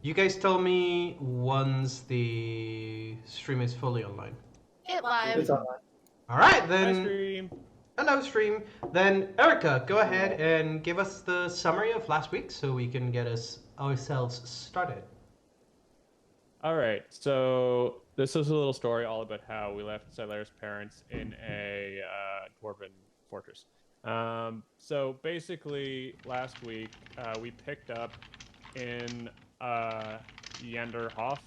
You guys tell me once the stream is fully online. It live. It's online. All right, Hi, then. stream. Hello, stream. Then, Erica, go ahead and give us the summary of last week so we can get ourselves started. All right, so this is a little story all about how we left Silair's parents in a dwarven fortress. So basically, last week we picked up in Yanderhof,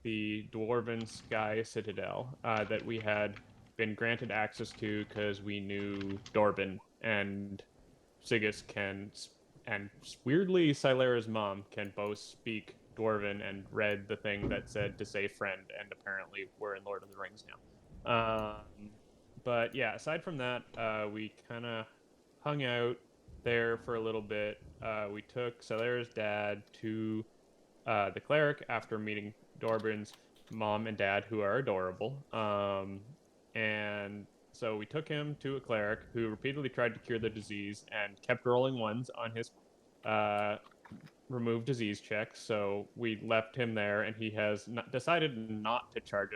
the dwarven sky citadel that we had been granted access to because we knew Dorban and Sigus can, and weirdly, Silaira's mom can both speak Dwarven and read the thing that said to say friend, and apparently we're in Lord of the Rings now. But yeah, aside from that, we kind of hung out there for a little bit. We took Silaira's dad to the cleric after meeting Dorban's mom and dad, who are adorable. And so we took him to a cleric who repeatedly tried to cure the disease and kept rolling ones on his remove disease checks. So we left him there, and he has decided not to charge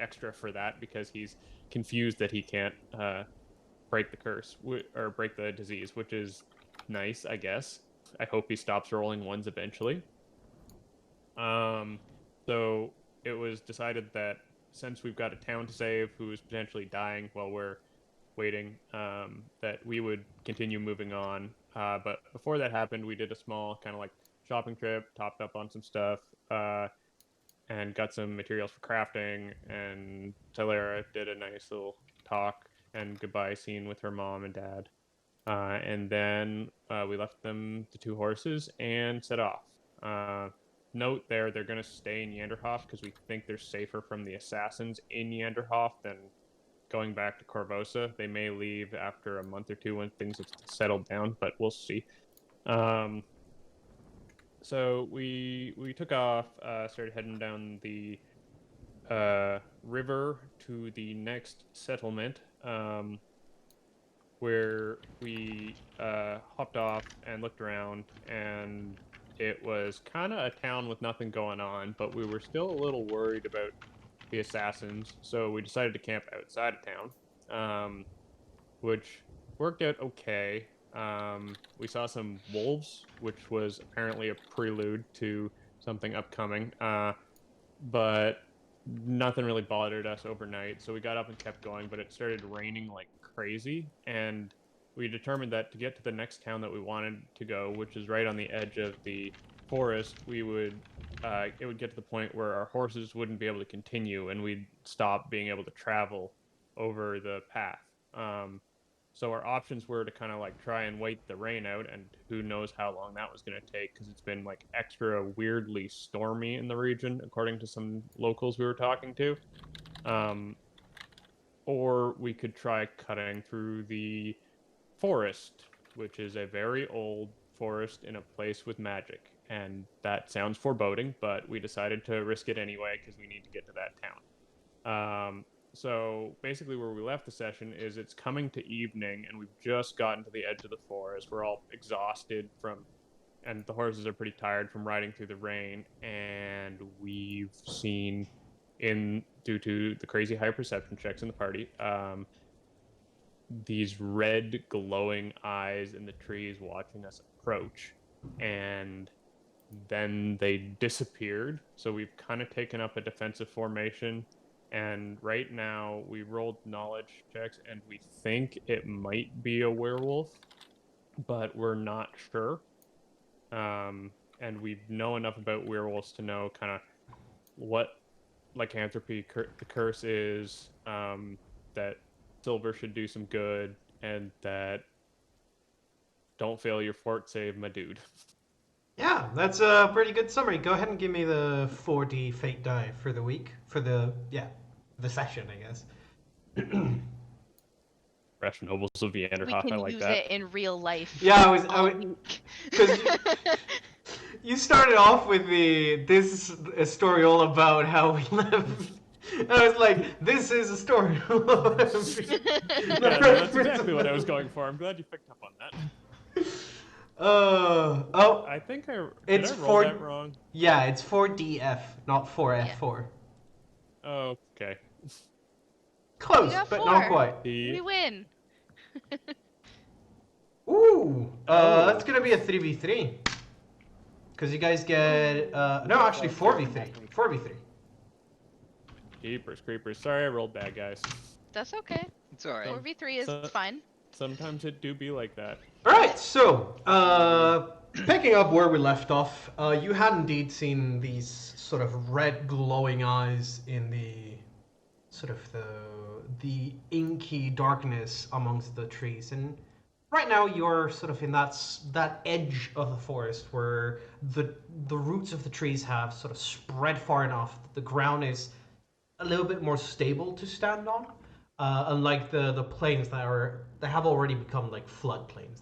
extra for that because he's confused that he can't break the curse or break the disease, which is nice, I guess. I hope he stops rolling ones eventually. So it was decided that since we've got a town to save who is potentially dying while we're waiting, that we would continue moving on. But before that happened, we did a small kind of like shopping trip, topped up on some stuff, and got some materials for crafting. And Silaira did a nice little talk and goodbye scene with her mom and dad. And then we left them the two horses and set off. Note there, they're going to stay in Yanderhof because we think they're safer from the assassins in Yanderhof than going back to Corvosa. They may leave after a month or two when things have settled down, but we'll see. So we took off, started heading down the river to the next settlement, where we hopped off and looked around, and it was kind of a town with nothing going on, but we were still a little worried about the assassins, so we decided to camp outside of town, which worked out okay. We saw some wolves, which was apparently a prelude to something upcoming, but nothing really bothered us overnight, so we got up and kept going, but it started raining like crazy, and we determined that to get to the next town that we wanted to go, which is right on the edge of the forest, it would get to the point where our horses wouldn't be able to continue, and we'd stop being able to travel over the path. So our options were to kind of like try and wait the rain out, and who knows how long that was going to take, because it's been like extra weirdly stormy in the region, according to some locals we were talking to. Or we could try cutting through the forest, which is a very old forest in a place with magic, and that sounds foreboding, but we decided to risk it anyway because we need to get to that town. So basically where we left the session is it's coming to evening, and we've just gotten to the edge of the forest. We're all exhausted and the horses are pretty tired from riding through the rain, and we've seen, due to the crazy high perception checks in the party, these red glowing eyes in the trees watching us approach, and then they disappeared. So we've kind of taken up a defensive formation, and right now we rolled knowledge checks, and we think it might be a werewolf, but we're not sure. And we know enough about werewolves to know kind of what lycanthropy the curse is, that silver should do some good, and that don't fail your fort save, my dude. Yeah, that's a pretty good summary. Go ahead and give me the 4D fate die for the week. For the session, I guess. Fresh nobles of We Yanderhof, I can like use that. it in real life. Yeah, all week. because you started off with this is a story all about how we live. And I was like, this is a story. Yeah, no, that's exactly what I was going for. I'm glad you picked up on that. Oh, I think did it's I roll 4. that wrong? Yeah, it's 4DF, not 4F4. Okay. We Close, got but not 4. quite. We win. Ooh, that's Oh. gonna be a 3v3. Because you guys get, no, actually 4v3. 4v3. Jeepers creepers. Sorry I rolled bad, guys. That's okay. It's alright. 4v3 is So- fine. Sometimes it do be like that. Alright, so, picking up where we left off, you had indeed seen these sort of red glowing eyes in the, sort of the inky darkness amongst the trees, and right now you're sort of in that edge of the forest where the roots of the trees have sort of spread far enough that the ground is a little bit more stable to stand on, unlike the plains that have already become like floodplains.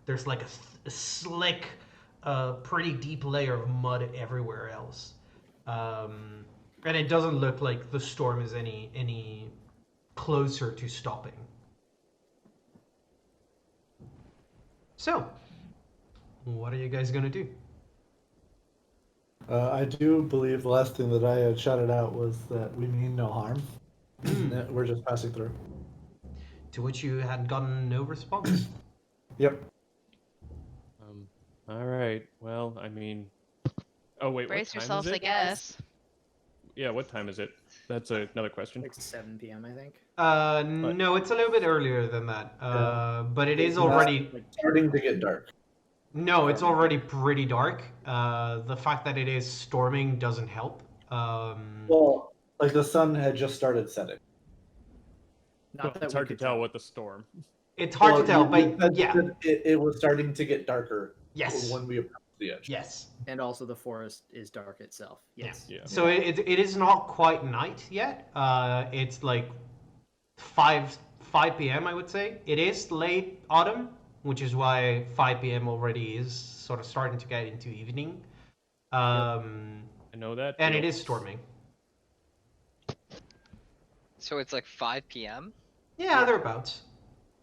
There's like a slick, pretty deep layer of mud everywhere else, and it doesn't look like the storm is any closer to stopping. So, what are you guys gonna do? I do believe the last thing that I had shouted out was that we mean no harm. That we're just passing through. To which you had gotten no response. Yep. All right. Well, I mean, oh wait, Brace what time yourselves, is I it? guess. Yeah, what time is it? That's another question. Like 7 p.m. I think. No, it's a little bit earlier than that. But it is It's already. starting to get dark. No, it's already pretty dark. The fact that it is storming doesn't help. Well, like the sun had just started setting. Not that It's we hard to could tell with the storm. It's hard Well, to tell, you but said yeah. that it was starting to get darker Yes. when we approached the edge. Yes. And also the forest is dark itself. Yes. Yeah. So it is not quite night yet. It's like 5 p.m. I would say. It is late autumn, which is why 5 p.m. already is sort of starting to get into evening. I know that. And deal. it is storming. So it's like 5 p.m.? Yeah, thereabouts.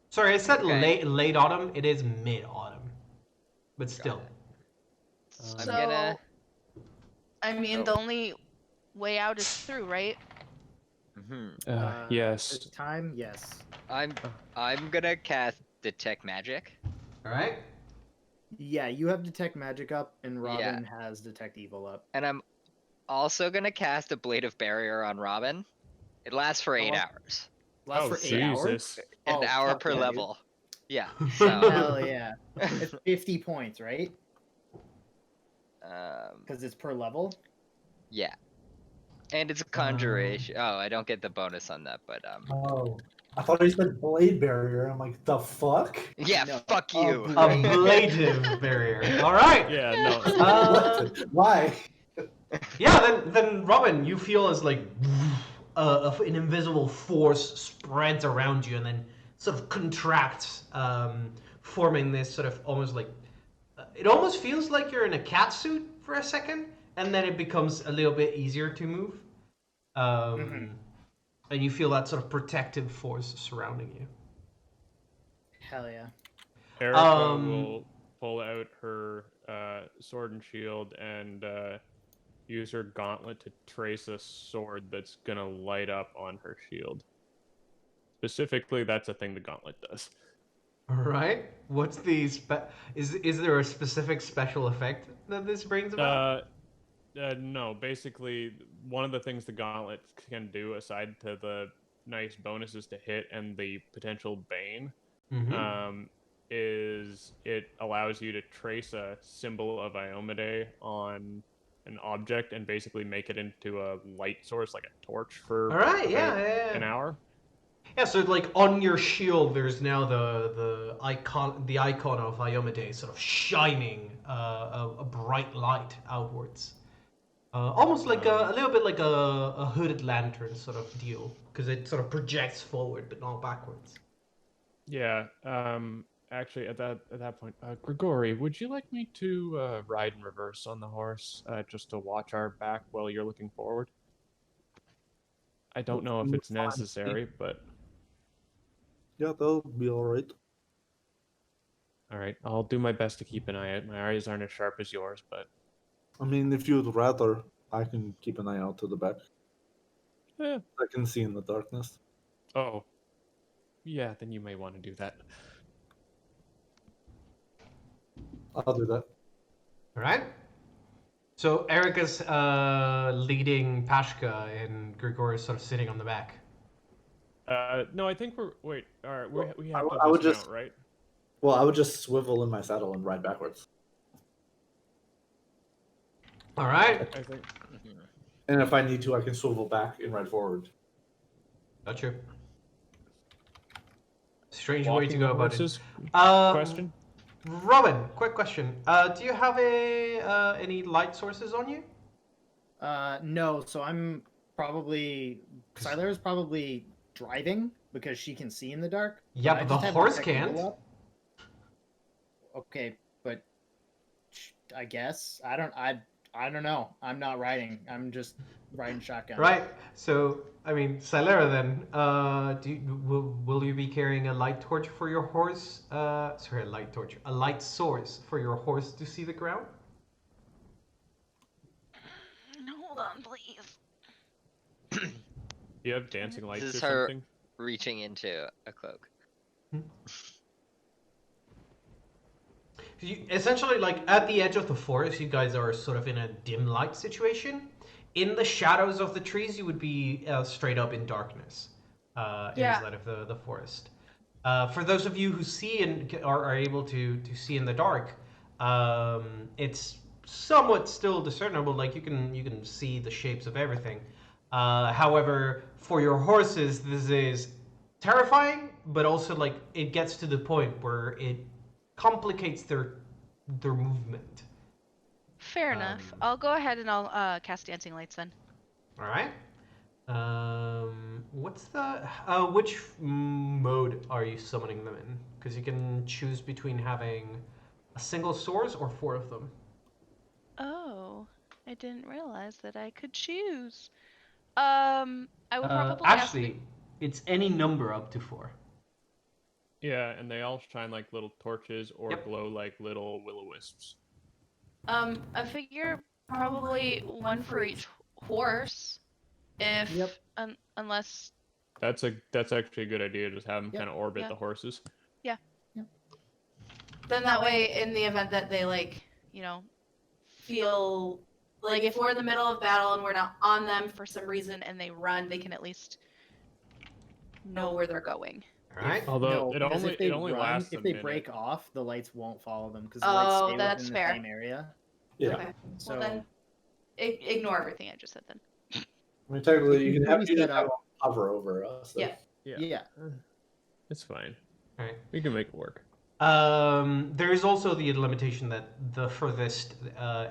Sorry, I said Okay. late autumn. It is mid autumn, but still. I'm So, gonna. I mean, Oh. the only way out is through, right? Yes. At the time, yes. I'm gonna cast Detect Magic. All right. Yeah, you have Detect Magic up, and Yeah. Robin has Detect Evil up. And I'm also gonna cast a Blade of Barrier on Robin. It lasts for 8 Oh. hours. Lasts Oh, for 8 hours? Jesus. An Oh, hour fuck per yeah, dude. level. Yeah. So Hell yeah. It's 50 points, right? Because it's per level? yeah. And it's a conjuration. Oh, I don't get the bonus on that, but Oh, I thought he said blade barrier. I'm like, the fuck? yeah, No. fuck Oh, you. Ablative barrier. All right. Yeah. No. What? Why? Yeah. Then Robin, you feel as like an invisible force spreads around you and then sort of contracts, forming this sort of almost like. It almost feels like you're in a cat suit for a second, and then it becomes a little bit easier to move. And you feel that sort of protective force surrounding you. Hell yeah. Erica Um, will pull out her sword and shield and use her gauntlet to trace a sword that's gonna light up on her shield. Specifically, that's a thing the gauntlet does. All right. What's the is there a specific special effect that this brings about? No, basically, one of the things the gauntlet can do, aside to the nice bonuses to hit and the potential bane, is it allows you to trace a symbol of Iomade on an object and basically make it into a light source, like a torch, for All right. about Yeah. an hour. Yeah, so like on your shield, there's now the icon of Iomade sort of shining a bright light outwards, almost like a little bit like a hooded lantern sort of deal, because it sort of projects forward but not backwards. Yeah. Actually, at that point, Grigori, would you like me to ride in reverse on the horse, just to watch our back while you're looking forward? I don't know if it's necessary, but Yeah, that'll be alright. All right, I'll do my best to keep an eye out. My eyes aren't as sharp as yours, but I mean, if you'd rather, I can keep an eye out to the back. eh. I can see in the darkness. Oh, yeah. Then you may want to do that. I'll do that. All right. So Erica's leading Pashka, and Grigor is sort of sitting on the back. No, I think we're wait. All right, we I have would- to I would dismount, just- right? Well, I would just swivel in my saddle and ride backwards. All right. I think. Mhm. And if I need to, I can swivel back and ride forward. Gotcha. Strange way to Walking go the about horses? it. Question. Robin, quick question. Do you have any light sources on you? No, so I'm probably Silara's probably driving because she can see in the dark. Yeah, I but just the have horse detect evil can't. up. Okay, but I guess I don't know. I'm not riding. I'm just riding shotgun. Right. So, I mean, Silera, then, will you be carrying a light torch for your horse? Sorry, a light torch, a light source for your horse to see the ground? Hold on, please. Do you have dancing lights This or is her something? reaching into a cloak. Essentially, like at the edge of the forest, you guys are sort of in a dim light situation. In the shadows of the trees, you would be straight up in darkness Yeah. inside of the forest. For those of you who see and are able to see in the dark, it's somewhat still discernible. Like you can see the shapes of everything. However, for your horses, this is terrifying, but also like it gets to the point where it complicates their movement. Fair enough. Um, I'll go ahead and I'll cast dancing lights then. All right. What's the which mode are you summoning them in? Because you can choose between having a single source or four of them. Oh, I didn't realize that I could choose. I would probably ask Actually, it's any number up to four. Yeah, and they all shine like little torches or Yep. glow like little will-o-wisps. I figure probably one for each horse. If Yep. Unless That's actually a good idea. Just have them Yep. kind of orbit Yeah. the horses. then that way, in the event that they feel like if we're in the middle of battle and we're not on them for some reason and they run, they can at least know where they're going. All right. Although No, it because only if they it only run, lasts if a they minute. break off, the lights won't follow them because the lights Oh, stay that's within fair. the same area. Yeah. Okay. So Well then, ignore everything I just said then. I mean, technically, you can have Maybe you just set have up- them hover over us. Yeah. yeah. It's fine. All right. We can make it work. There is also the limitation that the furthest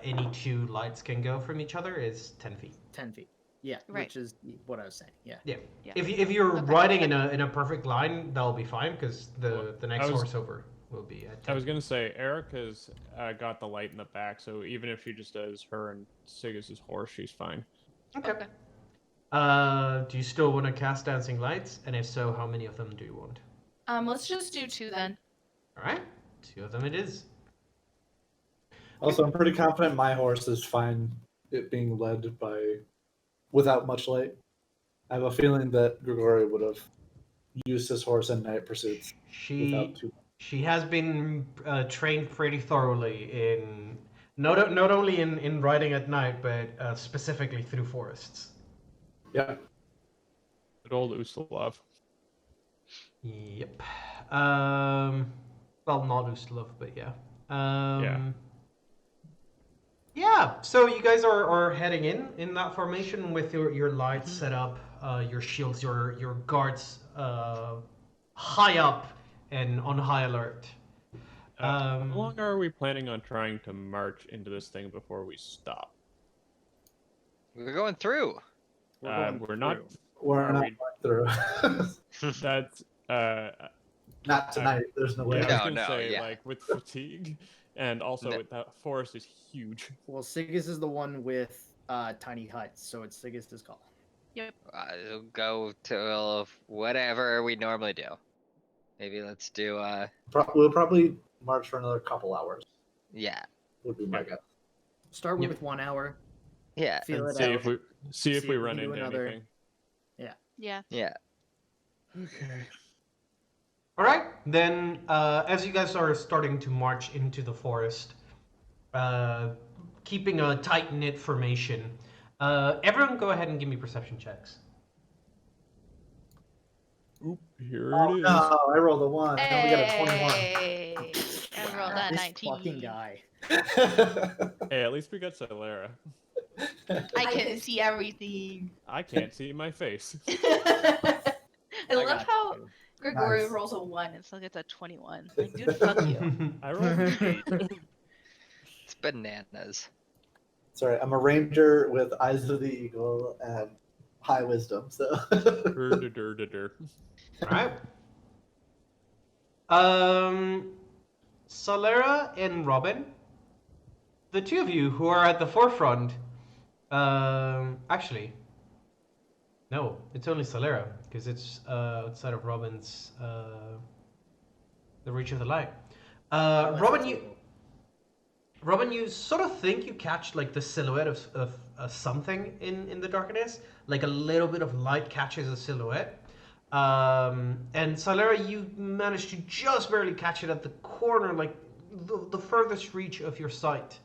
any two lights can go from each other is 10 feet. 10 feet. Yeah, Right. which is what I was saying. Yeah. Yeah. Yeah. If you're Okay. riding in a perfect line, that'll be fine because Well, the next I was- horse over will be at 10. I was gonna say Erica's got the light in the back, so even if she just does her and Siggis's horse, she's fine. Okay. Do you still want to cast dancing lights? And if so, how many of them do you want? Let's just do two then. All right, 2 of them it is. Also, I'm pretty confident my horse is fine it being led by without much light. I have a feeling that Grigori would have used his horse in night pursuits without too much. She has been trained pretty thoroughly in not only in riding at night, but specifically through forests. Yeah. Good old Ustalov. Yep. Well, not Ustlov, but yeah. Yeah. So you guys are heading in that formation with your lights set up, your shields, your guards high up and on high alert. How long are we planning on trying to march into this thing before we stop? We're going through. We're not. We're Are not we- going through. That's Not tonight. There's no way. yeah. I was No, gonna no, say yeah. like with fatigue, and also No. with that forest is huge. Well, Siggis is the one with tiny huts, so it's Siggis' call. We'll go to whatever we normally do. Maybe let's do We'll probably march for another couple hours. Yeah. Would be my Okay. guess. Start Yep. with 1 hour. Yeah. Feel And it see out. if we See if if we we run can do into another- anything. Yeah. Yeah. Okay. All right, then as you guys are starting to march into the forest, keeping a tight knit formation, everyone go ahead and give me perception checks. Oop, here Oh it is. no, I rolled a 1. I only got a 21. Hey, I rolled that This 19. fucking guy. Hey, at least we got Solera. I can see everything. I can't see my face. I love got how you. Gregory Nice. rolls a 1 and still gets a 21. Like, dude, fuck you. I rolled an 8. It's bananas. Sorry, I'm a ranger with eyes of the eagle and high wisdom. So Dur-dur-dur-dur-dur. All right. Solera and Robin, the two of you who are at the forefront. Actually, no, it's only Solera because it's outside of Robin's the reach of the light. Unless Robin, it's you. evil. Robin, you sort of think you catch like the silhouette of something in the darkness, like a little bit of light catches a silhouette. And Solera, you manage to just barely catch it at the corner, like the furthest reach of your sight.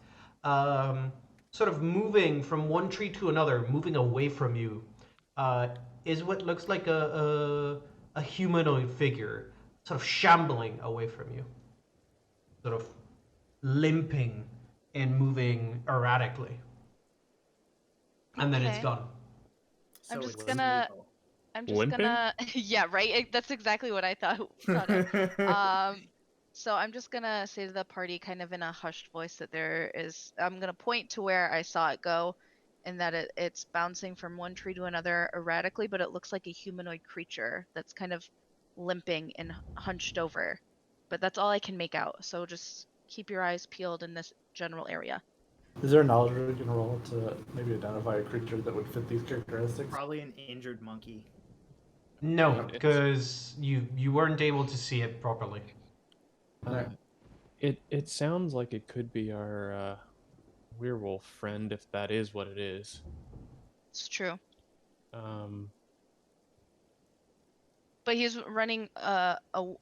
Sort of moving from one tree to another, moving away from you, is what looks like a humanoid figure, sort of shambling away from you, sort of limping and moving erratically. And then it's Okay. gone. So I'm just it's gonna- evil. I'm just Limping? gonna. Yeah, right? That's exactly what I thought of. So I'm just gonna say to the party, kind of in a hushed voice, that there is. I'm gonna point to where I saw it go, and that it's bouncing from one tree to another erratically, but it looks like a humanoid creature that's kind of limping and hunched over. But that's all I can make out. So just keep your eyes peeled in this general area. is there a knowledge we can roll to maybe identify a creature that would fit these characteristics? Probably an injured monkey. No, It's- because you weren't able to see it properly. It sounds like it could be our werewolf friend, if that is what it is. It's true. But he's running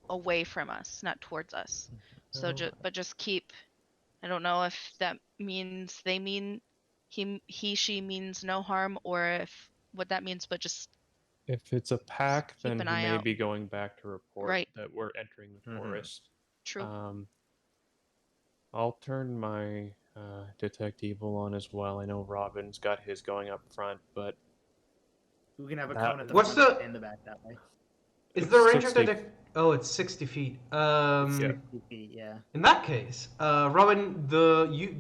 away from us, not towards us. So just keep. I don't know if that means they mean he she means no harm, or if what that means, but just If it's a pack, keep then an he eye may out. be going back to report Right. that we're entering the Mhm. forest. true. I'll turn my detect evil on as well. I know Robin's got his going up front, but We can have a That- cone at the What's front the- and the back that way. Is It's the range of 60. the Oh, it's 60 feet. Yeah. 60 feet, yeah. In that case, Robin,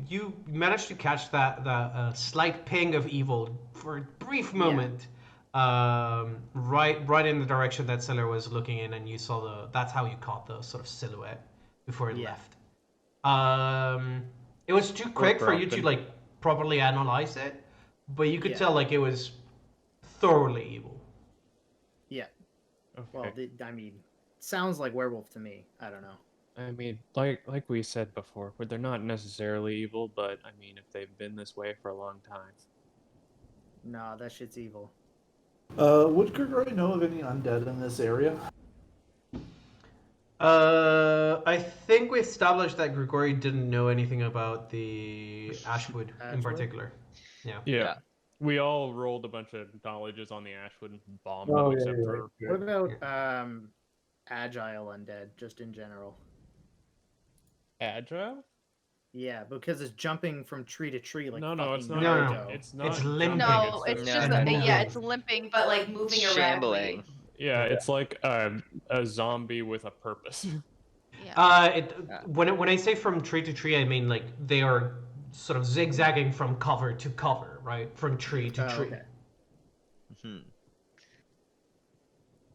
you managed to catch that slight ping of evil for a brief moment, right in the direction that Seller was looking in, and you saw that's how you caught the sort of silhouette before it Yeah. left. It was too quick for you to broken. like properly analyze it, but you could Yeah. tell like it was thoroughly evil. Yeah. okay. Well, I mean, sounds like werewolf to me. I don't know. I mean, like we said before, they're not necessarily evil, but I mean, if they've been this way for a long time. Nah, that shit's evil. Would Gregory know of any undead in this area? I think we established that Grigori didn't know anything about the Ashwood in Ashwood? particular. Yeah. Yeah. We all rolled a bunch of knowledges on the Ashwood and bombed Oh, them, yeah, except yeah, for yeah. What about agile undead, just in general? agile. Yeah, because it's jumping from tree to tree like No, it's fucking not. No, no. Naruto. It's not. limping. jumping, No, it's No, just no, no. yeah, it's limping, but like moving Shambling. erratically. Yeah, it's like a zombie with a purpose. Yeah. When I say from tree to tree, I mean like they are sort of zigzagging from cover to cover, right? From tree to Oh, tree. okay. Mhm.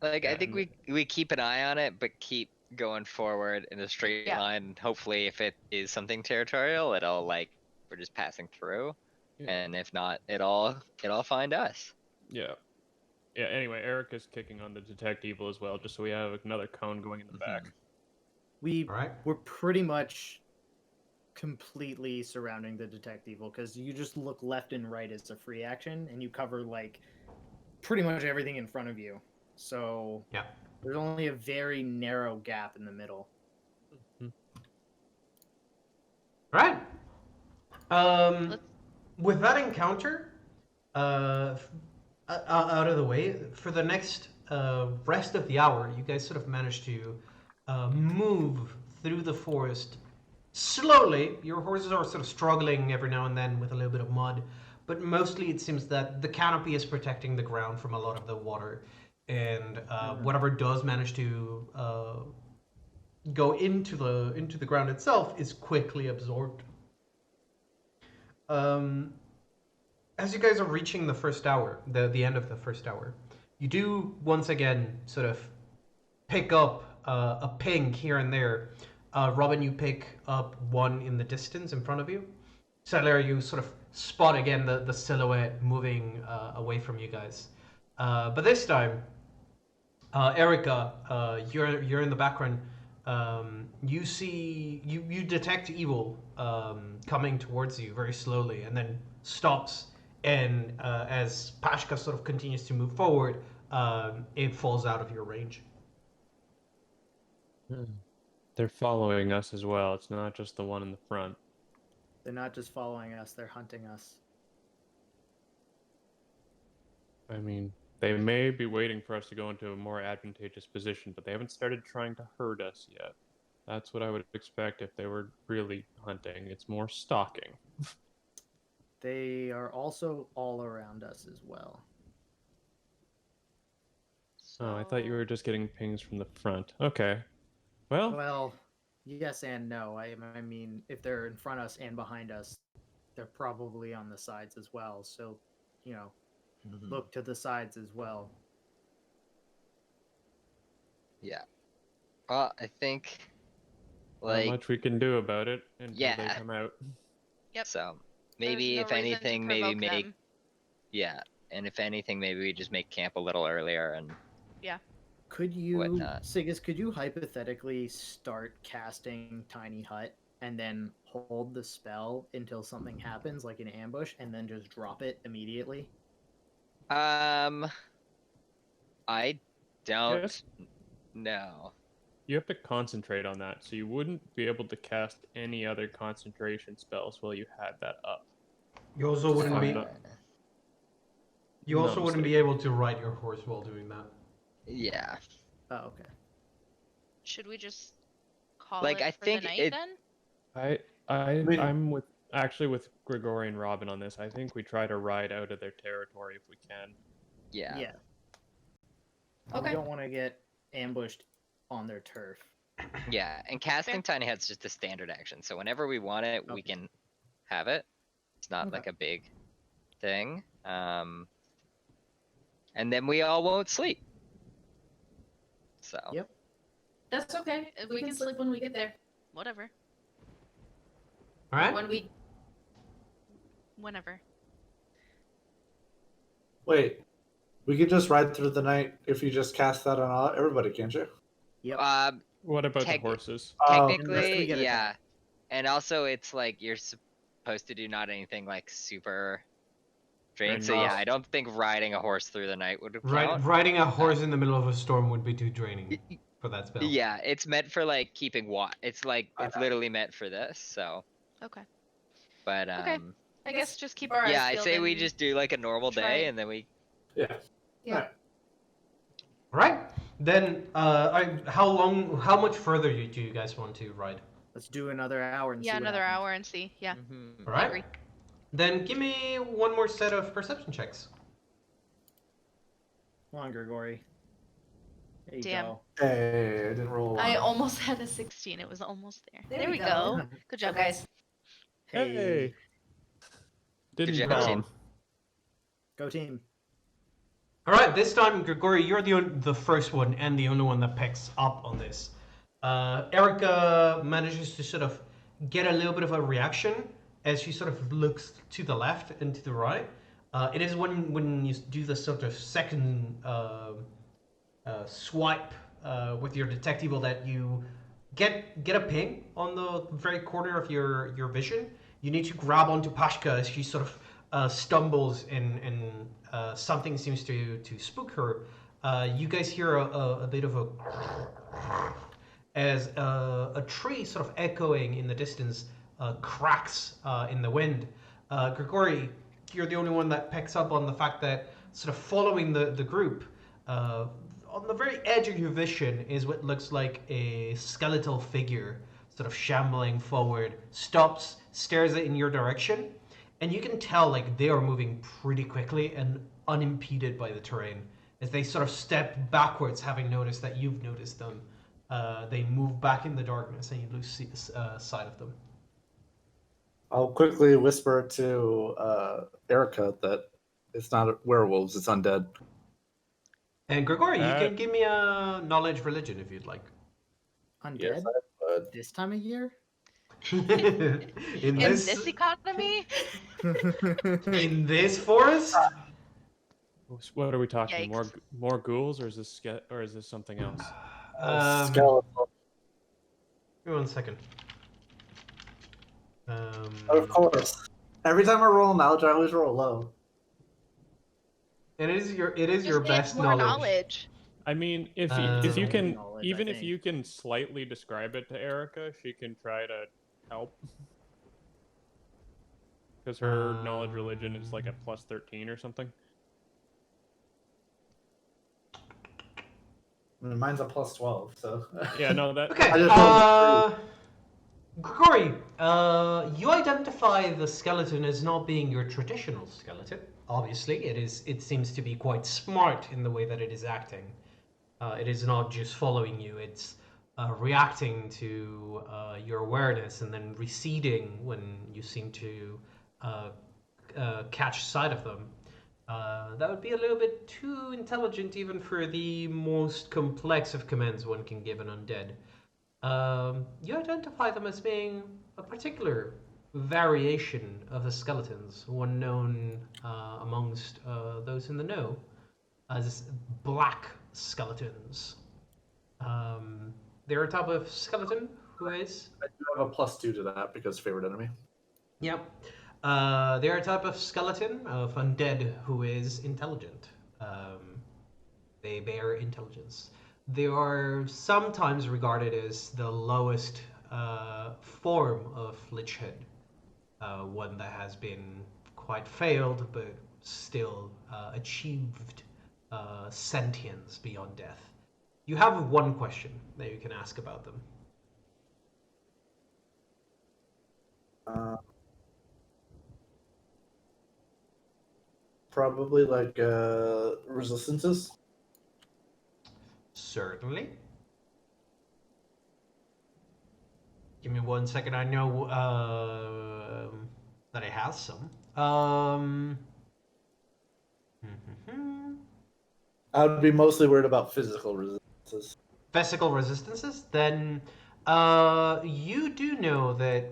Like, Yeah, I think and we keep an eye on it, but keep going forward in a straight Yeah. line. Hopefully, if it is something territorial, it'll like we're just passing through, Yeah. and if not, it'll find us. Yeah. Yeah. Anyway, Eric is kicking on the detect evil as well, just so we have another cone going in the back. We're Alright. pretty much completely surrounding the detect evil because you just look left and right as a free action, and you cover like pretty much everything in front of you. So Yeah. there's only a very narrow gap in the middle. Alright. Let's- With that encounter, out of the way, for the next rest of the hour, you guys sort of manage to move through the forest slowly. Your horses are sort of struggling every now and then with a little bit of mud, but mostly it seems that the canopy is protecting the ground from a lot of the water, and whatever does manage to go into the ground itself is quickly absorbed. As you guys are reaching the first hour, the end of the first hour, you do once again sort of pick up a ping here and there. Robin, you pick up one in the distance in front of you. Sailor, you sort of spot again the silhouette moving away from you guys. But this time, Erica, you're in the background. You see you detect evil coming towards you very slowly, and then stops. And as Pashka sort of continues to move forward, it falls out of your range. They're following us as well. It's not just the one in the front. They're not just following us; they're hunting us. I mean, they may be waiting for us to go into a more advantageous position, but they haven't started trying to hurt us yet. That's what I would expect if they were really hunting. It's more stalking. They are also all around us as well. Oh, I thought you were just getting pings from the front. Okay. Well, yes and no. I mean, if they're in front of us and behind us, they're probably on the sides as well. So, look to the sides as well. Yeah. Well, I think Not much we can do about it until they Yeah. come out. Yep. so. There's Maybe no if reason to anything, maybe provoke make them. and if anything, maybe we just make camp a little earlier and Could you, whatnot. Sigus, could you hypothetically start casting Tiny Hut and then hold the spell until something happens, like an ambush, and then just drop it immediately? I don't Yes. know. You have to concentrate on that, so you wouldn't be able to cast any other concentration spells while you had that up. You also wouldn't be. Uh, You also No wouldn't be mistake. able to ride your horse while doing that. Yeah. Oh, okay. Should we just call Like, it I for think the night it- then? I'm with Gregory and Robin on this. I think we try to ride out of their territory if we can. Yeah. Yeah. Okay. We don't want to get ambushed on their turf. Yeah, and casting Fair. Tiny Hut's just a standard action, so whenever we want it, we Okay. can have it. It's not Okay. like a big thing. And then we all won't sleep. So. Yep. That's okay. We can sleep when we get there. Whatever. All right. Whenever. Wait, we could just ride through the night if you just cast that on everybody, can't you? Yep. What about Tech- the horses? unless we Technically, get yeah. attacked. And also, it's like you're supposed to do not anything like super draining. And So yeah, not- I don't think riding a horse through the night would count. Riding a horse in the middle of a storm would be too draining for that spell. Yeah, it's meant for like keeping watch. It's like it's Okay. literally meant for this. So, Okay. but Okay. I guess just keep our eyes yeah, I peeled say we and just do like a normal try day, it. and then we. Yeah. Yeah. Alright. All right. Then, how much further do you guys want to ride? Let's do another hour and see Yeah, what another happens. hour and see. Yeah. Mhm. All I right. agree. Then give me one more set of perception checks. Come on, Grigori. There you Damn. go. Hey, I didn't roll. I one. almost had a 16. It was almost there. There There we we go. go. Good job, guys. Hey! Didn't job, bomb. team. Go team. All right. This time, Grigori, you're the first one and the only one that picks up on this. Erica manages to sort of get a little bit of a reaction as she sort of looks to the left and to the right. It is when you do the sort of second swipe with your detect evil that you get a ping on the very corner of your vision. You need to grab onto Pashka as she sort of stumbles and something seems to spook her. You guys hear a bit of a as a tree sort of echoing in the distance cracks in the wind. Grigori, you're the only one that picks up on the fact that sort of following the group, on the very edge of your vision is what looks like a skeletal figure sort of shambling forward, stops, stares in your direction, and you can tell like they are moving pretty quickly and unimpeded by the terrain. As they sort of step backwards, having noticed that you've noticed them, they move back in the darkness and you lose sight of them. I'll quickly whisper to Erica that it's not werewolves, it's undead. And Grigori, you can give me a knowledge religion if you'd like. Undead? Yes, I would. This time of year? In this economy? in this forest? What are we talking? Yikes. More ghouls, or is this something else? Skeletal. Give me 1 second. Of course. Every time I roll knowledge, I always roll low. And it is Just your need best more knowledge. I mean, if It's you only can, knowledge, I even if think. you can slightly describe it to Erica, she can try to help. Because her knowledge religion is like a +13 or something. Mine's a +12, so. Yeah, no, that. Okay. I just Grigori, you identify the skeleton as not being your traditional skeleton. Obviously, it seems to be quite smart in the way that it is acting. It is not just following you, it's reacting to your awareness and then receding when you seem to catch sight of them. That would be a little bit too intelligent even for the most complex of commands one can give an undead. You identify them as being a particular variation of the skeletons, one known amongst those in the know as black skeletons. They're a type of skeleton who is... I do have a +2 to that because favorite enemy. Yep. They're a type of skeleton of undead who is intelligent. They bear intelligence. They are sometimes regarded as the lowest form of lichhead, one that has been quite failed but still achieved sentience beyond death. You have one question that you can ask about them. Probably like resistances. Certainly. Give me 1 second. I know that it has some. I would be mostly worried about physical resistances. Physical resistances? Then you do know that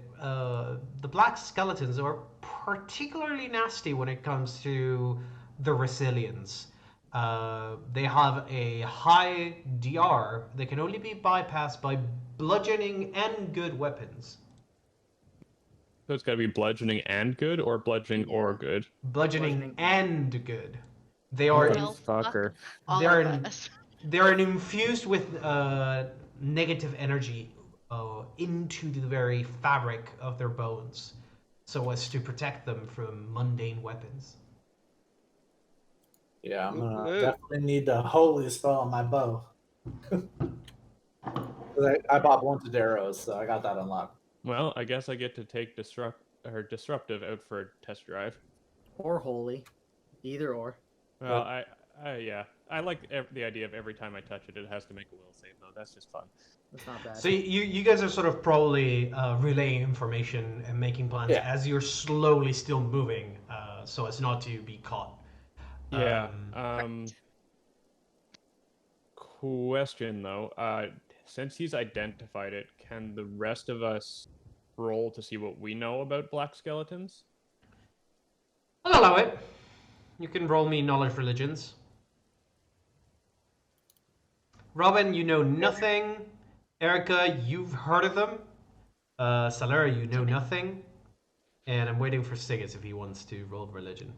the black skeletons are particularly nasty when it comes to the resilience. They have a high DR that can only be bypassed by bludgeoning and good weapons. So it's got to be bludgeoning and good, or bludgeoning or good. Bludgeoning and good. They are Well, Fucker. all They're of in- us. they're infused with negative energy into the very fabric of their bones, so as to protect them from mundane weapons. Yeah, I'm gonna definitely need the holy spell on my bow. I bought blunted arrows, so I got that unlocked. Well, I guess I get to take disruptive out for a test drive. Or holy. Either or. Well, I like the idea of every time I touch it, it has to make a will save, though. That's just fun. That's not bad. So you guys are sort of probably relaying information and making plans as you're slowly still moving, so as not to be caught. Yeah. Question though, since he's identified it, can the rest of us roll to see what we know about black skeletons? I'll allow it. You can roll me knowledge religions. Robin, you know nothing, Erica, you've heard of them. Salera, you know nothing. And I'm waiting for Sigas if he wants to roll religion.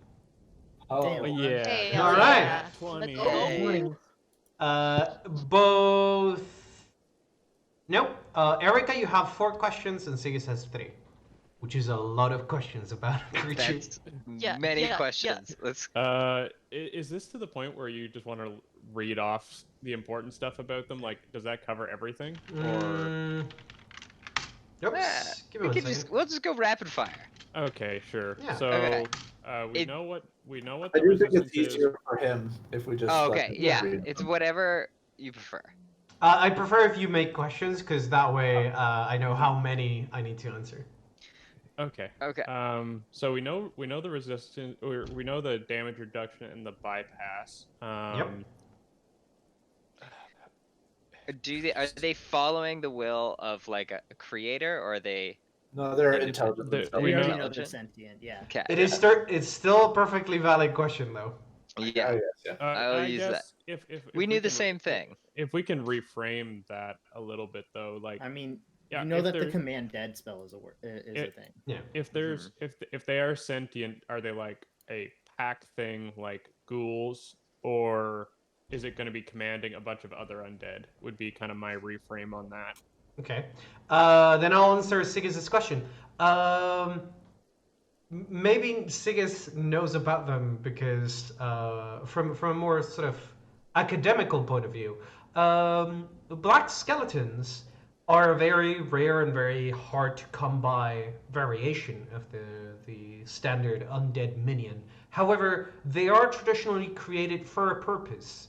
Oh, Damn. Yeah. Hey, that's all a right. nat Let's 20. go. Hey. Both. Nope. Erica, you have 4 questions, and Sigas has 3, which is a lot of questions about a creature. That's Yeah, many yeah, yeah. questions. Let's. Is this to the point where you just want to read off the important stuff about them? Like, does that cover everything? Or Mm, oops. Yeah, Give me one second. we'll just go rapid fire. okay, sure. Yeah. So Okay. we It- know what I the do think resistance it's is. easier for him if we just. Oh, let okay, him yeah, read it's them. whatever you prefer. I prefer if you make questions, because that way I know how many I need to answer. Okay. Okay. So we know the resistance, or we know the damage reduction and the bypass. Yep. Are they following the will of like a creator, or are they? No, they're Independent. intelligent. We themselves. We know- already know they're Intelligent? sentient. Yeah. Okay. It's still a perfectly valid question, though. Yeah. Oh, yes, yeah. I'll I use guess that. if We knew the can same thing. If we can reframe that a little bit, though, like I mean, yeah, you know if that the they're- command dead spell is a thing. Yeah. if there's if they are sentient, are they like a pack thing like ghouls, or is it going to be commanding a bunch of other undead? Would be kind of my reframe on that. Okay. Then I'll answer Sigas' question. Maybe Sigas knows about them because, from a more sort of academical point of view, black skeletons are a very rare and very hard to come by variation of the standard undead minion. However, they are traditionally created for a purpose.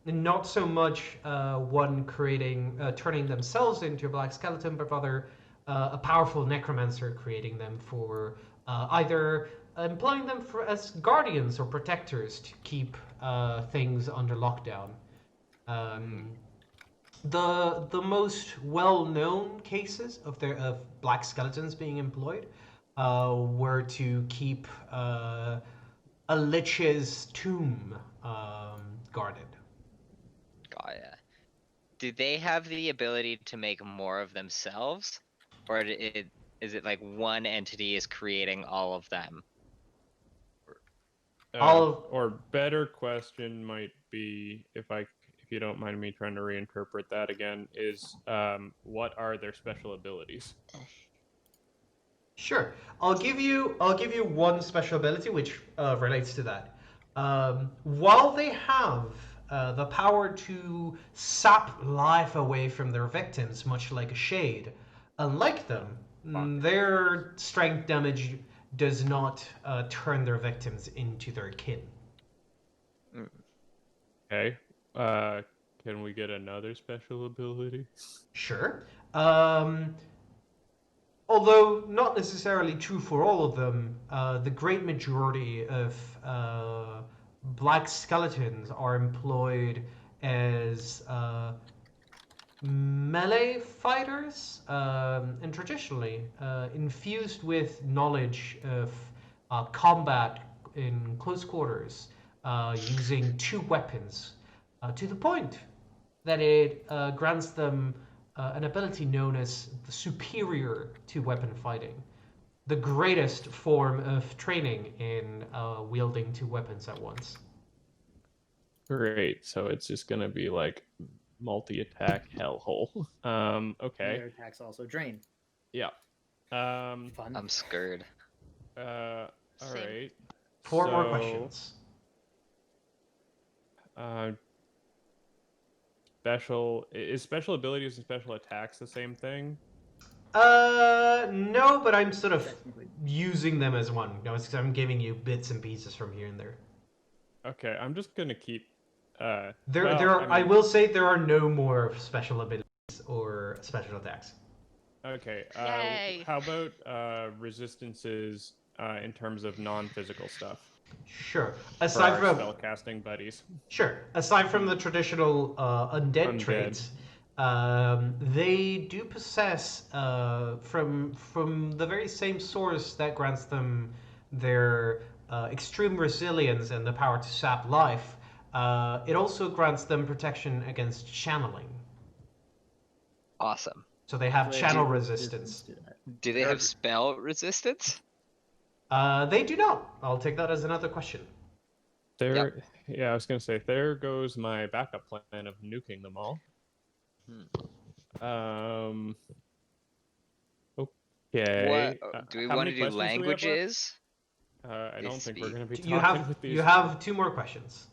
Not so much one turning themselves into a black skeleton, but rather a powerful necromancer creating them for either employing them as guardians or protectors to keep things under lockdown. The most well-known cases of black skeletons being employed were to keep a lich's tomb guarded. Got ya. Do they have the ability to make more of themselves, or is it like one entity is creating all of them? Or better question might be, if you don't mind me trying to reinterpret that again, is what are their special abilities? Sure, I'll give you one special ability which relates to that. While they have the power to sap life away from their victims, much like a shade, unlike them, their strength damage does not turn their victims into their kin. Okay. Can we get another special ability? Sure. Although not necessarily true for all of them, the great majority of black skeletons are employed as melee fighters, and traditionally infused with knowledge of combat in close quarters, using 2 weapons, to the point that it grants them an ability known as the superior to weapon fighting, the greatest form of training in wielding 2 weapons at once. Great. So it's just gonna be like multi-attack hellhole. Okay. Their attacks also drain. Yeah. Fun. I'm scared. All Same. right. 4 more So, questions. Special abilities and special attacks the same thing? No, but I'm sort of Technically. using them as one. No, it's 'cause I'm giving you bits and pieces from here and there. Okay, I'm just gonna keep. I mean, will say there are no more special abilities or special attacks. Okay. Yay. How about resistances in terms of non-physical stuff Sure. for Aside our from spellcasting buddies? Aside from the traditional undead Undead. traits, they do possess from the very same source that grants them their extreme resilience and the power to sap life. It also grants them protection against channeling. Awesome. So they have So they channel do resistance. to that. Do they have spell resistance? They do not. I'll take that as another question. There, yeah, I was gonna say there goes my backup plan of nuking them all. Okay. What do we how want many to do? questions do we have left? Languages? I don't think we're Speak. gonna be You talking with these. have 2 more questions.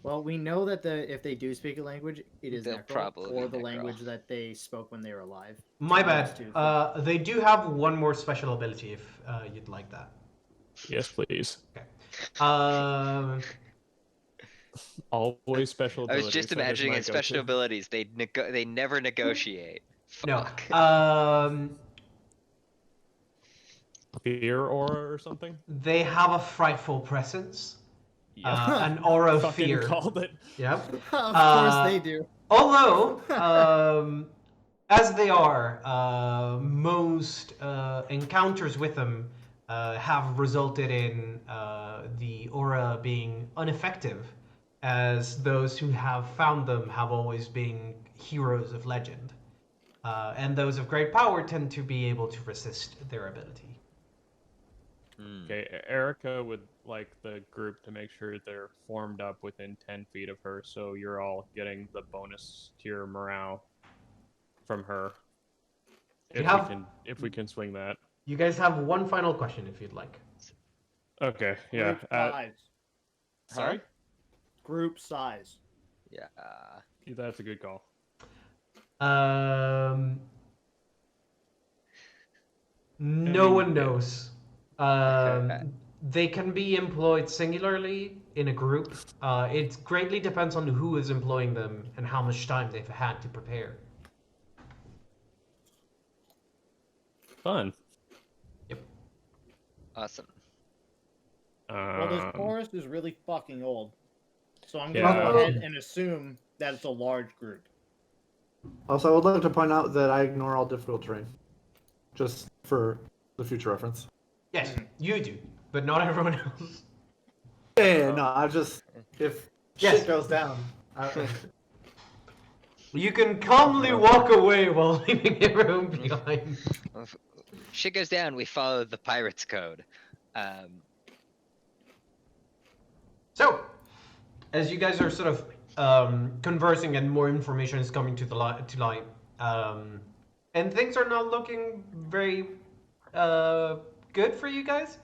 Well, we know that if they do speak a language, it is They'll Necro, probably or be the Necro. language that they spoke when they were alive. My So bad. those two They do have 1 more special ability if you'd like that. Yes, please. Okay. Um, Always special I abilities. was just that is imagining my in special go-to. abilities, they never negotiate. no. Fuck. Fear aura or something. They have a frightful presence. Yep. An aura of Fucking fear. called it. Yep. of course they do. Although, as they are, most encounters with them have resulted in the aura being ineffective, as those who have found them have always been heroes of legend. And those of great power tend to be able to resist their ability. Okay, Erica would like the group to make sure they're formed up within 10 feet of her, so you're all getting the bonus to your morale from her. If we can swing that. You guys have 1 final question if you'd like. Okay, yeah. Group size. Sorry? Group size. Yeah. That's a good call. No one knows. Okay. They can be employed singularly in a group. It greatly depends on who is employing them and how much time they've had to prepare. Fun. Awesome. Well, this forest is really fucking old. So I'm Yeah. gonna go ahead and assume that it's a large group. Also, I would like to point out that I ignore all difficult terrain, just for the future reference. Yes, you do, but not everyone else. Yeah, no, I just if Yes. shit goes down. You can calmly walk away while leaving everyone behind. If shit goes down, we follow the pirates' code. So, as you guys are sort of conversing and more information is coming to light, and things are not looking very good for you guys,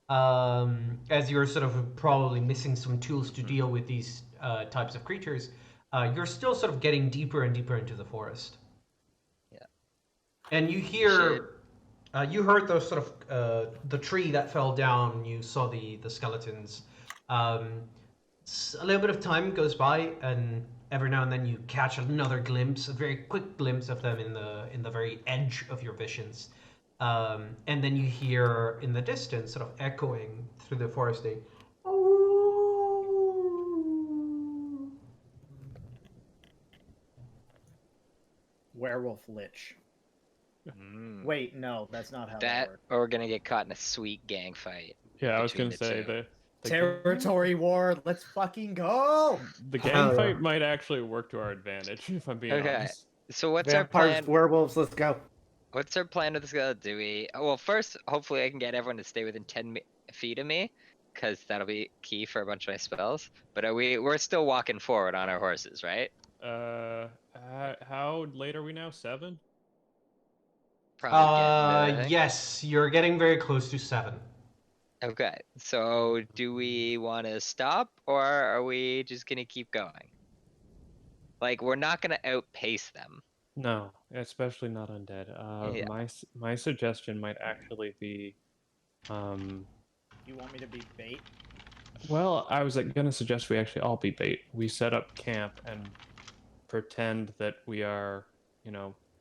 as you're sort of probably missing some tools to deal with these types of creatures, you're still sort of getting deeper and deeper into the forest. Yeah. And you hear, you heard those sort of the tree that fell down. You saw the skeletons. A little bit of time goes by, and every now and then you catch another glimpse, a very quick glimpse of them in the very edge of your visions. And then you hear in the distance, sort of echoing through the forest, a Werewolf Lich. Mm. Wait, no, that's not how that That, works. or we're gonna get caught in a sweet gang fight. Yeah, I was between gonna the say two. the Territory war, let's fucking go! the Hell gang yeah. fight might actually work to our advantage, if I'm being Okay. honest. So what's Vampires, our plan? werewolves, let's go. What's our plan with this guy? Do we? Well, first, hopefully, I can get everyone to stay within 10 feet of me, because that'll be key for a bunch of my spells. But we're still walking forward on our horses, right? How late are we now? 7? Probably getting there. yes, you're getting very close to 7. Okay. So do we want to stop, or are we just gonna keep going? Like, we're not gonna outpace them. No, especially not undead. Yeah. My suggestion might actually be, You want me to be bait? well, I was gonna suggest we actually all be bait. We set up camp and pretend that we are,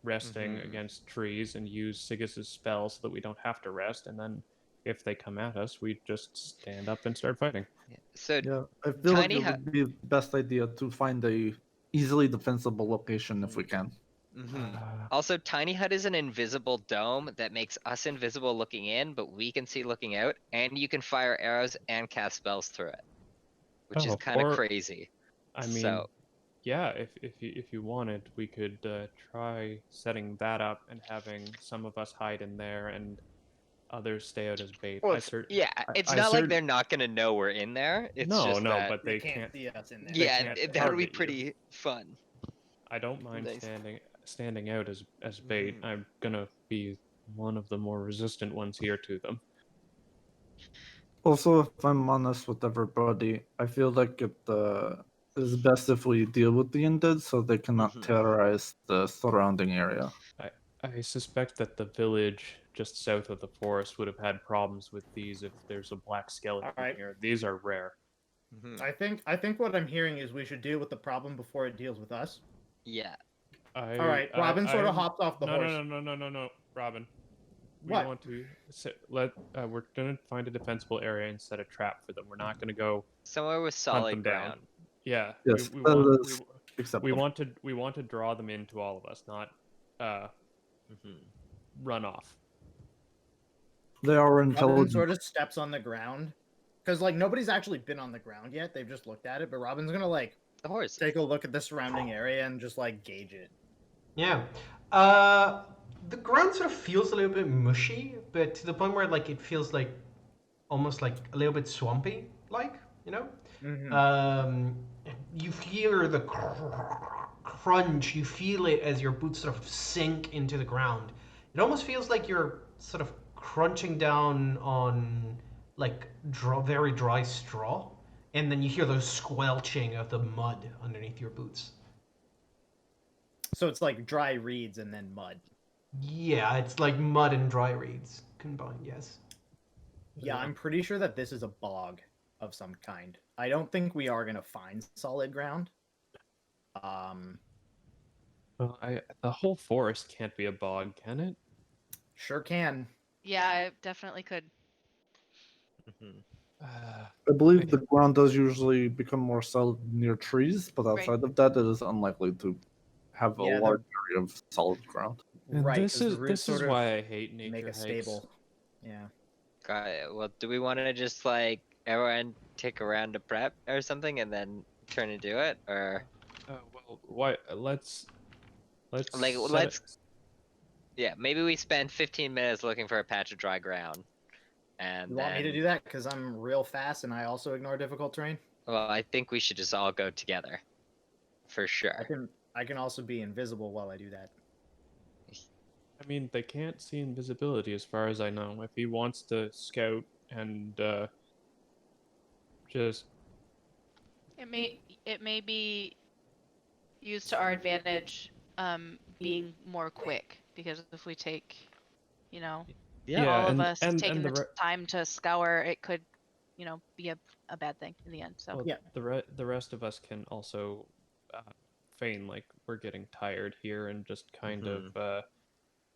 resting Mhm. against trees and use Siggis's spell so that we don't have to rest. And then, if they come at us, we just stand up and start fighting. So Yeah, I feel like Tiny it would be the best idea to find a easily defensible location if we can. mhm. Also, Tiny Hut is an invisible dome that makes us invisible looking in, but we can see looking out, and you can fire arrows and cast spells through it, which is Oh, kind of or- crazy. I mean, So Yeah, if you wanted, we could try setting that up and having some of us hide in there and others stay out as bait. Well, I it's, cert- yeah, I- it's I not like cert- they're not gonna know we're in there. It's No, just no, that but They they can't can't. see us in there. they yeah, can't that'll be target you. pretty fun. I don't mind Nice. standing out as bait. I'm gonna be one of the more resistant ones here to them. Also, if I'm honest with everybody, I feel like it is best if we deal with the undead so they cannot terrorize the surrounding area. I suspect that the village just south of the forest would have had problems with these if there's a black skeleton Alright. here. These are rare. I think what I'm hearing is we should deal with the problem before it deals with us. Yeah. All right, Robin sort of hopped off the horse. No, Robin. We What? want to we're gonna find a defensible area and set a trap for them. We're not gonna go Somewhere with hunt solid them down. ground. Yeah. Yes, we that want, is we acceptable. want to draw them into all of us, not run off. They are Robin intelligent. sort of steps on the ground because like nobody's actually been on the ground yet. They've just looked at it, but Robin's gonna like The horse. take a look at the surrounding area and just like gauge it. Yeah. The ground sort of feels a little bit mushy, but to the point where like it feels like almost like a little bit swampy, like, you know? You hear the crunch, you feel it as your boots sort of sink into the ground. It almost feels like you're sort of crunching down on like very dry straw, and then you hear the squelching of the mud underneath your boots. So it's like dry reeds and then mud. Yeah, it's like mud and dry reeds combined, yes. Yeah, I'm pretty sure that this is a bog of some kind. I don't think we are gonna find solid ground. Well, the whole forest can't be a bog, can it? Sure can. Yeah, it definitely could. I believe the ground does usually become more solid near trees, but outside of that, it is unlikely to have a Yeah, large area of solid ground. And Right. this 'cause the is roots this is sort of why I hate nature make a hikes. stable. Yeah. Got it. Well, do we want to just like everyone take a round of prep or something and then turn and do it, or Well, why? Let's like set let's it- yeah, maybe we spend 15 minutes looking for a patch of dry ground, and You then want me to do that? Because I'm real fast and I also ignore difficult terrain. well, I think we should just all go together, for sure. I can also be invisible while I do that. I mean, they can't see invisibility as far as I know. If he wants to scout and just It may be used to our advantage, being more quick, because if we take, you know, all of us taking the time to scour, it could, you know, be a bad thing in the end. So well, Yeah. the rest of us can also feign like we're getting tired here and just kind of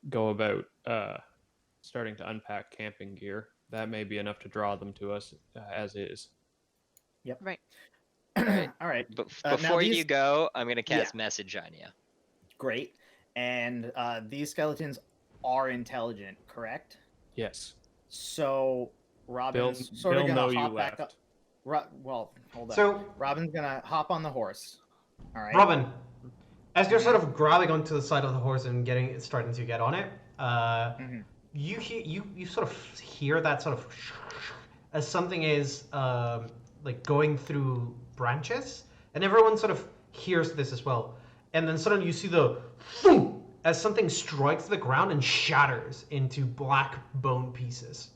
go about starting to unpack camping gear. That may be enough to draw them to us as is. right. Alright. All right. But Now before you these- go, I'm gonna cast message on you. Great. And these skeletons are intelligent, correct? Yes. So Robin's sort Bill of know gonna you hop back left. up. Well, hold on. So, Robin's gonna hop on the horse. All right. Robin, as you're sort of grabbing onto the side of the horse and starting to get on it, you sort of hear that sort of as something is like going through branches, and everyone sort of hears this as well. And then suddenly you see the thump as something strikes the ground and shatters into black bone pieces.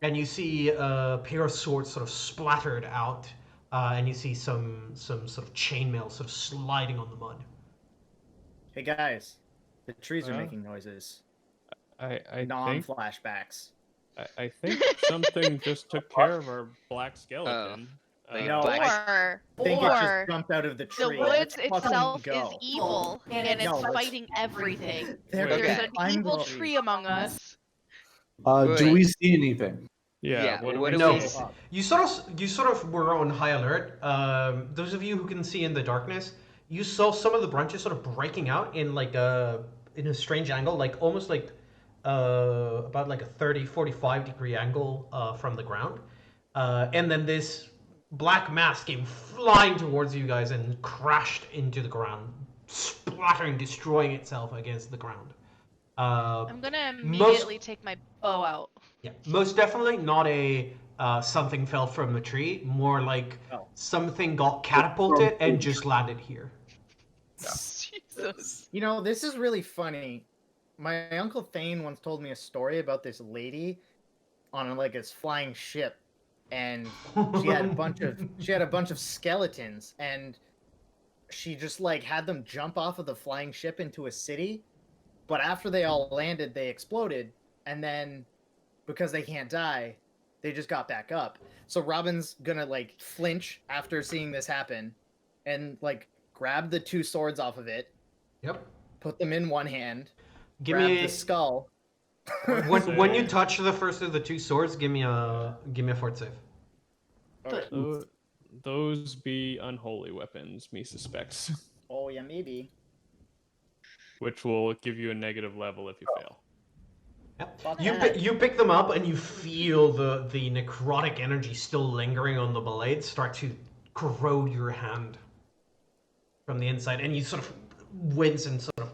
And you see a pair of swords sort of splattered out, and you see some sort of chainmail sort of sliding on the mud. Hey guys, the trees are Huh? making noises. I think Non-flashbacks. I think something just took care of our black skeleton. Like No, black- I think it just jumped out of the the tree. woods Let's fucking itself go. is evil, and No, it's let's- fighting everything. They're Wait, There's okay. an I'm evil going- tree among us. Do we see anything? Yeah. what do do No, we s- you sort of were on high alert. Those of you who can see in the darkness, you saw some of the branches sort of breaking out in like in a strange angle, like almost like about like a 30-45 degree angle from the ground, and then this black mass came flying towards you guys and crashed into the ground, splattering, destroying itself against the ground. I'm gonna immediately take my bow out. Yeah, most definitely not a something fell from a tree. More like something got catapulted and just landed here. Jesus. You know, this is really funny. My Uncle Thane once told me a story about this lady on like this flying ship, and she had a bunch of skeletons, and she just like had them jump off of the flying ship into a city, but after they all landed, they exploded, and then because they can't die, they just got back up. So Robin's gonna like flinch after seeing this happen, and like grab the 2 swords off of it. Yep. Put them in one hand. Give grab me the skull. when you touch the first of the 2 swords, give me a fort save. Those be unholy weapons, me suspects. Oh yeah, maybe. Which will give you a negative level if you fail. Yep. You pick them up and you feel the necrotic energy still lingering on the blade start to corrode your hand from the inside, and you sort of wince and sort of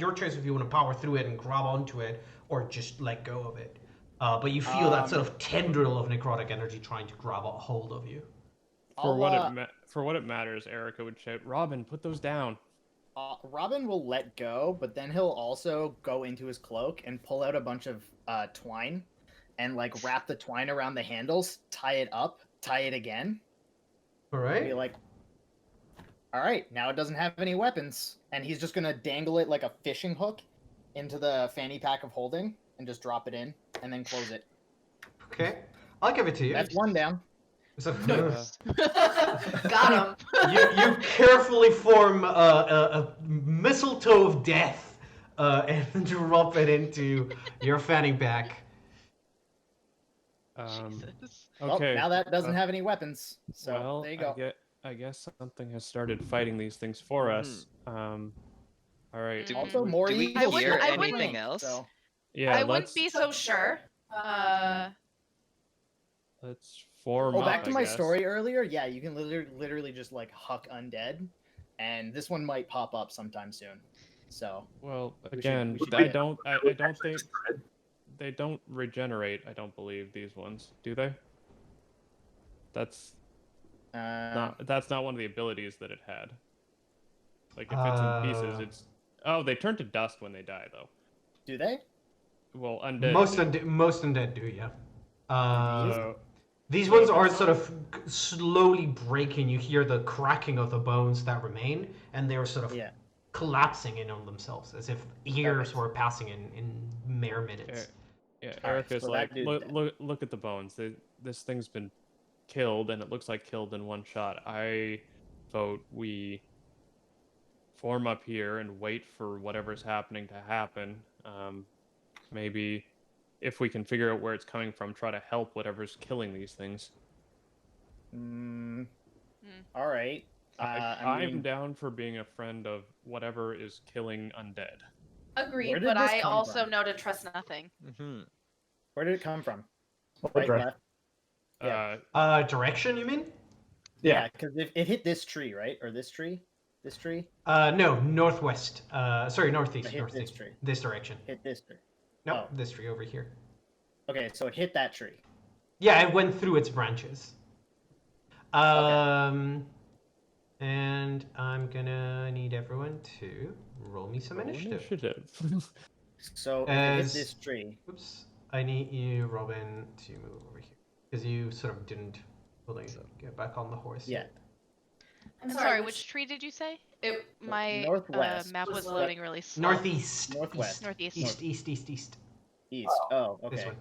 your choice if you want to power through it and grab onto it or just let go of it. But you feel that sort of tendril of necrotic energy trying to grab a hold of you. For what it matters, Erica would shout, "Robin, put those down." Robin will let go, but then he'll also go into his cloak and pull out a bunch of twine and like wrap the twine around the handles, tie it up, tie it again. All right. Be like, all right, now it doesn't have any weapons, and he's just gonna dangle it like a fishing hook into the fanny pack of holding and just drop it in and then close it. Okay, I'll give it to you. That's 1 down. So, Got him. you carefully form a mistletoe of death and drop it into your fanny pack. Jesus. Okay. Well, now that doesn't have any weapons, so Well, there you go. I guess something has started fighting these things for us. All right. Also, more do we evil hear shit anything coming, else? so- Yeah, I let's wouldn't be so sure. let's form Oh, up, back to I my guess. story earlier. Yeah, you can literally just like huck undead, and this one might pop up sometime soon. So Well, should- again, we should I do don't think they don't regenerate. I don't believe these ones, do they? That's not one of the abilities that it had. Like if it's in pieces, it's they turn to dust when they die, though. do they? Well, undead. Most undead do, yeah. So, These ones are sort of slowly breaking. You hear the cracking of the bones that remain, and they're sort of collapsing in on themselves, as if years were passing in mere minutes. yeah, All right, Erica's so like, that dude's look at the bones. This thing's been killed, and it looks like killed in one shot. I vote we form up here and wait for whatever's happening to happen. Maybe if we can figure out where it's coming from, try to help whatever's killing these things. All right. I'm down for being a friend of whatever is killing undead. Agreed, Where did but this I come also from? know to trust nothing. Where did it come from? Right, left? Direction, you mean? Yeah, because it hit this tree, right? Or this tree? This tree? No, northwest. Sorry, northeast. It hit this Northeast. tree. This direction. Hit this tree. No, Oh. this tree over here. Okay, so it hit that tree. Yeah, it went through its branches. And I'm gonna need everyone to roll me some initiative. So if it As- hit this tree. Oops. I need you, Robin, to move over here. Because you sort of didn't fully get back on the horse Yeah. yet. I'm Sorry, which tree did you say? My Northwest. map was loading really slow. Northeast. Northwest. Northeast. East. East. Oh, okay. This one.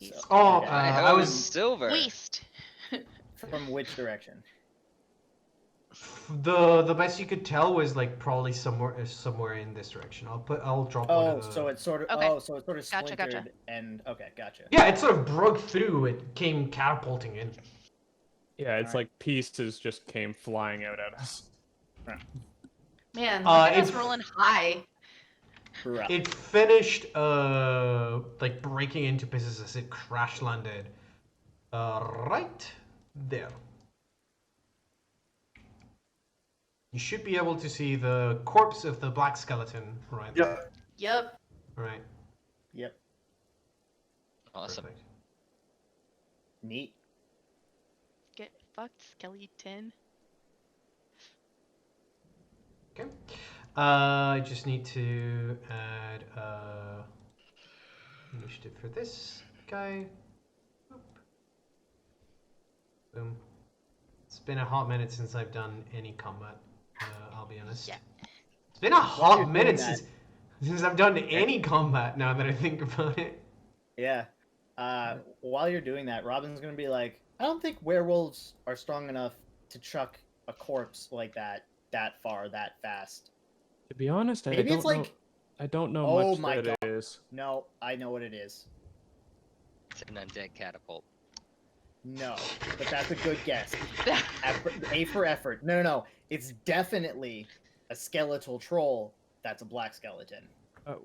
East. Oh, Okay. I was silver. West. From which direction? the best you could tell was like probably somewhere in this direction. I'll drop one Oh, of the... so it sort of Okay. so it sort of Gotcha, splintered gotcha. and okay, gotcha. Yeah, it sort of broke through. It came catapulting in. Yeah, it's Alright. like pieces just came flying out at us. Man, look at us it- rolling high. Rough. It finished like breaking into pieces as it crash landed Right there. You should be able to see the corpse of the black skeleton right there. Yep. Yep. Right. Yep. Awesome. Perfect. Neat. Get fucked, skeleton. Okay. I just need to add initiative for this guy. Boop. Boom. It's been a hot minute since I've done any combat. I'll be honest. Yeah. It's been a you're hot doing minute that- since I've done any combat. Now that I think about it. Yeah. While you're doing that, Robin's gonna be like, I don't think werewolves are strong enough to chuck a corpse like that far, that fast. To be honest, I Maybe don't it's like, know. I don't know Oh much my that God. it is. no, I know what it is. It's an undead catapult. No, but that's a good guess. A for effort. No. It's definitely a skeletal troll that's a black skeleton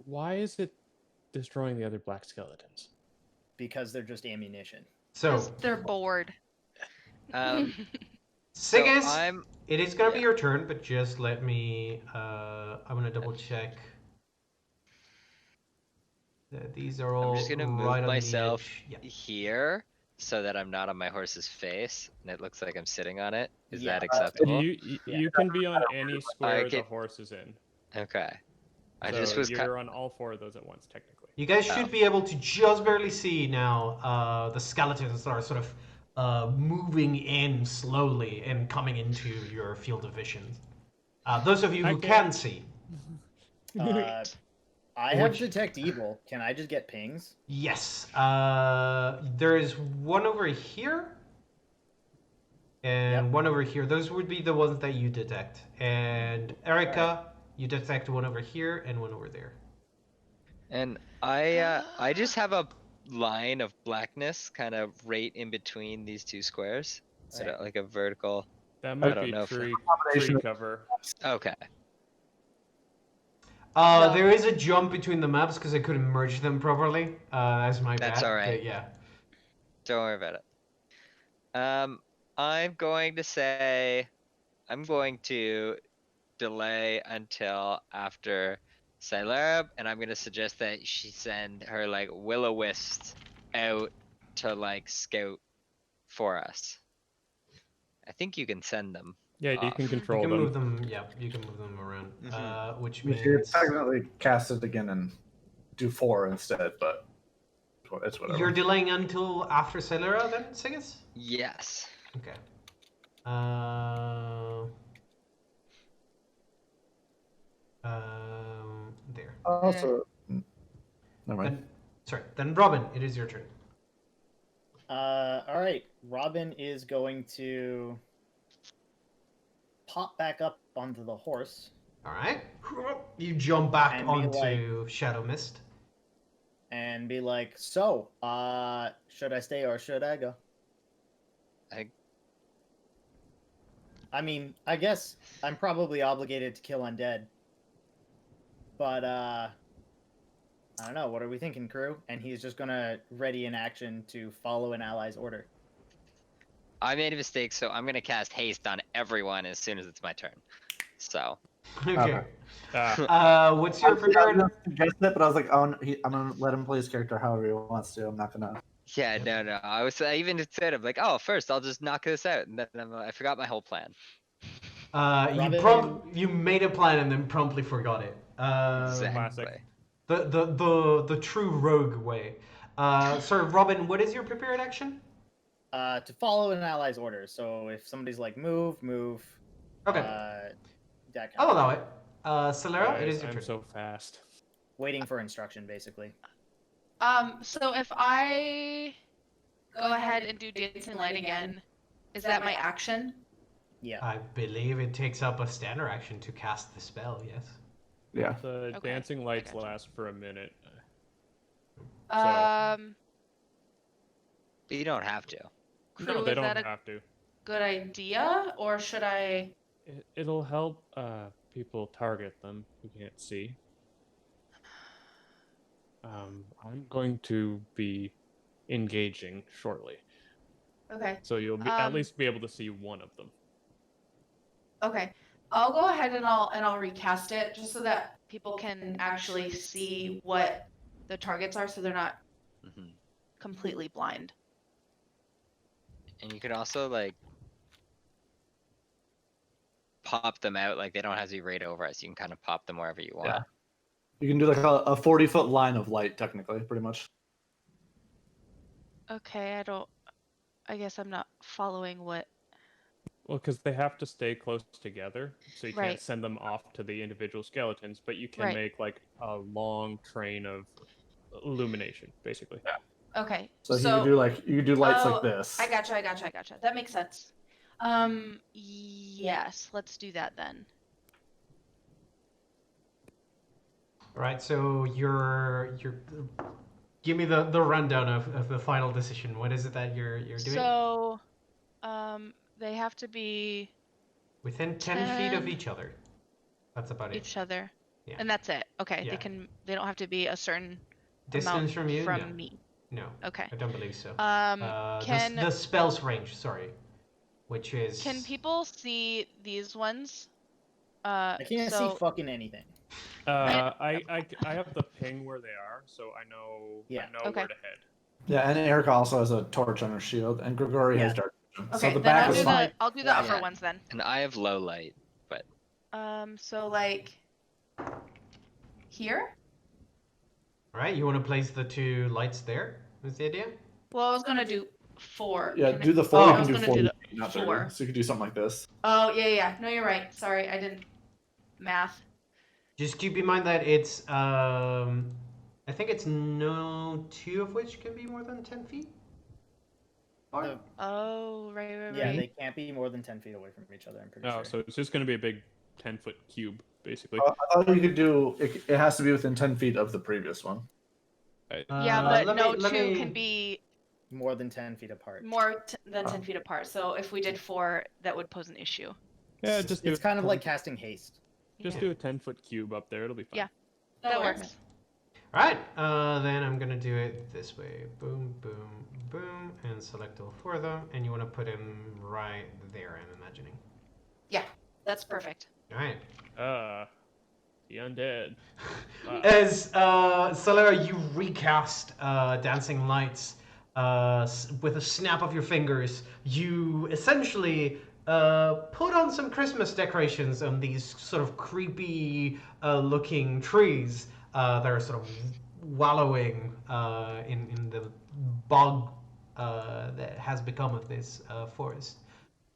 Why is it destroying the other black skeletons? because they're just ammunition. So, They're bored. Sigus, So I'm it is gonna be yeah. your turn, but just let me. I'm gonna double check. These are all I'm just gonna move right on myself the edge. Yeah. here so that I'm not on my horse's face and it looks like I'm sitting on it. Is Yeah. that acceptable? You can be on any square the can- horse is in. Okay. I So just was you're on all four of those at once, technically. You guys Oh. should be able to just barely see now the skeletons that are sort of moving in slowly and coming into your field of vision. Those of you who Okay. can see, I have Which- detect evil. Can I just get pings? yes. There is one over here and Yep. one over here. Those would be the ones that you detect. And Erica, you detect one over here and one over there. And I just have a line of blackness kind of right in between these two squares. Sort of like a vertical. That might don't be know if tree Combination of- cover. Okay. No. There is a jump between the maps because I couldn't merge them properly. That's my bad. That's all right. But yeah. Don't worry about it. I'm going to say I'm going to delay until after Silarab, and I'm gonna suggest that she send her like will-o-wisps out to like scout for us. I think you can send them. Yeah, you can You control can them. move them. Yeah, you can move them around. Which We should means technically cast it again and do 4 instead, but it's whatever. you're delaying until after Celera then, Sigus? Yes. Okay. There. Also, never mind. Then, sorry. Then Robin, it is your turn. All right. Robin is going to pop back up onto the horse All right. You jump back And be onto Shadow Mist. and be like, "So, should I stay or should I go?" I mean, I guess I'm probably obligated to kill undead. But I don't know. What are we thinking, crew? And he's just gonna ready in action to follow an ally's order. I made a mistake, so I'm gonna cast haste on everyone as soon as it's my turn. So Okay. Ah, What's your I prepared? was gonna suggest it, but I was like, oh, I'm gonna let him play his character however he wants to. I'm not gonna. yeah, no. I even said I'm like, oh, first I'll just knock this out, and then I forgot my whole plan. Robin- You made a plan and then promptly forgot it. Exactly. The true rogue way. Sorry, Robin, what is your prepared action? To follow an ally's order. So if somebody's like, move. Okay, That kind I'll of allow it. Celera, it guys, is your I'm turn. so fast. waiting for instruction, basically. So if I go ahead and do dancing light again, is that my action? Yeah. I believe it takes up a standard action to cast the spell, yes. Yeah. The Okay, dancing lights gotcha. last for a minute. But you don't have to. No, Crew, they is don't that a have to. good idea, or should I? It'll help people target them who can't see. I'm going to be engaging shortly. Okay. So you'll at least be able to see one of them. Okay. I'll go ahead and I'll recast it just so that people can actually see what the targets are, so they're not Hmm. completely blind. And you could also like pop them out, like they don't have to be right over us. You can kind of pop them wherever you want. Yeah. You can do like a 40-foot line of light, technically, pretty much. Okay, I guess I'm not following what. Well, because they have to stay close together, so you Right. can't send them off to the individual skeletons, but you can Right. make like a long train of illumination, basically. Okay. So, you could do lights like Oh, this. I gotcha. That makes sense. Yes, let's do that then. All right, so you're give me the rundown of the final decision. What is it that you're doing? So, they have to be Within 10 feet of 10 each other. That's about it. each other, Yeah. and that's it. Okay, Yeah. they don't have to be a certain Distance from you? from No. me. No, Okay. I don't believe so. Can the spell's range, sorry, which is. can people see these ones? I can't see fucking anything. I have the ping where they are, so I know Yeah. I know Okay. where to head. Yeah, and Erica also has a torch on her shield, and Grigori has Yeah. dark vision. Okay, So the then back I'll is do fine. I'll do the upper Yeah. ones then. And I have low light. So like here? All right, you want to place the two lights there? Is the idea? Well, I was gonna do 4. Yeah, Can do I- the 4, Oh, you I can was do gonna 40, do not 4. 30. So you could do something like this. Oh yeah. No, you're right. Sorry, I didn't math. Just keep in mind that it's I think it's no two of which can be more than 10 feet. Or? The- Oh, right. Yeah, they can't be more than 10 feet away from each other, I'm pretty Oh, sure. so it's just going to be a big 10-foot cube, basically. I thought you could do. It has to be within 10 feet of the previous one. Yeah, but let no me- let two me- can be More than 10 feet apart. More than 10 feet apart. So if we did 4, that would pose an issue. Yeah, just do It's kind of like casting haste. just do a 10-foot cube up there. It'll be fine. Yeah. That works. works. All right, then I'm gonna do it this way. Boom, boom, boom, and select all 4 of them, and you want to put them right there. I'm imagining. That's perfect. All right. The undead. Wow. As Solera, you recast Dancing Lights with a snap of your fingers. You essentially put on some Christmas decorations on these sort of creepy looking trees that are sort of wallowing in the bog that has become of this forest.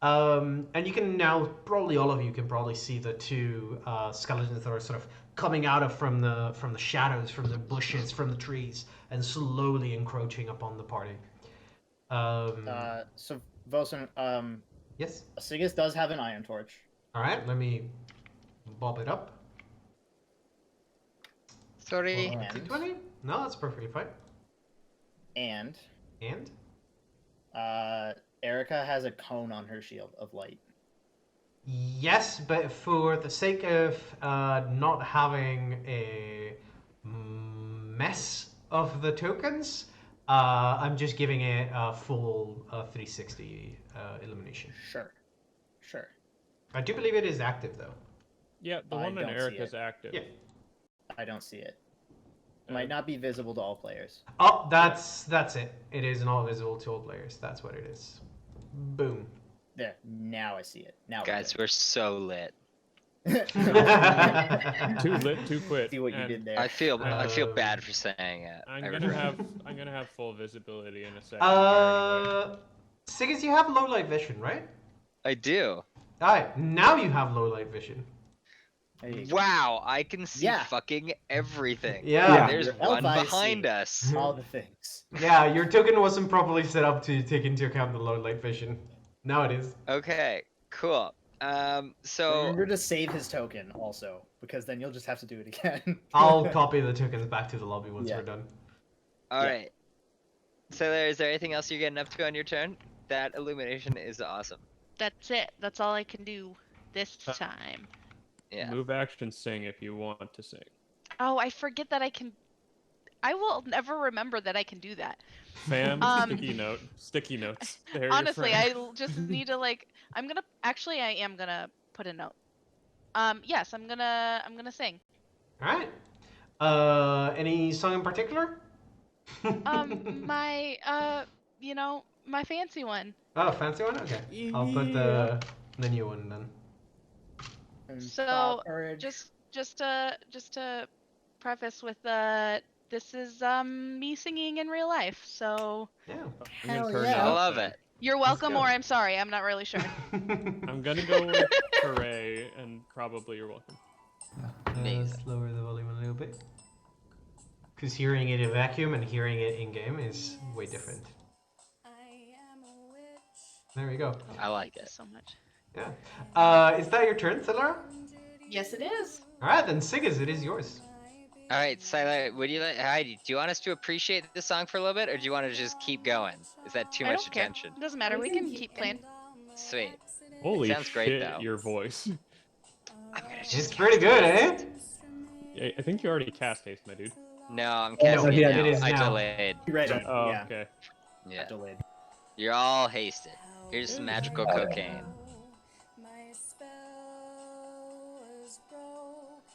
And you can now, probably all of you can probably see the two skeletons that are sort of coming out from the shadows, from the bushes, from the trees, and slowly encroaching upon the party. So, Vosen, Yes. Sigus does have an iron torch. All right. Let me bob it up. Sorry. And- 220? No, that's perfectly fine. And And Erica has a cone on her shield of light. yes, but for the sake of not having a mess of the tokens, I'm just giving it a full 360 illumination. Sure. I do believe it is active though. Yeah, the I one in don't see Erica's it. active. Yeah. I don't see it. It might not be visible to all players. Oh, that's it. It is not visible to all players. That's what it is. Boom. There. Now I see it. Now Guys, we're so lit. Too lit, too quit. See what you and did there. I feel Um, bad for saying it. I'm I gonna really- have full visibility in a second. Anyway. Siggis, you have low light vision, right? I do. Alright, now you have low light vision. There you go. Wow, I can see Yeah. fucking everything. Yeah. There's Your one elf eyes behind see. us. All the things. Yeah, your token wasn't properly set up to take into account the low light vision. Now it is. Okay, cool. So Remember to save his token also, because then you'll just have to do it again. I'll copy the tokens back to the lobby once Yeah. we're done. all Yeah. right. So is there anything else you're getting up to on your turn? That illumination is awesome. That's it. That's all I can do this time. Yeah. Move action sing if you want to sing. Oh, I forget that I can. I will never remember that I can do that. Fam, Um, sticky notes. They're Honestly, your I friend. just need to like. I am gonna put a note. Yes, I'm gonna sing. All right. Any song in particular? My my fancy one. Oh, fancy one. Okay. I'll put Yeah. the new one then. And So courage. just to preface with this is me singing in real life. So Yeah. I'm gonna Hell turn yeah. it I up love then. it. you're Let's welcome, go. or I'm sorry. I'm not really sure. I'm gonna go with hooray and probably you're welcome. Amazing. Let's lower the volume a little bit. Because hearing it in vacuum and hearing it in game is way different. There we go. I like Thank you it. so much. Yeah. Is that your turn, Silara? Yes, it is. All right, then Sigis, it is yours. All right, Sila, would you like Heidi? Do you want us to appreciate this song for a little bit, or do you want to just keep going? Is that too I much don't care. attention? It doesn't matter. We can keep playing. Sweet. Holy Sounds great, shit, though. your voice. I'm gonna just It's cast pretty good, eh? haste. Yeah, I think you already cast haste, my dude. No, I'm No, casting he it had- now. it is I now. delayed. Ready? Oh, Yeah. okay. Yeah, Delayed. you're all hasted. Here's some magical cocaine.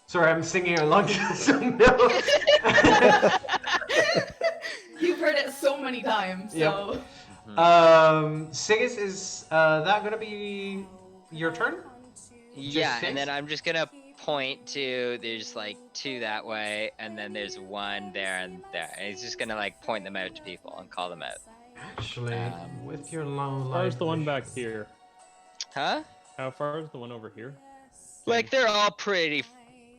Sorry, I'm singing along to the song now. You've heard it so many times, Yep. so. Sigis, is that gonna be your turn? Yeah, six? and then I'm just gonna point to there's like 2 that way, and then there's 1 there and there. And he's just gonna like point them out to people and call them out. Actually, with your long How far is life the one back vision. here? Huh? How far is the one over here? Like they're all pretty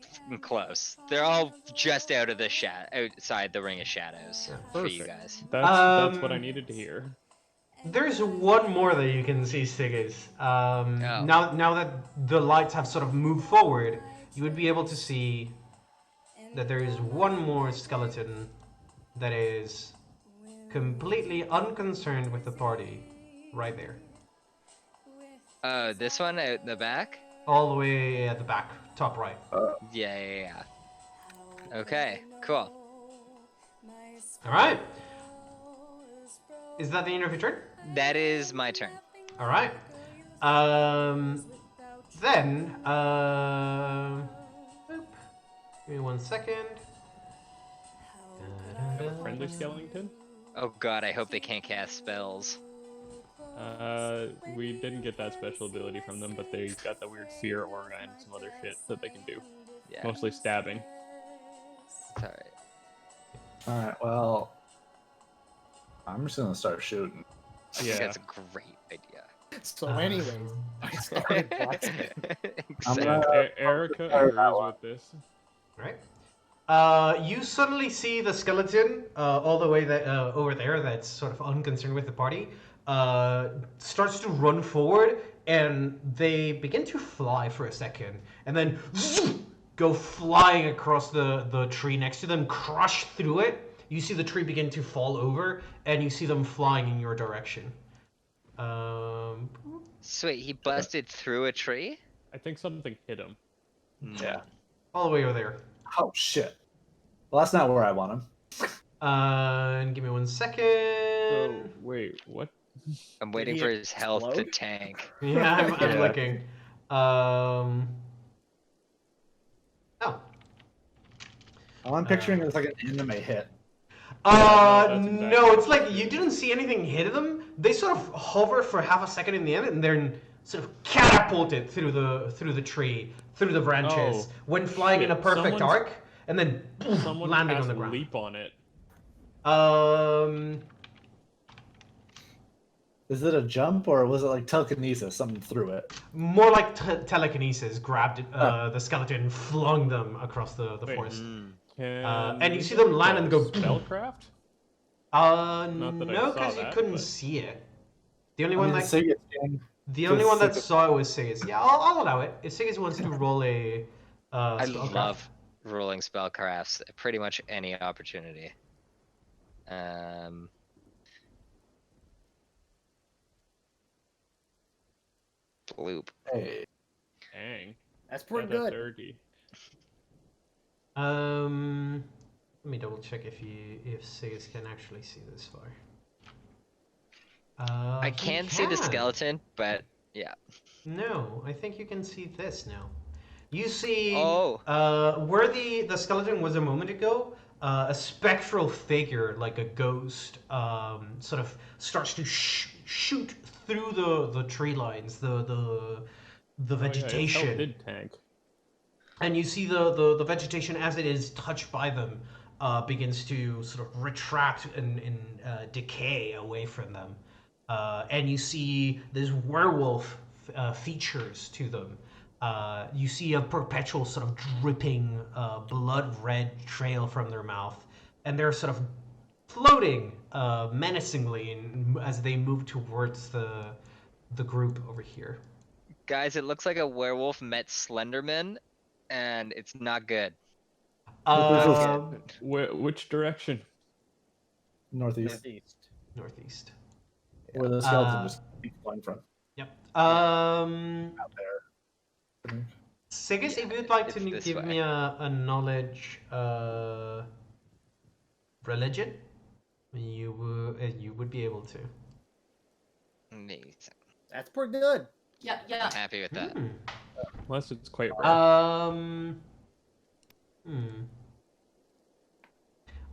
fucking close. They're all just out of the outside the ring of shadows Yeah, for you perfect. guys. That's what I needed to hear. There's one more that you can see, Sigis. Oh. Now that the lights have sort of moved forward, you would be able to see that there is one more skeleton that is completely unconcerned with the party right there. Oh, this one out in the back? All the way at the back, top right. Yeah. Okay, cool. Alright. Is that the end of your turn? That is my turn. Alright. Then, boop. Give me 1 second. Have a friendly skeleton? Oh god, I hope they can't cast spells. We didn't get that special ability from them, but they got the weird fear aura and some other shit that they can do. Yeah, Mostly stabbing. it's alright. Alright, well, I'm just gonna start shooting. I think Yeah. that's a great idea. So, anyways, I started blasting. I'm Exactly. gonna- Erica Sorry, that agrees one. with this. Right. You suddenly see the skeleton all the way over there that's sort of unconcerned with the party, starts to run forward, and they begin to fly for a second, and then go flying across the tree next to them, crush through it. You see the tree begin to fall over, and you see them flying in your direction. Sweet, he busted through a tree? I think something hit him. Yeah. All the way over there. Oh shit. Well, that's not where I want him. And give me 1 second. So, wait, what? I'm waiting he for his health to explode? tank. Yeah, I'm Yeah. looking. Oh. All I'm picturing is like an anime hit. Yeah, no, that's exactly No, what it's it like is. you didn't see anything hit them. They sort of hover for half a second in the end, and then sort of catapulted through the tree, through the branches, Oh, when flying in a shit. perfect Someone's- arc, and then boom, Someone landing on cast the ground. leap on it. Is it a jump or was it like telekinesis? Something through it. More like telekinesis. Grabbed the skeleton, and flung them across the Wait. forest. Can And you we see them land get and go. Spellcraft? No, that I saw because you that, couldn't but- see it. The only I one mean, that Sigurd gang. the only one that saw it was Sigis. Yeah, I'll allow it. If Sigis wants to roll a I spellcraft. love rolling spellcrafts at pretty much any opportunity. Bloop. Hey. Dang. That's pretty Got a good. 30. Let me double check if Sigas can actually see this far. I He can see the can. skeleton, but yeah. No, I think you can see this now. You see Oh. where the skeleton was a moment ago, a spectral figure, like a ghost, sort of starts to shoot through the tree lines, the vegetation. Oh, yeah, its health did tank. And you see the vegetation as it is touched by them begins to sort of retract and decay away from them. And you see this werewolf features to them. You see a perpetual sort of dripping blood red trail from their mouth. And they're sort of floating menacingly as they move towards the group over here. Guys, it looks like a werewolf met Slenderman, and it's not good. Which direction? Northeast. Northeast. Where the skeleton just keeps flying from. Yep. Out there. Sigas, Yeah, if you'd like it's to this give way. me a knowledge religion, you would be able to. Amazing. That's pretty good. Yeah, I'm yeah. happy with that. Unless it's quite rare.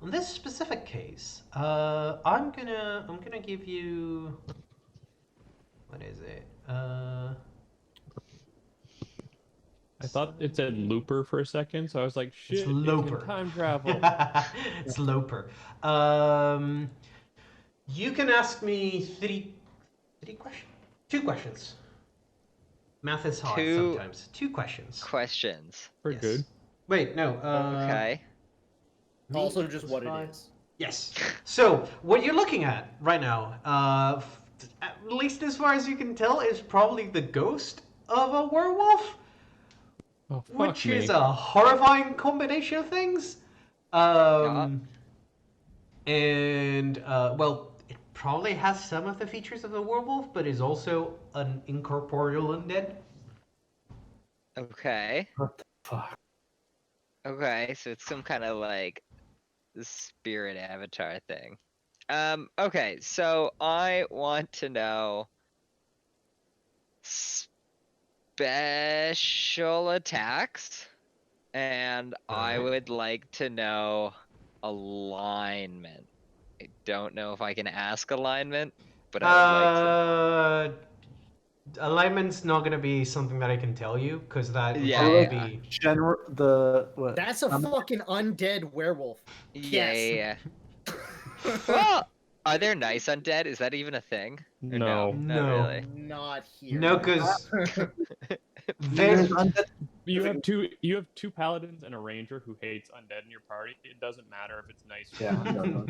On this specific case, I'm gonna give you. What is it? I thought it said Looper for a second, so I was like, shit, It's it Loper. can time travel. It's Loper. You can ask me three questions. 2 questions. Math is hard Two sometimes. 2 questions. Questions. We're Yes. good. Wait, no. Okay. Also, just what it is. Yes. So, what you're looking at right now, at least as far as you can tell, is probably the ghost of a werewolf, Oh, fuck which me. is a horrifying combination of things. And, well, it probably has some of the features of a werewolf, but is also an incorporeal undead. Okay. What the fuck? Okay, so it's some kind of like spirit avatar thing. Okay, so I want to know special attacks, and I Alright. would like to know alignment. I don't know if I can ask alignment, but I would like to. Alignment's not gonna be something that I can tell you, because that would Yeah, probably yeah. be... What? That's a fucking undead werewolf. Yeah, Yes. yeah, yeah. Well, are there nice undead? Is that even a thing? Or No. not No. really. Not here. No, because... There's undead. You have two paladins and a ranger who hates undead in your party. It doesn't matter if it's nice or Yeah, not. no.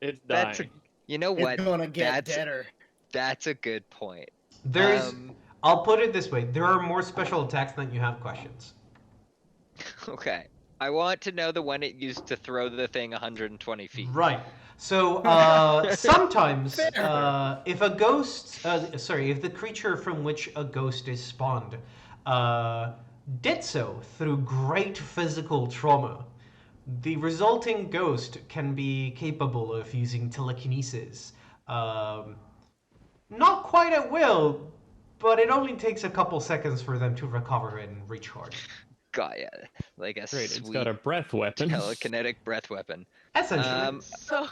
It's That's dying. You know what? It's gonna get That's deader. that's a good point. There's... I'll put it this way. There are more special attacks than you have questions. Okay. I want to know the one it used to throw the thing 120 feet. Right. So, sometimes, Fair. if a ghost... if the creature from which a ghost is spawned did so through great physical trauma, the resulting ghost can be capable of using telekinesis. Not quite at will, but it only takes a couple seconds for them to recover and recharge. Got ya. Like a Great, sweet it's got a breath weapon. telekinetic breath weapon. Essentially. So we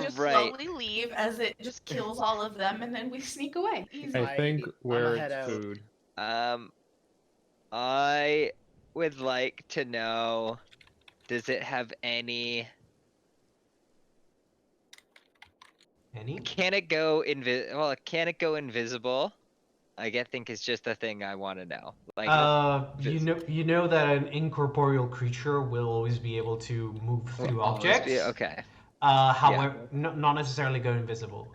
just Alright. slowly leave as it just kills all of them, and then we sneak away. Easy. I think I'ma where head it's out. food. I would like to know, does it have any... Any? Can it go can it go invisible? I think it's just a thing I want to know. Like, You know that an incorporeal creature will always be able to move through always objects. be- okay. However, not necessarily go invisible.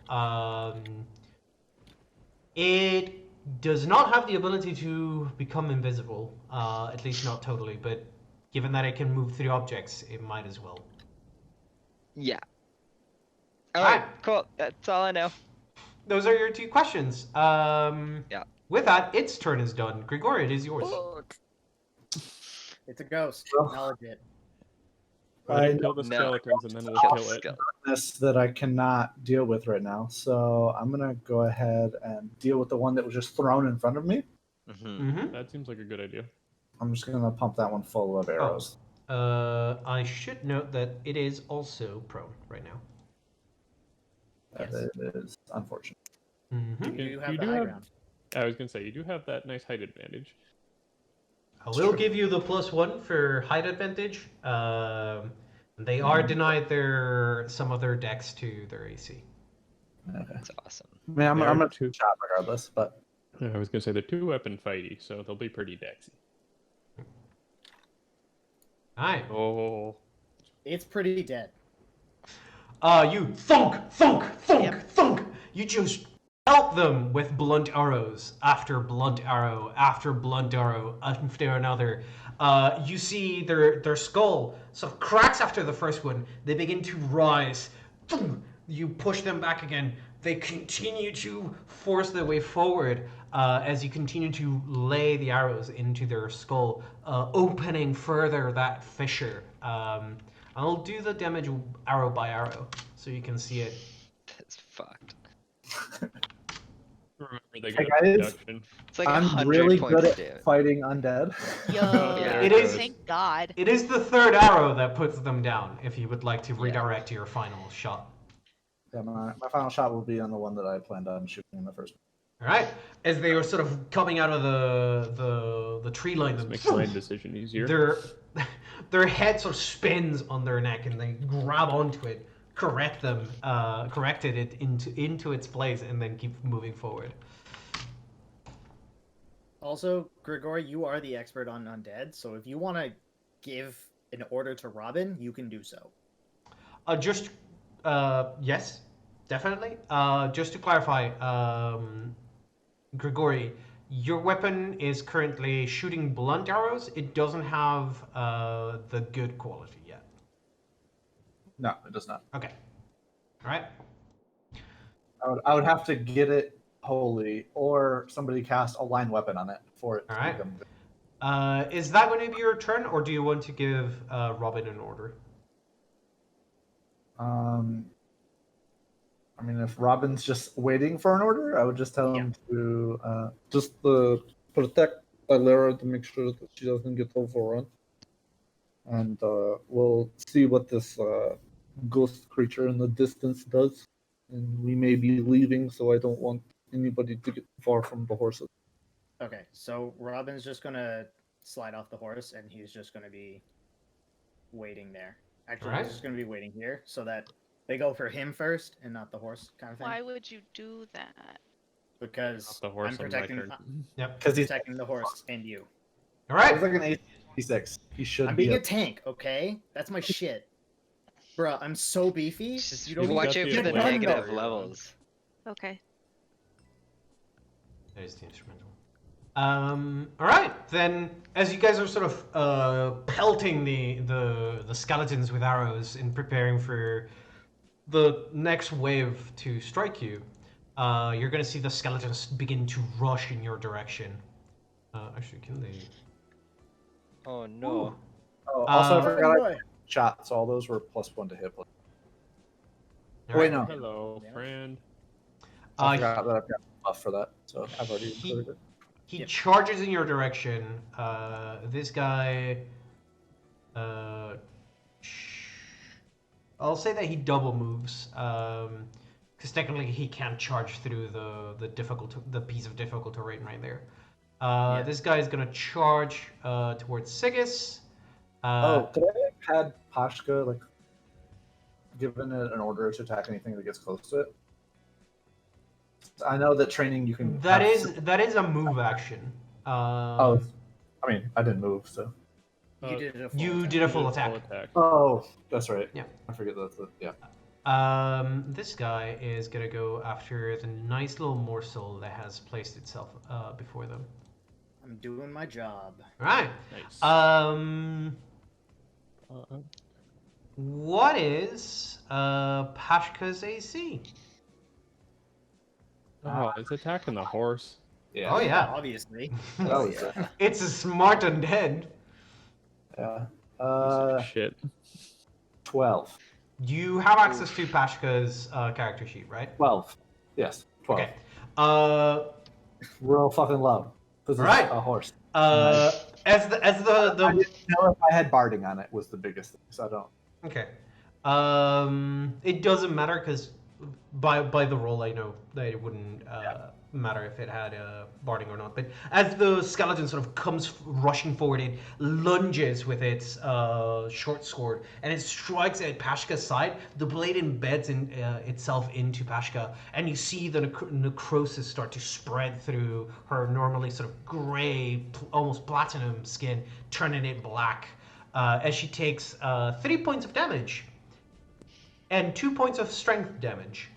It does not have the ability to become invisible, at least not totally, but given that it can move through objects, it might as well. Yeah. Alright, Alright. cool. That's all I know. Those are your 2 questions. Yeah. With that, its turn is done. Grigori, it is yours. It's a ghost. Well. Acknowledge it. Go ahead I and kill the No. skeletons and then we'll Kill kill it. skeleton. this that I cannot deal with right now. So I'm gonna go ahead and deal with the one that was just thrown in front of me. Mm-hmm. That seems like a good idea. I'm just gonna pump that one full of arrows. I should note that it is also prone right now. Yes. That is unfortunate. Mm-hmm. You have you the do high have. ground. I was gonna say you do have that nice height advantage. I will give you the +1 for height advantage. They are denied some of their dex to their AC. Okay. That's awesome. I mean, I'm There are gonna two- shot regardless, but I was gonna say they're 2-weapon fighty, so they'll be pretty dexy. Alright. Oh, It's pretty dead. You thunk, thunk, thunk, Yep. thunk. You just pelt them with blunt arrows after blunt arrow after blunt arrow after another. You see their skull sort of cracks after the first one. They begin to rise. Thunk. You push them back again. They continue to force their way forward as you continue to lay the arrows into their skull, opening further that fissure. I'll do the damage arrow by arrow so you can see it. That's fucked. remember they Hey, got a guys. reduction. It's like I'm 100 really points good of at damage. fighting undead. Yo, Yeah, it is- thank God. It is the third arrow that puts them down. If you would like to Yeah. redirect to your final shot. Yeah, my final shot will be on the one that I planned on shooting in the first. All right, as they are sort of coming out of the tree line, This makes my decision easier. their head sort of spins on their neck, and they grab onto it, corrected it into its place, and then keep moving forward. Also, Grigori, you are the expert on undead, so if you want to give an order to Robin, you can do so. Yes, definitely. Just to clarify, Grigori, your weapon is currently shooting blunt arrows. It doesn't have the good quality yet. No, it does not. Okay. All right. I would have to get it wholly, or somebody cast a line weapon on it for it. All to right. become... Is that going to be your turn, or do you want to give Robin an order? I mean, if Robin's just waiting for an order, I would just tell him to just protect Alera to make sure that she doesn't get overrun. And we'll see what this ghost creature in the distance does. And we may be leaving, so I don't want anybody to get far from the horses. Okay, so Robin's just gonna slide off the horse, and he's just gonna be waiting there. Actually, Alright. he's just gonna be waiting here, so that they go for him first and not the horse, kind of thing. Why would you do that? Because Not the horse I'm on my protecting, turn. Yep. Because he's protecting the horse and you. All right. like an 86. He should I'm be. being a tank, okay? That's my shit. Bruh, I'm so beefy. Just You don't watch got out the for the advantage. negative Gun levels. Okay. That is the instrumental. All right, then. As you guys are sort of pelting the skeletons with arrows and preparing for the next wave to strike you, you're going to see the skeletons begin to rush in your direction. Actually, can they? Oh no. Oh, also, I Uh, forgot I shot, so all those were +1 to hit. All Wait, right. no. Hello, Yeah. friend. I Uh, forgot that I've got a buff for that, so I've already He- included it. He Yep. charges in your direction. This guy. I'll say that he double moves, because technically he can't charge through the piece of difficult terrain right there. Yeah. This guy is gonna charge towards Sigis. Could I have had Pashka like given it an order to attack anything that gets close to it? I know that training you can. That have- is a move action. Oh, I mean, I didn't move, so. You did it a full You attack. did a full attack. Oh, that's right. Yeah. I forget that's the yeah. This guy is gonna go after the nice little morsel that has placed itself before them. I'm doing my job. All right. Nice. What is Pashka's AC? Oh, it's attacking the horse. Yeah. Oh yeah, Obviously. That was it. it's a smart undead. Yeah. Piece of shit. 12. You have access to Pashka's character sheet, right? 12. Yes, 12. Okay. Uh, Real fucking low. This is Alright. a horse. as the I didn't know if I had barding on it was the biggest thing, so I don't. Okay. It doesn't matter because by the roll, I know that it wouldn't matter if it had barding or not. But as the skeleton sort of comes rushing forward, it lunges with its short sword and it strikes at Pashka's side. The blade embeds itself into Pashka, and you see the necrosis start to spread through her normally sort of gray, almost platinum skin, turning it black. As she takes 3 points of damage and 2 points of strength damage.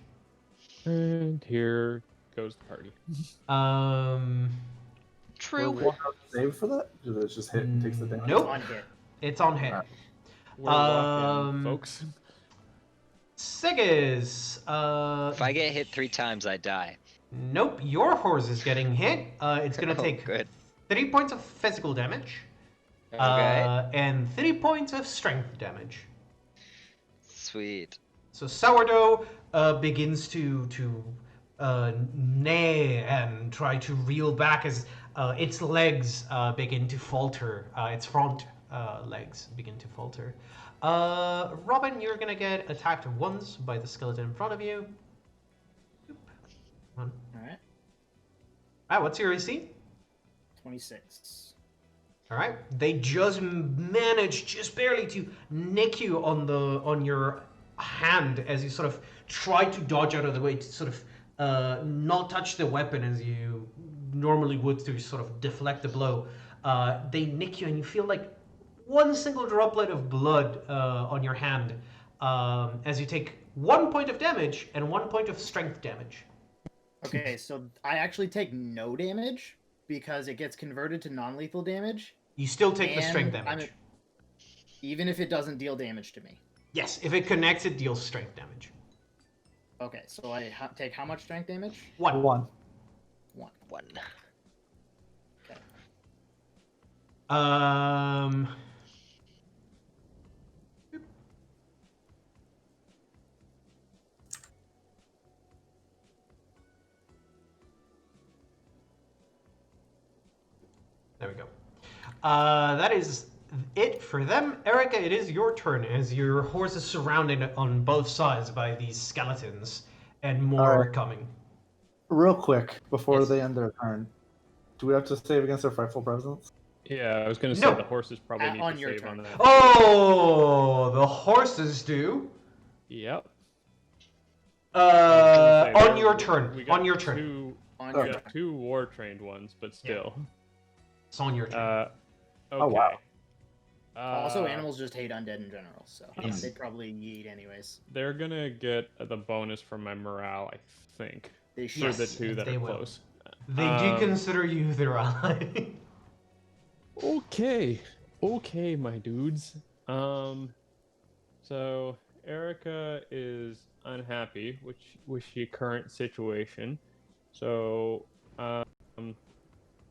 And here goes the party. True. What save for that? Does it just hit and takes the damage? Nope. On hit. It's on hit. Alright. We're locked in, Um, folks. Sigis. If I get hit 3 times, I die. Nope. Your horse is getting hit. It's gonna Oh, take good. 3 points of physical damage. Okay. And 3 points of strength damage. Sweet. So Sourdough begins to neigh and try to reel back as its legs begin to falter. Its front legs begin to falter. Robin, you're gonna get attacked once by the skeleton in front of you. Oop. Come on. Alright. What's your AC? 26. All right, they just manage, just barely, to nick you on your hand as you sort of try to dodge out of the way to sort of not touch the weapon as you normally would to sort of deflect the blow. They nick you, and you feel like one single droplet of blood on your hand as you take 1 point of damage and 1 point of strength damage. Okay, so I actually take no damage because it gets converted to non-lethal damage. You still take the and strength damage. Even if it doesn't deal damage to me. Yes, if it connects, it deals strength damage. Okay, so I take how much strength damage? 1. 1. 1. Okay. There we go. That is it for them. Erica, it is your turn as your horse is surrounded on both sides by these skeletons and more Alright. coming. Real quick, before Yes. they end their turn, do we have to save against their frightful presence? Yeah, I was gonna say No. the horses probably need On to your save turn. on that. Oh, the horses do. Yep. On your turn. We got On your turn. On We your Okay. got 2 war-trained ones, but still. It's on your turn. Okay. Oh, wow. Also, animals just hate undead in general, so Yes. they'd probably yeet anyways. They're gonna get the bonus from my morale, I think. They For should. the 2 that they are will. close. They do consider you their ally. Okay, my dudes. So Erica is unhappy with the current situation. So,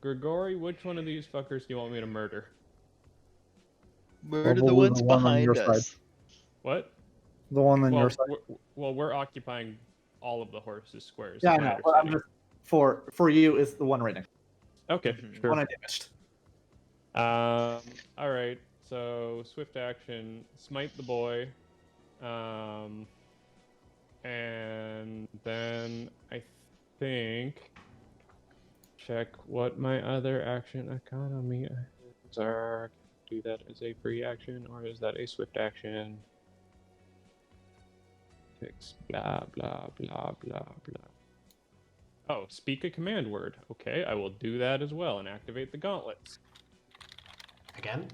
Grigori, which one of these fuckers do you want me to murder? Murder the Probably ones the one on your behind side. us. What? The one on your side. We're occupying all of the horses' squares. Yeah, I is my know. But I'm understanding. just for you is the one right next. Okay, Mhm. The sure. one I damaged. All right. So swift action, smite the boy, and then I think check what my other action economy items are. Do that as a free action, or is that a swift action? Fix blah blah blah blah blah. Oh, speak a command word. Okay, I will do that as well and activate the gauntlets. Again?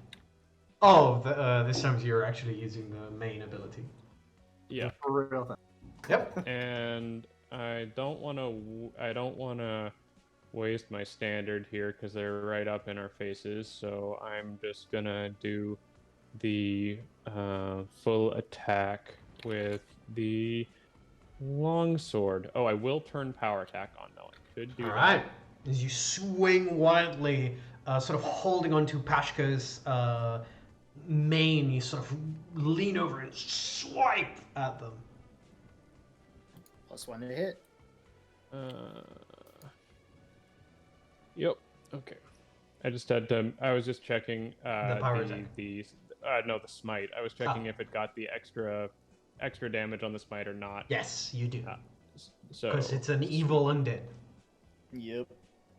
Oh, this time you're actually using the main ability. Yeah. For real thing. Yep. And I don't want to waste my standard here because they're right up in our faces. So I'm just gonna do the full attack with the longsword. Oh, I will turn power attack on though. I could do All that. right. As you swing wildly, sort of holding onto Pashka's mane, you sort of lean over and swipe at them. +1 to hit. Yep. Okay. I just had to. I was just checking power attack. the smite. I was checking if it got the extra damage on the smite or not. Yes, you do. So Because it's an evil undead. Yep.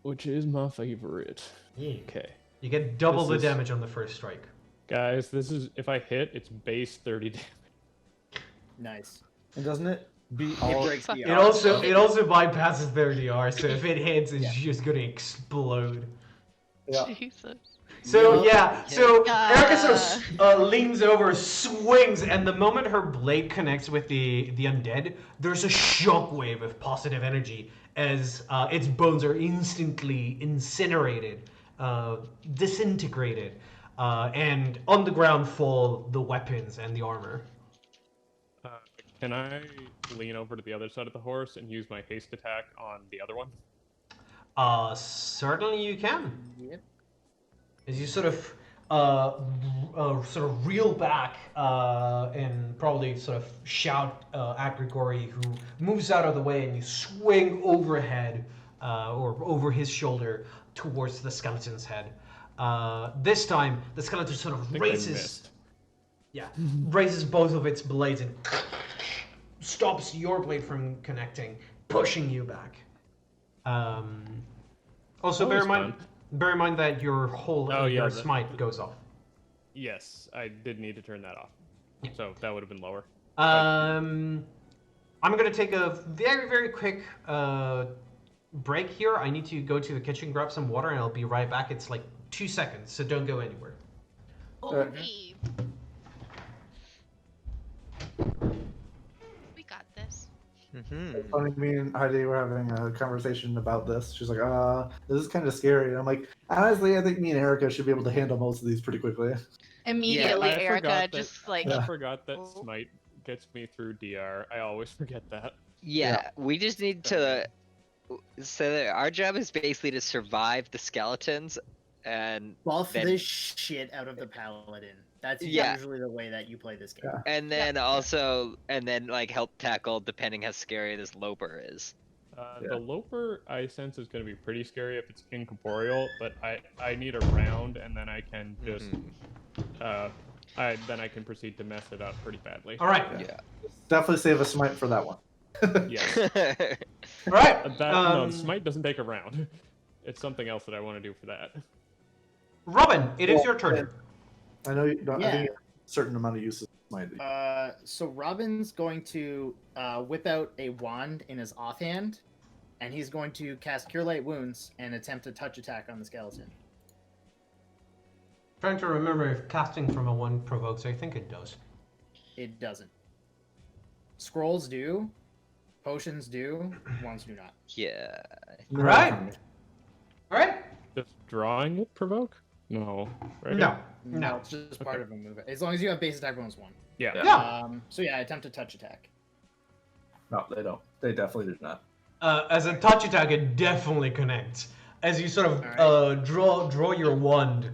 which is my favorite. Yeah. Okay. You get double the This is- damage on the first strike. Guys, this is if I hit, it's base 30 damage. Nice. And doesn't it beat It all? breaks the It arc. also bypasses their DR, so if it hits, it's just gonna explode. Yeah. Jesus. So so Yeah. Erica sort of leans over, swings, and the moment her blade connects with the undead, there's a shockwave of positive energy as its bones are instantly incinerated, disintegrated, and on the ground fall the weapons and the armor. Can I lean over to the other side of the horse and use my haste attack on the other one? Certainly you can. Yep. As you sort of reel back and probably sort of shout at Grigori, who moves out of the way, and you swing overhead or over his shoulder towards the skeleton's head. This time, the skeleton sort of I think I raises, missed. raises both of its blades and stops your blade from connecting, pushing you back. Also, That bear was in mind. fun. Bear in mind that your whole Oh, yeah, your the- smite goes off. Yes, I did need to turn that off. So that would have been lower. I'm gonna take a very very quick break here. I need to go to the kitchen, grab some water, and I'll be right back. It's like 2 seconds, so don't go anywhere. Okay. We got this. Funny, me and Heidi were having a conversation about this. She's like, this is kind of scary. And I'm like, honestly, I think me and Erica should be able to handle most of these pretty quickly. Immediately, I Erica forgot that- just like I forgot that smite gets me through DR. I always forget that. Yeah, we just need to. So that our job is basically to survive the skeletons, and Buff then- the shit out of the paladin. That's Yeah. usually the way that you play this game. Yeah. and then also like help tackle depending how scary this loper is. The Loper, I sense, is going to be pretty scary if it's incorporeal, but I need a round, and then I can just then I can proceed to mess it up pretty badly. All right, Yeah. Definitely save a smite for that one. Yes. all right. No, smite doesn't take a round. It's something else that I want to do for that. Robin, it is your turn. I know you don't. I Yeah. think you have a certain amount of uses of smite. So Robin's going to whip out a wand in his offhand, and he's going to cast Cure Light Wounds and attempt a touch attack on the skeleton. Trying to remember if casting from a one provokes. I think it does. It doesn't. Scrolls do, potions do, wands do not. Yeah. All right. All right. Does drawing it provoke? No. Right? No. It's just part of a move. As long as you have base attack bonus 1. Yeah. Yeah. So yeah, attempt a touch attack. No, they don't. They definitely do not. As a touch attack, it definitely connects. As you sort of Alright. draw your wand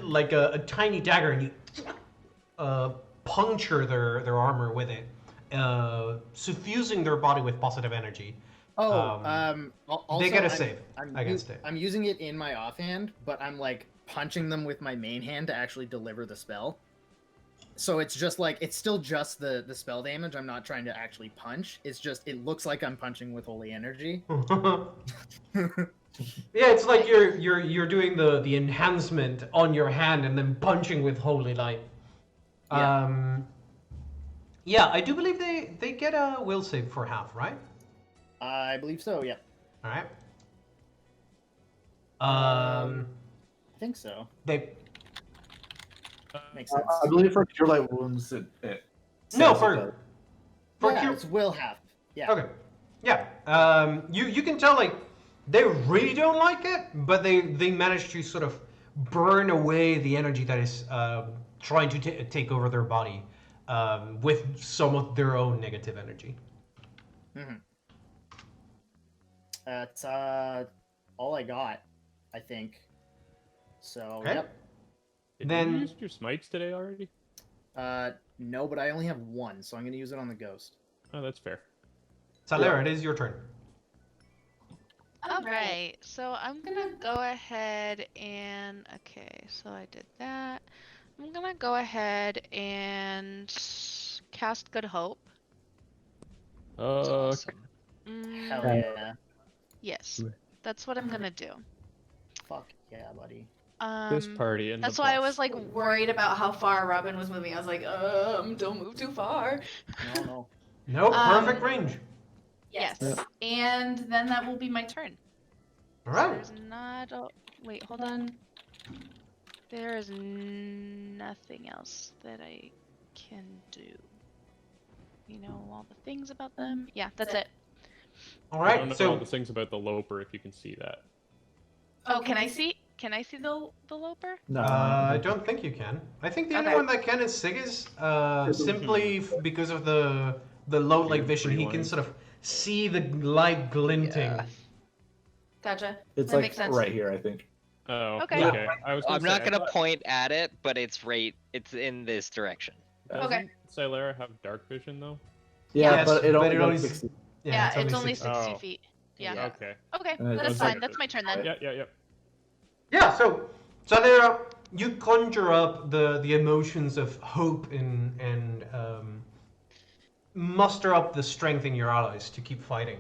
like a tiny dagger, and you puncture their armor with it, suffusing their body with positive energy. Also, They get a I'm- save I'm against it. I'm using it in my offhand, but I'm like punching them with my main hand to actually deliver the spell. So it's just like it's still just the spell damage. I'm not trying to actually punch. It's just it looks like I'm punching with holy energy. Yeah, it's like you're doing the enhancement on your hand and then punching with holy light. Yeah. Yeah, I do believe they get a will save for half, right? I believe so. Yeah, All right. I think so. They Makes sense. I believe for Cure Light Wounds, it no says it for does. for yeah, cure. it's will half. Yeah. Okay. Yeah. You can tell like they really don't like it, but they manage to sort of burn away the energy that is trying to take over their body with some of their own negative energy. That's all I got, I think. So Okay. yep. Did Then- you use your smites today already? No, but I only have one, so I'm gonna use it on the ghost. Oh, that's fair. Salera, it is your turn. All right, so I'm gonna go ahead and okay, so I did that. I'm gonna go ahead and cast Good Hope. That's Uh, awesome. Hell Mm, yeah. yes, that's what I'm gonna do. Fuck yeah, buddy. this party and That's the why I buff. was like Worried about how far Robin was moving. I was like, don't move too far. No, no. Nope, perfect Um, range. Yes. Yeah. And then that will be my turn. All right. There's not a... Wait, hold on. There is nothing else that I can do. You know all the things about them? Yeah, that's it. All I don't right. know So all the things about the Loper if you can see that. Oh, can I see? Can I see the Loper? No. I don't think you can. I think the only Okay. one that can is Sigis. Simply because of the low light Your vision, he free can lines. sort of see the light glinting. Yeah. Gotcha. It's that like makes sense. right here, I think. Oh, Okay. okay. I was I'm not say, I gonna thought- point at it, but it's in this direction. Okay. Doesn't Silera have dark vision though? Yeah, Yes, but it but only it goes only 60. Yeah, it's only 60 Oh. feet. Yeah. Yeah. Okay. Okay, And it that's goes fine. like- That's my turn then. Yeah. Yeah. So there, you conjure up the emotions of hope and muster up the strength in your allies to keep fighting,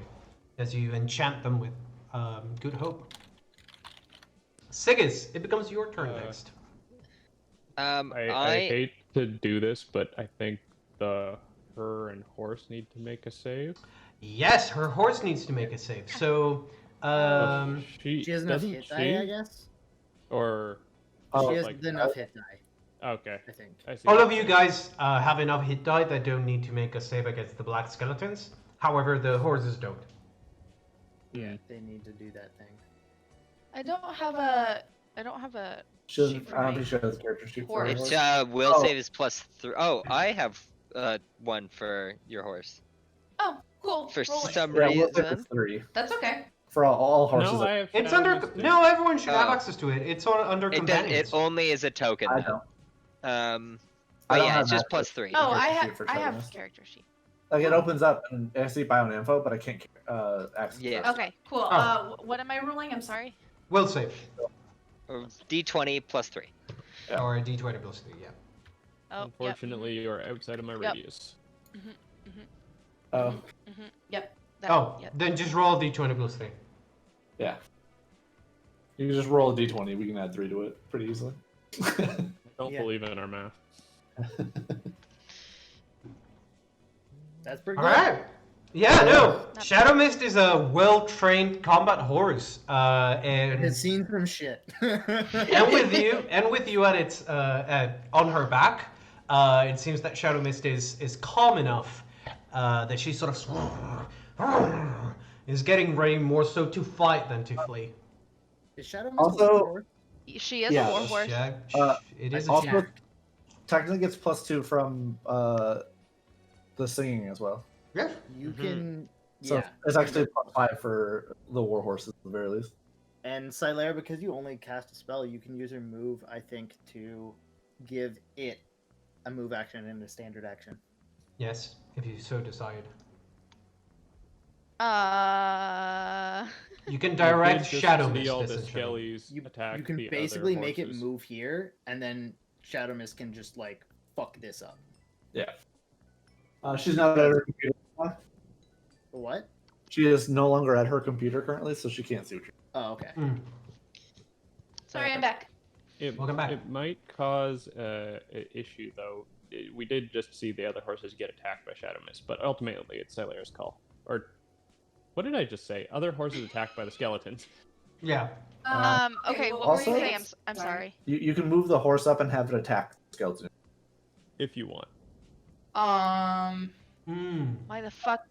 as you enchant them with good hope. Sigis, it becomes your turn next. I hate to do this, but I think her and horse need to make a save. Yes, her horse needs to make a save. So, She has enough doesn't hit die, I guess. Or Oh, She has like- enough hit die, okay, I think. I see. all of you guys have enough hit die that don't need to make a save against the black skeletons. However, the horses don't. Yeah, they need to do that thing. I don't have a She doesn't, sheet for I don't my think she has a character sheet for horse. her. It's will Oh. save is +3. Oh, I have one for your horse. Oh, cool. For Roll it. some Yeah, we'll take reason. the 3. That's okay. For all horses. No, I have. It's Shadow under. Mist No, everyone should have Oh. access to it. It's under It does. It companions. only is a token. I though. don't. Um, I but don't yeah, have it's just access. +3. Oh, I Character have. sheet for I Shadow have. Mist. character sheet. Like it opens up and I see bio info, but I can't access Yeah. it. Okay. Cool. Oh. What am I rolling? I'm sorry. Will save. D20 +3. Yeah. Or a d20 plus 3, yeah. Oh, Unfortunately, you're outside of my Yep. radius. Oh, Yep. That, Oh, yep. then just roll a d20 plus 3. yeah. You can just roll a d20. We can add 3 to it pretty easily. Don't Yeah. believe in our math. That's pretty All good. right. Yeah, no. Not Shadow Mist is a well-trained combat horse, and It's seen some shit. and with you at its on her back, it seems that Shadow Mist is calm enough that she sort of is getting ready more so to fight than to flee. Is Shadow Mist Also- a warhorse? She is Yeah. a warhorse. Yeah, it is a also, check. technically gets +2 from the singing as well. Yeah. You Mhm. can. So Yeah. it's actually +5 for the war horses at the very least. And Silera, because you only cast a spell, you can use her move, I think, to give it a move action and a standard action. Yes, if you so decide. You can direct just Shadow see Mist. all the essentially. skellies You, attack you can the basically other make it horses. move here, and then Shadow Mist can just like fuck this up. She's not at her computer. What? She is no longer at her computer currently, so she can't see what you're. Oh, okay. Mm. Sorry, I'm back. Welcome back. It might cause an issue though. We did just see the other horses get attacked by Shadow Mist, but ultimately it's Silera's call. Or what did I just say? Other horses attacked by the skeletons. Yeah. Okay, what Also- were you saying? I'm sorry. You can move the horse up and have it attack the skeleton. If you want. Mm. Why the fuck?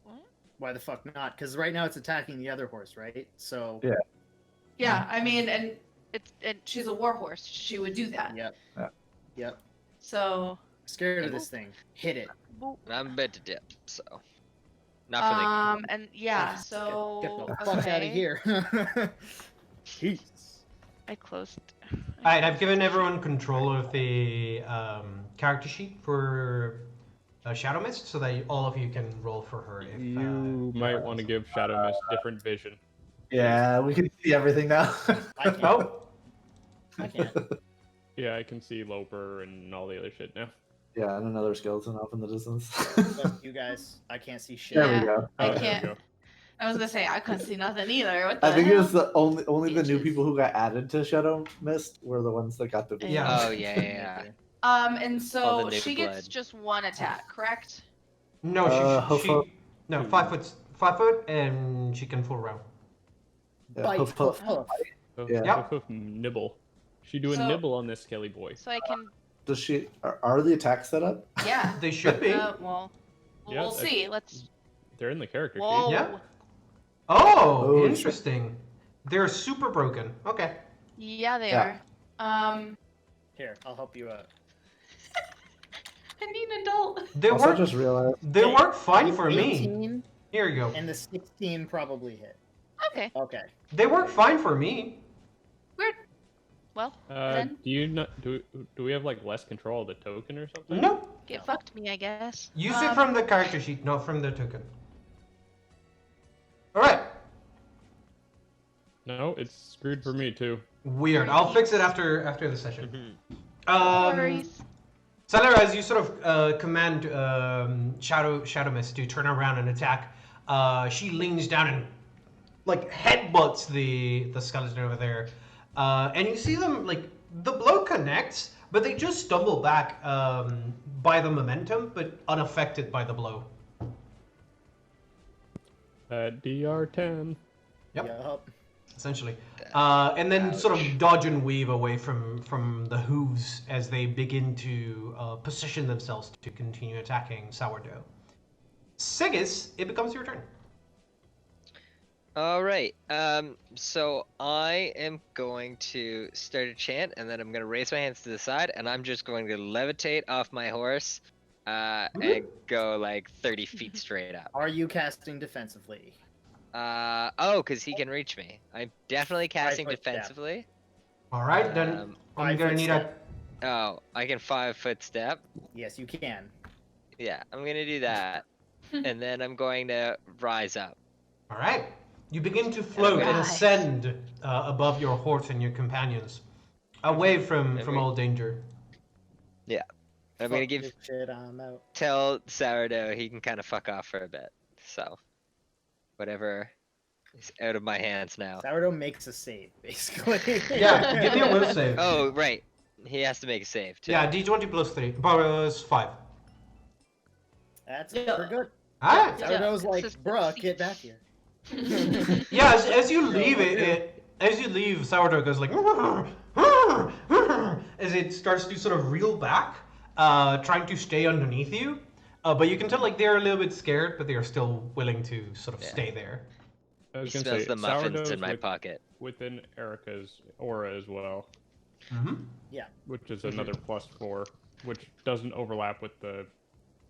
What? Why the fuck not? Because right now it's attacking the other horse, right? So. Yeah. Yeah, I mean, and It she's a warhorse. She would do that. Yep. Yeah. Yep. So, Scared of this thing. Hit it. boop. And I'm about to dip, so not for And yeah, Get so the fuck out of okay. here. Peace. I closed. Alright, I've given everyone control of the character sheet for Shadow Mist, so that all of you can roll for her. If, You might want to give Shadow Mist different vision. Yeah, we can see everything now. I can't. Oh, I can't. Yeah, I can see Loper and all the other shit now. Yeah, and another skeleton off in the distance. Look, you guys, I can't see shit. There we Yeah. go. I Oh, there we can't. go. I was gonna say I couldn't see nothing either. What the I think it hell? was the only the new Bitches. people who got added to Shadow Mist were the ones that got the vision. Yeah. Oh yeah. And All so the new she gets blood. just one attack, correct? no, Hoof no, 5 foot, and she can full round. Yeah, Bite, hoof- hoof, hoof. Yeah. Yep. Nibble. She do a So- nibble on this Skelly boy. So I can. Does she? Are the attacks set up? Yeah. They should be. Well, Yeah, we'll that's- see. Let's. They're in the character Whoa. sheet. Yeah. Oh, Oh, interesting. They're super broken. Okay. Yeah, they Yeah. are. Here, I'll help you out. I need an adult. They Also, work. just realized. They work fine for me. 18 Here you go. and the 16 probably hit. Okay. Okay. They work fine for me. Weird. Well, then Do you not do we have like less control of the token or something? No. get fucked me, I guess. Use it from the character sheet, not from the token. Alright. No, it's screwed for me too. Weird. I'll fix it after the session. No worries. Sailor, as you sort of command Shadow Mist to turn around and attack, she leans down and like headbutts the skeleton over there, and you see them like the blow connects, but they just stumble back by the momentum, but unaffected by the blow. DR10. Yep. Essentially, and then sort of dodge and weave away from the hooves as they begin to position themselves to continue attacking Sourdough. Sigus, it becomes your turn. All right. So I am going to start a chant, and then I'm going to raise my hands to the side, and I'm just going to levitate off my horse, and go like 30 feet straight up. Are you casting defensively? Oh, because he can reach me. I'm definitely casting 5 foot step. defensively. All right, then Um, I'm 5 gonna foot need step. Oh, I can 5-foot step. Yes, you can. Yeah, I'm gonna do that, and then I'm going to rise up. All right. You begin to float and Rise. ascend above your horse and your companions, away from all danger. I'm gonna Fuck give this shit, I'm out. tell Sourdough he can kind of fuck off for a bit. So, whatever is out of my hands now. Sourdough makes a save, basically. Yeah, give me a will save. Oh, right. He has to make a save too. Yeah, D20 plus 5. That's Yeah. pretty good. Ah. Sourdough's like, Consistent bruh, speech. get back here. Yeah, as you leave as you leave, Sourdough goes like as it starts to sort of reel back, trying to stay underneath you. But you can tell like they're a little bit scared, but they are still willing to sort of Yeah. stay there. I He was gonna smells say, the muffins Sourdough's in my pocket. within Erica's aura as well, Mm-hmm. which is another +4, which doesn't overlap with the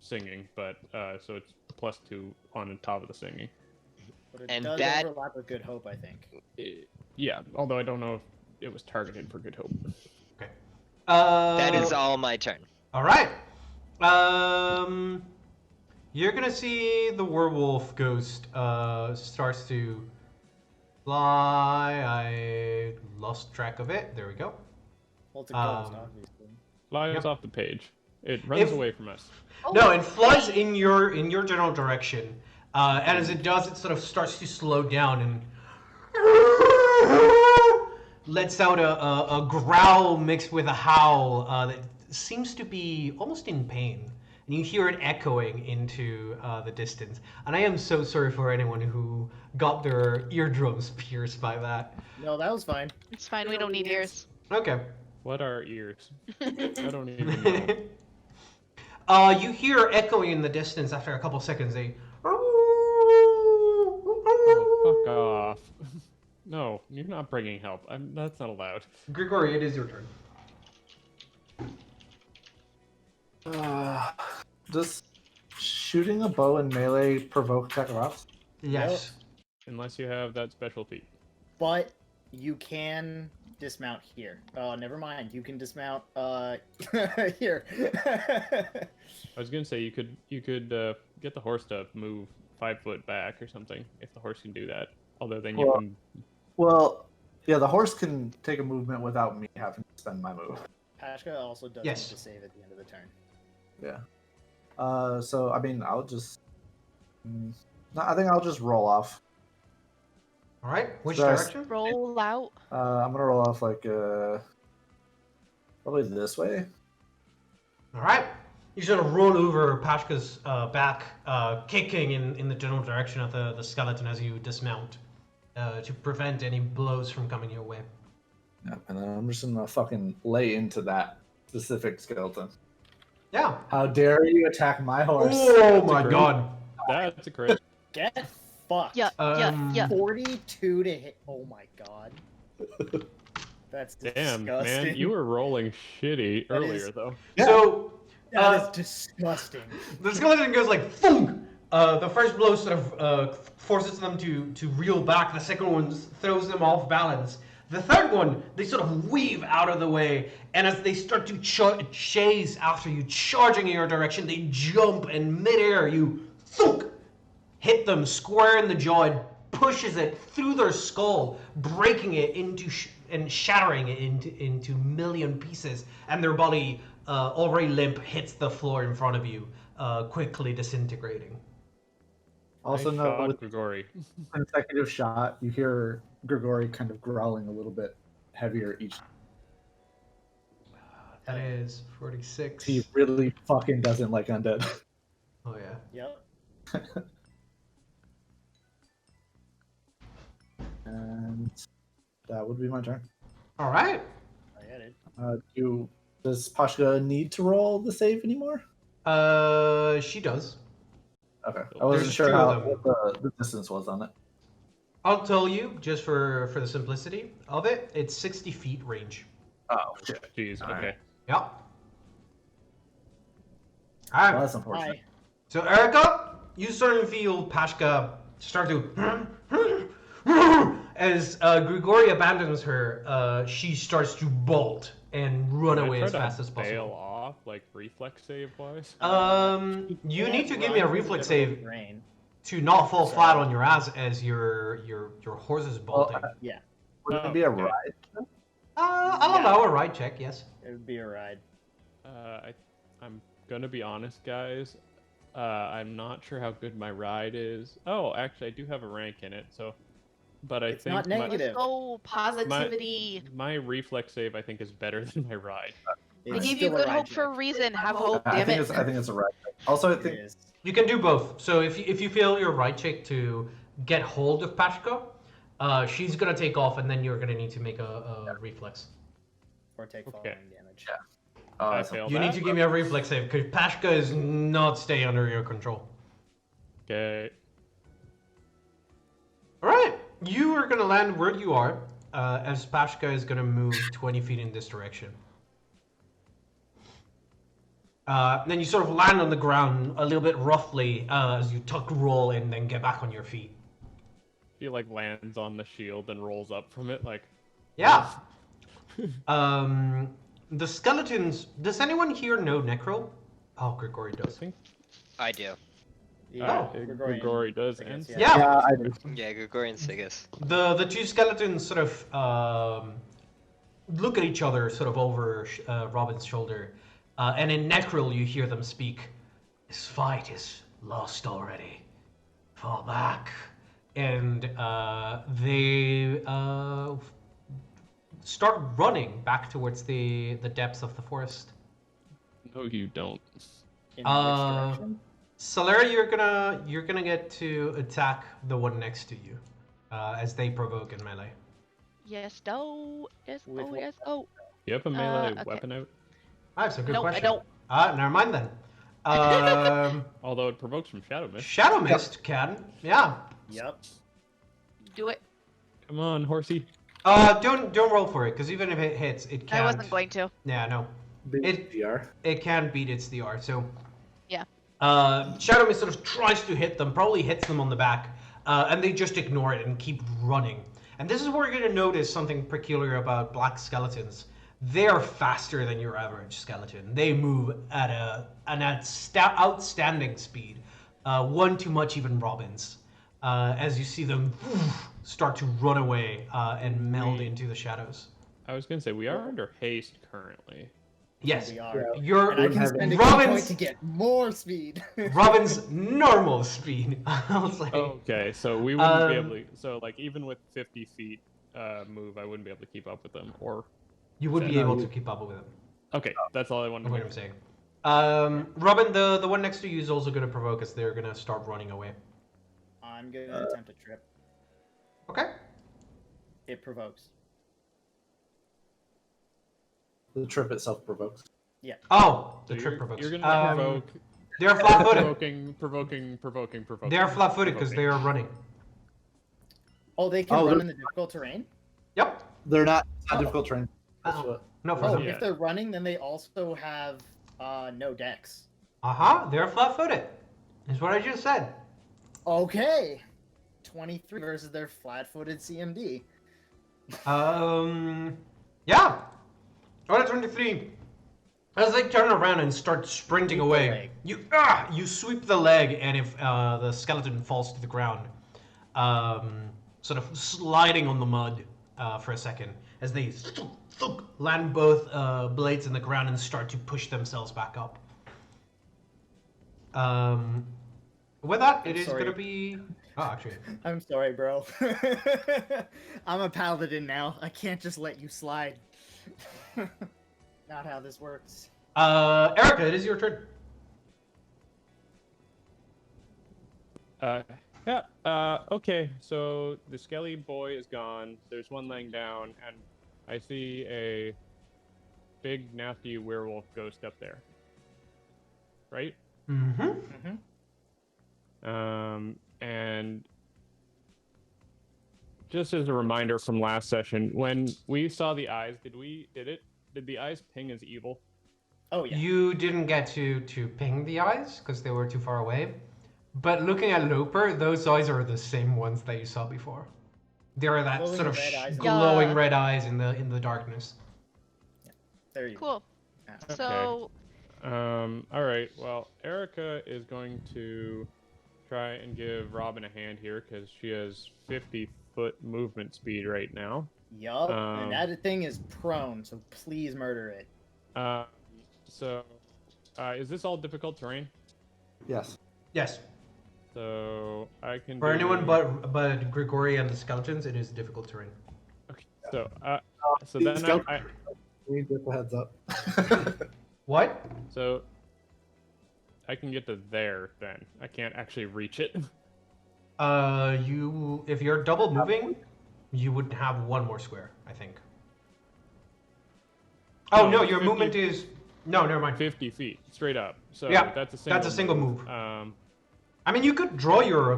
singing, but so it's +2 on the top of the singing. But it And does that- overlap with Good Hope, I think. Yeah, although I don't know if it was targeted for Good Hope. Okay. That is all my turn. All right. You're gonna see the werewolf ghost starts to fly. I lost track of it. There we go. Well, it's a ghost, Um, obviously. Flies Yep. off the page. It runs If- away from us. No, it flies in your general direction, and as it does, it sort of starts to slow down and lets out a growl mixed with a howl that seems to be almost in pain. And you hear it echoing into the distance. And I am so sorry for anyone who got their eardrums pierced by that. No, that was fine. It's fine. We don't need ears. Okay. What are ears? I don't even know. You hear echoing in the distance after a couple seconds. Oh, fuck off. No, you're not bringing help. That's not allowed. Grigori, it is your turn. Does shooting a bow and melee provoke Kakarot? Yes. Unless you have that special feat. But you can dismount here. Oh, never mind. You can dismount here. I was gonna say you could get the horse to move 5 foot back or something if the horse can do that. Although then you Well- can. Well, yeah, the horse can take a movement without me having to spend my move. Pashka also does Yes. need to save at the end of the turn. Yeah. So I mean, I'll just. No, I think I'll just roll off. All right. Which So I s- direction? Roll out. I'm gonna roll off like probably this way. All right. You sort of roll over Pashka's back, kicking in the general direction of the skeleton as you dismount to prevent any blows from coming your way. Yeah, and then I'm just gonna fucking lay into that specific skeleton. Yeah. How dare you attack my horse? Oh my great. god. That's a crit. Get fucked. Yeah, yeah. 42 to hit. Oh my god. That's Damn, disgusting. man, you were rolling shitty That earlier is- though. Yeah. So That is disgusting. the skeleton goes like thunk. The first blow sort of forces them to reel back. The second one throws them off balance. The third one, they sort of weave out of the way, and as they start to chase after you, charging in your direction, they jump, and midair you thunk, hit them square in the jaw. It pushes it through their skull, breaking it into and shattering it into million pieces, and their body, already limp, hits the floor in front of you, quickly disintegrating. Also, Nice no, shot, with Grigori. consecutive shot, you hear Grigori kind of growling a little bit heavier each. That is 46. He really fucking doesn't like undead. Oh yeah. Yep. And that would be my turn. All right. I get it. Does Pashka need to roll the save anymore? She does. Okay, I wasn't There's sure two how of them. what the distance was on it. I'll tell you, just for the simplicity of it, it's 60 feet range. Oh shit! Jeez, Alright. okay. Yep. All Well, right. that's unfortunate. Hi. So Erica, you sort of feel Pashka start to as Grigori abandons her. She starts to bolt and run Can I away try as to fast as bail possible. off, like reflex save wise. You Can't need to give run me a from reflex the save rain. to not fall So- flat on your ass as your horse is bolting. Yeah, Would it be a Okay. ride? I'll Yeah. allow a ride check. Yes. it would be a ride. I'm gonna be honest, guys. I'm not sure how good my ride is. Oh, actually, I do have a rank in it, so. But I It's think not my- negative. Let's go positivity. my reflex save, I think, is better than my ride. I It's gave you still a good ride hope for a check. reason. Have hope, I damn think it. it's a ride. Also, I It think is. You can do both. So if you fail your right check to get hold of Pashka, she's gonna take off, and then you're gonna need to make a reflex. Or take falling Okay. damage. I so- failed You need that. to give me a reflex save because Pashka is not staying under your control. Okay. All right, you are gonna land where you are, as Pashka is gonna move 20 feet in this direction. Then you sort of land on the ground a little bit roughly as you tuck roll and then get back on your feet. He like lands on the shield and rolls up from it, like. Yeah. The skeletons. Does anyone here know Necro? Oh, Grigori I does. think I do. Yeah, Grigori does, I and guess, Yeah. Yeah, I do. Yeah, Gregorian Sigus. The two skeletons sort of look at each other, sort of over Robin's shoulder, and in Necrol you hear them speak. This fight is lost already. Fall back, and they start running back towards the depths of the forest. No, you don't. In Uh, which direction? Solera, you're gonna get to attack the one next to you, as they provoke in melee. Yes, no. Yes, With oh, what? yes, oh. You have a melee okay. weapon out, That's a good No, I question. don't. Never mind then. although it provokes from Shadow Mist. Shadow Mist can, yeah. Yep. Do it. Come on, horsey. Don't roll for it, because even if it hits, it can't. I wasn't going to. Yeah, no, It- DR. it can beat its DR. So. Yeah. Shadow Mist sort of tries to hit them, probably hits them on the back, and they just ignore it and keep running. And this is where you're going to notice something peculiar about black skeletons. They're faster than your average skeleton. They move at an outstanding speed, one too much even Robin's. As you see them start to run away and meld into the shadows. I was gonna say we are under haste currently. Yes, We are. you're And I can spend a key Robin's point to get more speed. Robin's normal speed. I'll say. Okay, so we wouldn't be able to. So like even with 50 feet move, I wouldn't be able to keep up with them. Or You would be able to keep up with them. okay, that's all I wanted to What know. I'm saying. Robin, the one next to you is also going to provoke us. They're going to start running away. I'm gonna attempt a trip. Okay. It provokes. The trip itself provokes. Oh, the So trip provokes. You're gonna provoke. They're flat-footed. Provoking. They're flat-footed because they are running. Oh, they can Oh, run they're- in the difficult terrain? Yep. They're not difficult terrain. That's Oh. what. No, for Oh, them. Yeah. if they're running, then they also have no dex. They're flat-footed. Is what I just said. Okay. 23 versus their flat-footed CMD. Yeah. On 23. As they turn around and start sprinting Sweep the away, leg. you sweep the leg, and if the skeleton falls to the ground, sort of sliding on the mud for a second, as they land both blades in the ground and start to push themselves back up. With that, it is sorry. going to be... Oh, actually. I'm sorry, bro. I'm a paladin now. I can't just let you slide. Not how this works. Erica, it is your turn. Okay, so the skelly boy is gone. There's one laying down, and I see a big, nasty werewolf ghost up there. Right? Mm-hmm. And just as a reminder from last session, when we saw the eyes, did the eyes ping as evil? Oh, yeah. You didn't get to ping the eyes because they were too far away. But looking at Loper, those eyes are the same ones that you saw before. They are that Glowing sort of red eyes in the- glowing Yeah. red eyes in the darkness. There you go. Cool. Yeah. So All right. Well, Erica is going to try and give Robin a hand here because she has 50-foot movement speed right now. Yup. And that thing is prone, so please murder it. Is this all difficult terrain? Yes. Yes. So I can. For do- anyone but Grigori and the skeletons, it is difficult terrain. Okay. So The then skeleton- We get the heads up. What? so I can get to there. Then I can't actually reach it. If you're double moving, you would have one more square, I think. Oh No, no, it's your 50 movement is no, never mind. 50 feet straight up. So Yeah, that's a single. that's a single move. Um, I mean, you could draw your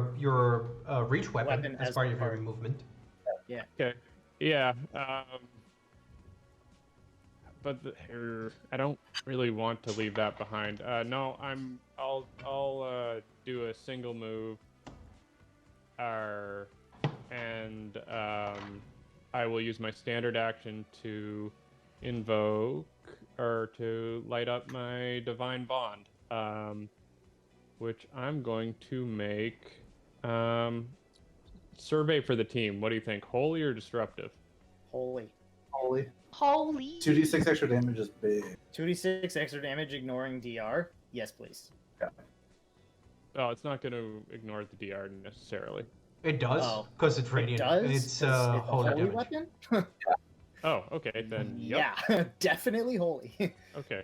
reach weapon, Weapon as as part of your part. movement. Okay. Yeah. But I don't really want to leave that behind. No, I'll do a single move. And I will use my standard action to invoke or to light up my divine bond. Which I'm going to make survey for the team. What do you think? Holy or disruptive? Holy. Holy. holy. 2d6 extra damage is big. 2d6 extra damage ignoring DR? Yes, please. Oh, it's not going to ignore the DR necessarily. It does, Oh. because it's It radiant. does? It's 'Cause it's a holy holy damage. weapon? Oh, okay, then yep. Yeah, definitely holy. Okay.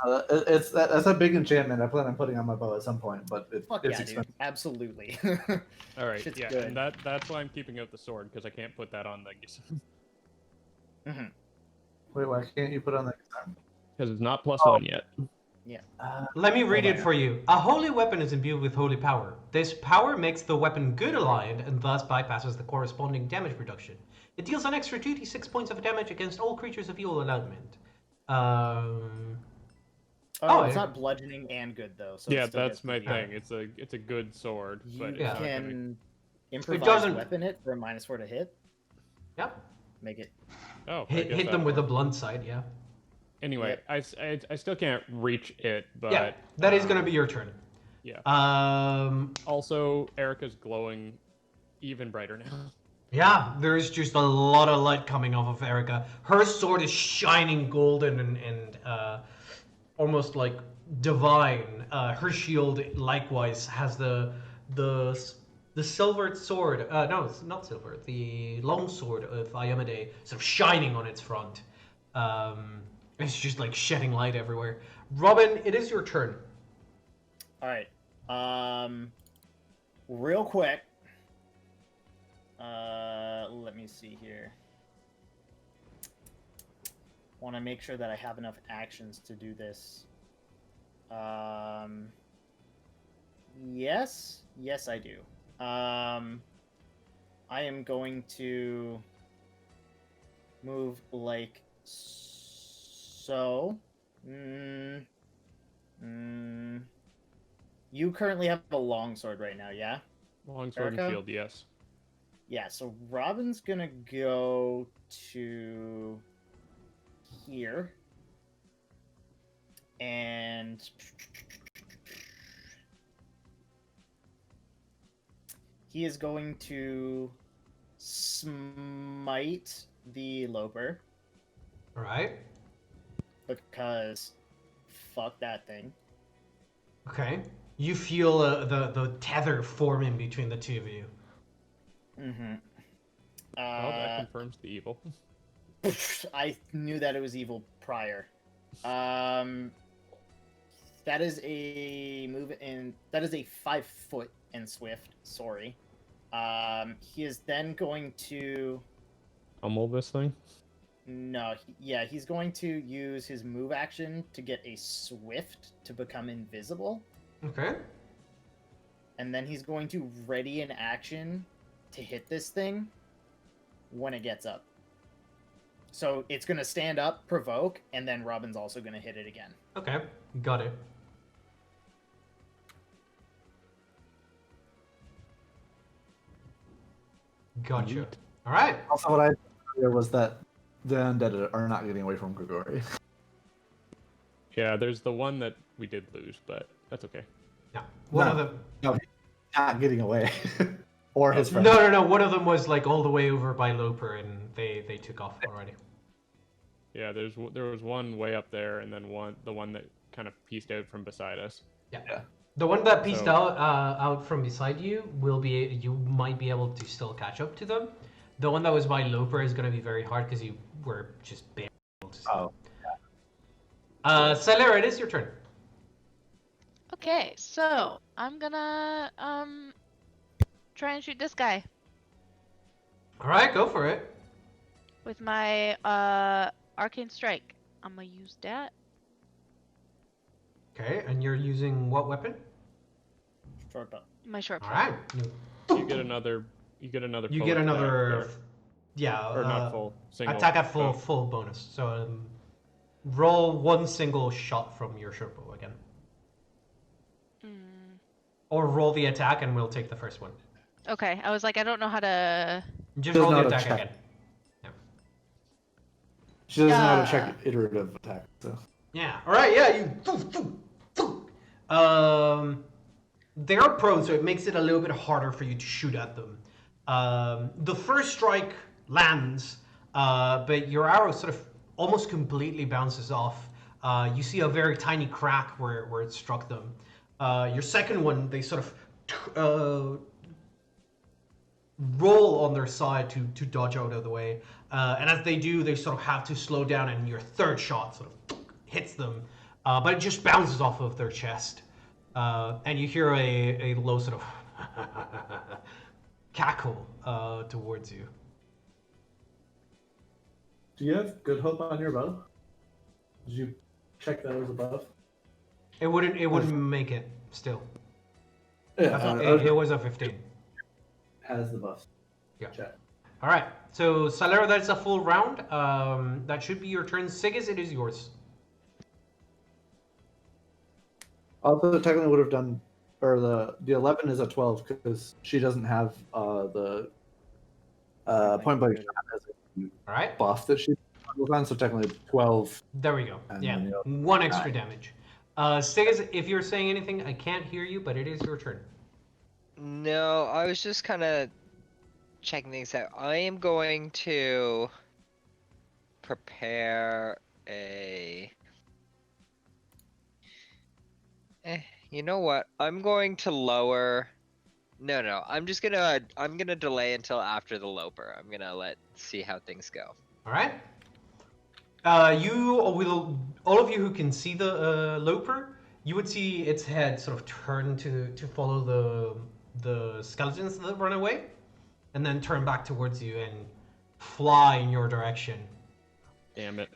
That's a big enchantment I plan on putting on my bow at some point, but Fuck it's yeah, expensive. dude. Absolutely. All right. Shit's Yeah, good. and that's why I'm keeping out the sword because I can't put that on the Wait, why can't you put on the? because it's not plus Oh. one yet. Let me read Hold it on. for you. A holy weapon is imbued with holy power. This power makes the weapon good aligned and thus bypasses the corresponding damage reduction. It deals an extra 2d6 points of damage against all creatures of your alignment. Oh, it's yeah. not bludgeoning and good though. So it Yeah, still that's gets my the- thing. It's a good sword, You but it's Yeah. not gonna... can improvise doesn't- weapon it for a -4 to hit. Yeah. Make it. Oh, I guess Hit them that'll with the work. blunt side, yeah. Anyway, I still can't reach it, but Yeah, that is gonna be your turn. Yeah. Um, Also, Erica's glowing even brighter now. yeah, there's just a lot of light coming off of Erica. Her sword is shining golden and almost like divine. Her shield likewise has the silvered sword. No, it's not silver. The long sword of Iamade sort of shining on its front. It's just like shedding light everywhere. Robin, it is your turn. All right. Real quick. Let me see here. Want to make sure that I have enough actions to do this. Yes, I do. I am going to move like so. You currently have a longsword right now, yeah? Longsword and Erica? shield, yes. Yeah, so Robin's gonna go to here. And he is going to smite the Loper All right. because fuck that thing. Okay. You feel the tether forming between the two of you. Mm-hmm. Well, that confirms the evil. I knew that it was evil prior. That is a move in. That is a 5 foot and swift. Sorry. He is then going to. Pummel this thing? No, he's going to use his move action to get a swift to become invisible, Okay. and then he's going to ready an action to hit this thing when it gets up. So it's going to stand up, provoke, and then Robin's also going to hit it again. Okay. Got it. Gotcha. Neat. All right. Also, what I heard was that the undead are not getting away from Grigori. Yeah, there's the one that we did lose, but that's okay. Yeah. One No. of them. No, he's not getting away. Or his friend. No. One of them was like all the way over by Loper, and they took off already. Yeah, there was one way up there, and then the one that kind of pieced out from beside us. Yeah. The one that pieced So- out from beside you you might be able to still catch up to them. The one that was by Loper is going to be very hard because you were just barely able to see. Oh. Celera, it is your turn. Okay, so I'm gonna try and shoot this guy All right, go for it. with my arcane strike. I'm gonna use that. Okay, and you're using what weapon? Short bow. My short All bow. right. You get another. You get another. You pull get at that another. there. Yeah. Or not full. Single. Attack at full Oh, full bonus. So roll one single shot from your short bow again, Mm, or roll the attack and we'll take the first one. okay, I was like, I don't know how to. Just Doesn't roll the know how to attack check. again. She doesn't know how to Yeah. check iterative attack. So. Yeah. All right. Yeah. They're prone, so it makes it a little bit harder for you to shoot at them. The first strike lands, but your arrow sort of almost completely bounces off. You see a very tiny crack where it struck them. Your second one, they sort of roll on their side to dodge out of the way. And as they do, they sort of have to slow down, and your third shot sort of hits them. But it just bounces off of their chest. And you hear a low sort of cackle towards you. Do you have good hope on your bow? Did you check that as a buff? It wouldn't make it still. Yeah, I thought it was a 15. has the buff. Yeah. Check. All right. So Salera, that's a full round. That should be your turn. Sigis, it is yours. Also, technically would have done, or the 11 is a 12 because she doesn't have the point blank shot as a All right. buff that she was on, so technically 12. There we go. And Yeah, then, 1 extra damage. Stiggis, if you're saying anything, I can't hear you, but it is your turn. No, I was just kind of checking things out. I am going to prepare a. You know what? I'm going to lower. No. I'm gonna delay until after the Loper. I'm gonna see how things go. All right. You will, all of you who can see the Loper, you would see its head sort of turn to follow the skeletons that run away, and then turn back towards you and fly in your direction. Damn it.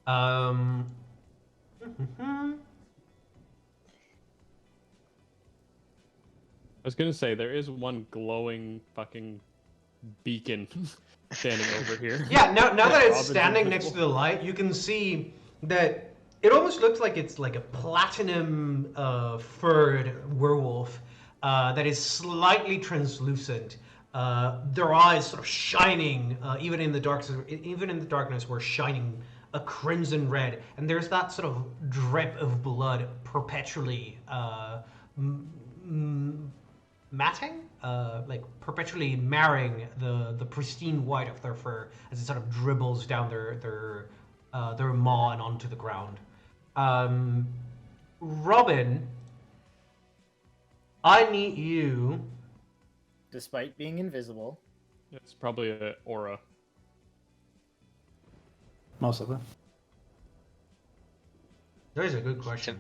I was gonna say, there is one glowing fucking beacon standing over here. Yeah, now that it's Robin's standing next invisible. to the light, you can see that it almost looks like it's like a platinum furred werewolf that is slightly translucent. Their eyes sort of shining, even in the darkness, were shining a crimson red, and there's that sort of drip of blood perpetually matting, like perpetually marring the pristine white of their fur as it sort of dribbles down their maw and onto the ground. Robin, I need you. Despite being invisible. It's probably an aura. Most of it. That is a good question.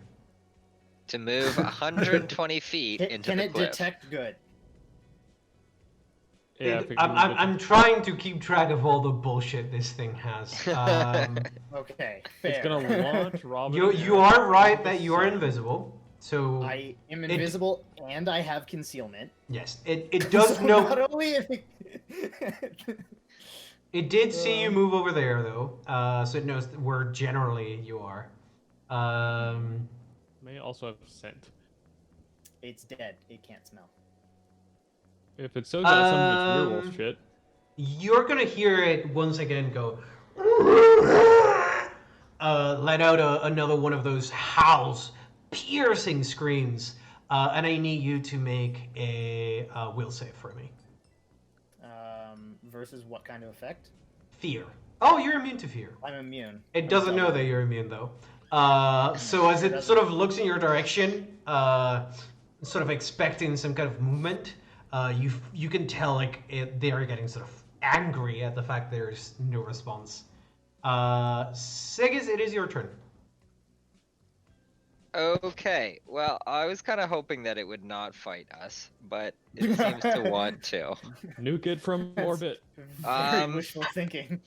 To move 120 feet into Can the it cliff. detect good? Yeah, if it I'm trying to keep track of all the bullshit this thing has. Okay, fair. It's gonna launch Robin. You are right that you are invisible. So I am invisible and I have concealment. yes, it does So know. Not only if It did see you move over there though, so it knows where generally you are. May also have scent. it's dead, it can't smell. If it still got some of its werewolf shit. You're gonna hear it once again go. Let out another one of those howls, piercing screams, and I need you to make a will save for me. Versus what kind of effect? Fear. Oh, you're immune to fear. I'm immune. It doesn't know that you're immune though. So as it sort of looks in your direction, sort of expecting some kind of movement, you can tell like they are getting sort of angry at the fact there's no response. Sigis, it is your turn. Okay, well, I was kind of hoping that it would not fight us, but it seems to want to. Nuke it from orbit. Very wishful thinking.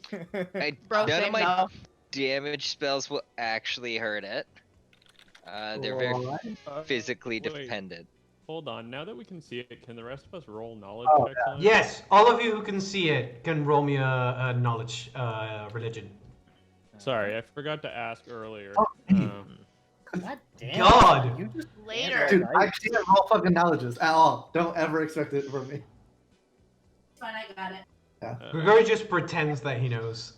Bro, None same of my though. damage spells will actually hurt it. They're very physically Wait. dependent. Hold on. Now that we can see it, can the rest of us roll knowledge Oh, checks on it? Yes, all of you who can see it can roll me a knowledge religion. Sorry, I forgot to ask earlier. God damn. God! You just Later. Dude, I can't roll fucking knowledges at all. Don't ever expect it from me. Fine, I got it. Grigori just pretends that he knows.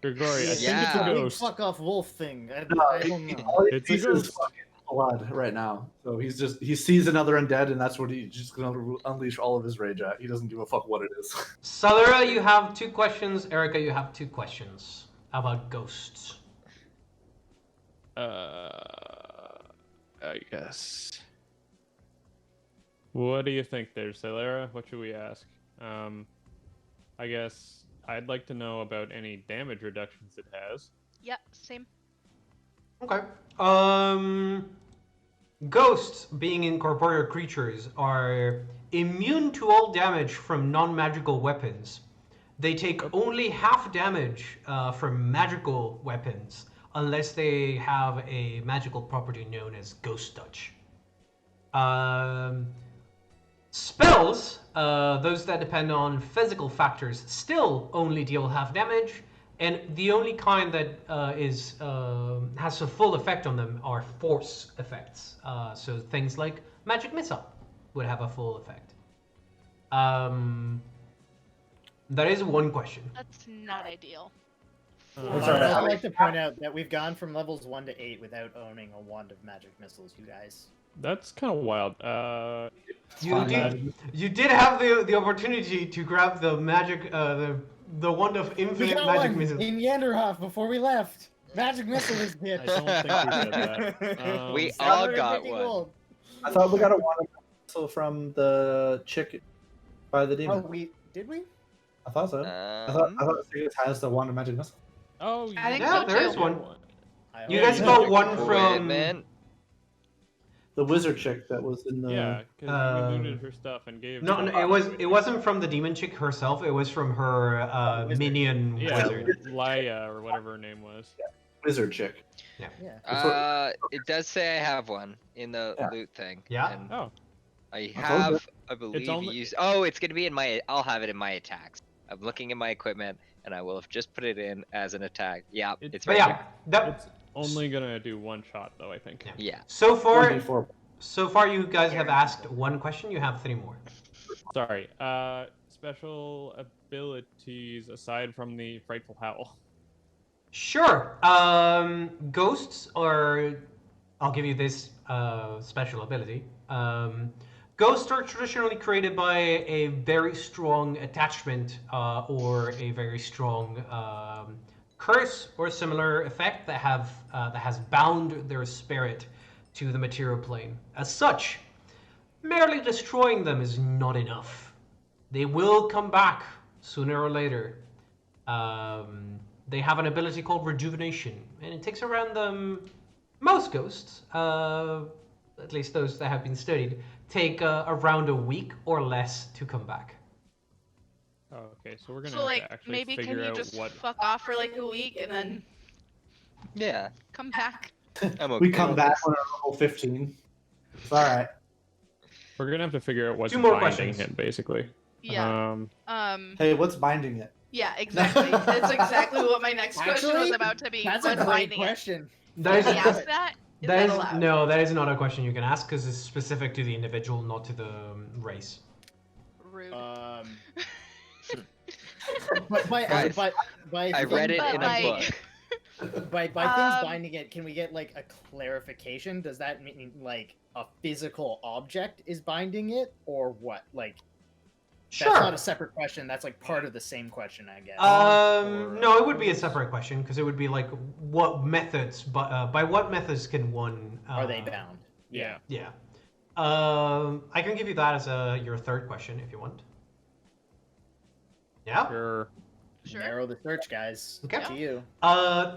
Grigori, I think Yeah. it's a big ghost. fuck off wolf thing. I don't know. All he It's a sees is ghost. fucking blood right now. So he sees another undead, and that's what he's just gonna unleash all of his rage at. He doesn't give a fuck what it is. Salera, you have 2 questions. Erica, you have 2 questions. How about ghosts? I guess. What do you think there, Celera? What should we ask? I guess I'd like to know about any damage reductions it has. Yep, same. Okay. Ghosts, being incorporeal creatures, are immune to all damage from non-magical weapons. They take only half damage from magical weapons, unless they have a magical property known as Ghost Touch. Spells, those that depend on physical factors, still only deal half damage, and the only kind that has a full effect on them are force effects. So things like Magic Missile would have a full effect. That is one question. That's not ideal. I'm I'd sorry, also how like to point out that we've gone from levels 1 to 8 without owning a wand of magic missiles, you guys. That's kind of wild. You did have the opportunity to grab the magic the wand of We infinite got magic one missile. in Yanderhof before we left. Magic missile is bitch. I don't think we did that. We all got 750 one. gold. I thought we got a wand missile from the chick by the demon. Oh, did we? I thought so. I thought Sirius has the wand of magic missile. Oh, I think Yeah, so, there is too. one. I You hope guys so. got one Wait, from man. The wizard chick that was in the. Yeah, because you looted her stuff and gave. No, stuff no, away. it wasn't from the demon chick herself. It was from her wizard. minion Yeah, wizard. Laia or whatever her name was. Wizard chick. Yeah. It does say I have one in the Yeah. loot thing. Yeah? And Oh, I told have, I believe, only- used. Oh, it's gonna be in my. I'll have it in my attacks. I'm looking at my equipment, and I will have just put it in as an attack. Yeah, it's But right yeah, that it's only gonna do one shot though, I think. Yeah. here. Yeah. so far 1d4. so far you guys have asked one question. You have 3 more. Sorry. Special abilities aside from the frightful howl. Sure. Ghosts are. I'll give you this special ability. Ghosts are traditionally created by a very strong attachment or a very strong curse or similar effect that has bound their spirit to the material plane. As such, merely destroying them is not enough. They will come back sooner or later. They have an ability called rejuvenation, and it takes around them. Most ghosts, at least those that have been studied, take around a week or less to come back. Oh, okay, so we're gonna So have like to actually maybe can figure you out just what. fuck off for like a week and then Yeah. come back? I'm okay We come with back this. when we're level 15. It's alright. We're gonna have to figure out what's 2 more binding questions. him, basically. Yeah. Um, Hey, what's binding it? Yeah, exactly. That's exactly what my next question was Actually, about to be. That's a What's great binding it? question. That Can is, we ask that? Is that that is allowed? no, that is not a question you can ask because it's specific to the individual, not to the race. Rude. But by Guys, I read it But in a like- book. By things binding it, can we get like a clarification? Does that mean like a physical object is binding it, or what? Like Sure. that's not a separate question. That's like part of the same question, I guess. No, it would be a separate question because it would be like, what methods? By what methods can one? Are they bound? yeah. Yeah. I can give you that as your third question if you want. Yeah. Sure. Sure. Narrow the search, guys. Okay. To you.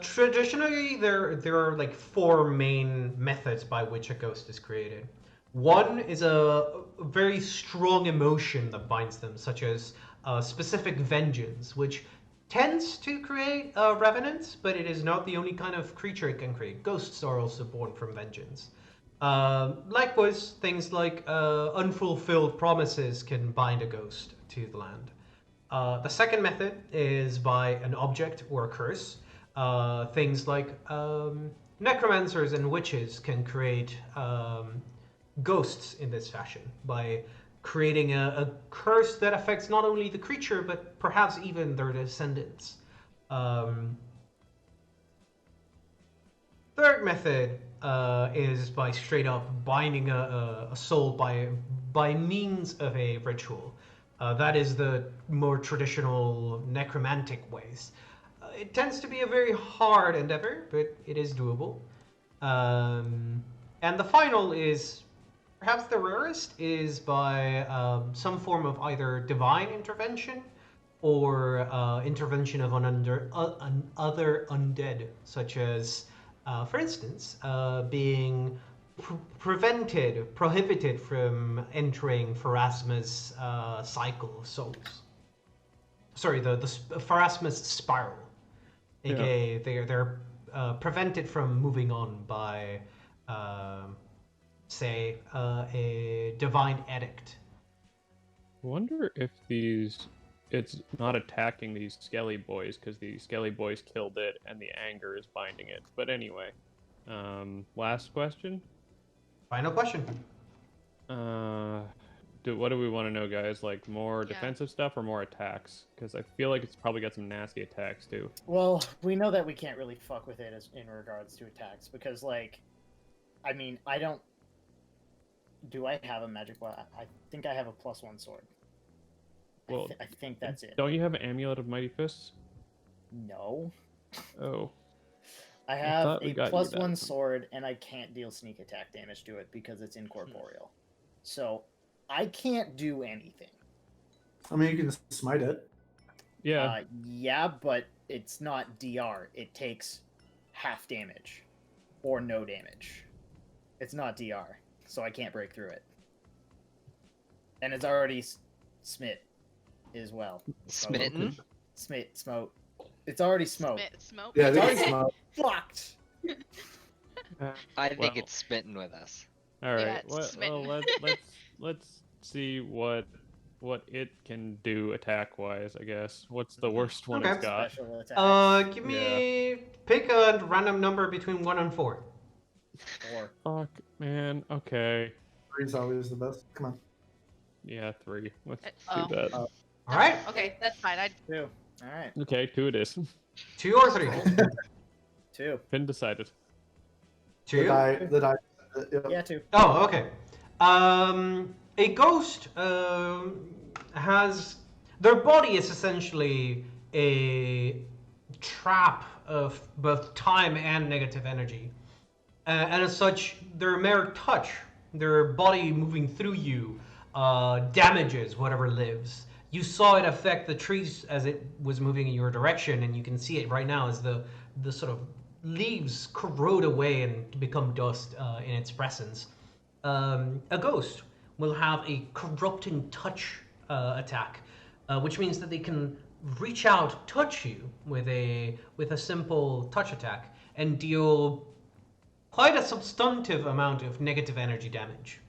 Traditionally, there are like 4 main methods by which a ghost is created. One is a very strong emotion that binds them, such as specific vengeance, which tends to create revenants, but it is not the only kind of creature it can create. Ghosts are also born from vengeance. Likewise, things like unfulfilled promises can bind a ghost to the land. The second method is by an object or a curse. Things like necromancers and witches can create ghosts in this fashion by creating a curse that affects not only the creature but perhaps even their descendants. Third method is by straight up binding a soul by means of a ritual. That is the more traditional necromantic ways. It tends to be a very hard endeavor, but it is doable. And the final is perhaps the rarest, is by some form of either divine intervention or intervention of other undead, such as, for instance, being prohibited from entering Pharasma's cycle of souls. Sorry, the Pharasma's spiral. AKA, they're prevented from moving on by, say, a divine edict. I wonder if it's not attacking these skelly boys because the skelly boys killed it and the anger is binding it. But anyway, last question. Final question. what do we want to know, guys? Like more Yeah. defensive stuff or more attacks? Because I feel like it's probably got some nasty attacks too. Well, we know that we can't really fuck with it in regards to attacks because, like, I mean, I don't. Do I have a magic weapon? I think I have a +1 sword. Well, I think that's it. Don't you have an amulet of mighty fists? No. Oh, I have thought we a got you +1 that. sword, and I can't deal sneak attack damage to it because it's incorporeal. So I can't do anything. I mean, you can smite it. yeah. Yeah, but it's not DR. It takes half damage or no damage. It's not DR, so I can't break through it. And it's already smit as well. Smitten. Smote. It's already smoked. Smoke. Yeah, It's they already can smoke. fucked. I think Well. it's smitten with us. All Yeah, right. it's Well, smitten. let's see what it can do attack wise. I guess. What's the worst one Okay. it's got? Special attack. Give me pick a random number between 1 and 4. Or Fuck, man. Okay. 3 is always the best. Come on. Yeah, 3. Let's Oh. do that. All right, Okay, that's fine. I 2. All right. Okay, 2 it is. 2 or 3. 2. Been decided. 2. The die. Yep. Yeah, 2. Oh, okay. A ghost has their body is essentially a trap of both time and negative energy, and as such, their mere touch, their body moving through you, damages whatever lives. You saw it affect the trees as it was moving in your direction, and you can see it right now as the sort of leaves corrode away and become dust in its presence. A ghost will have a corrupting touch attack, which means that they can reach out, touch you with a simple touch attack, and deal quite a substantive amount of negative energy damage.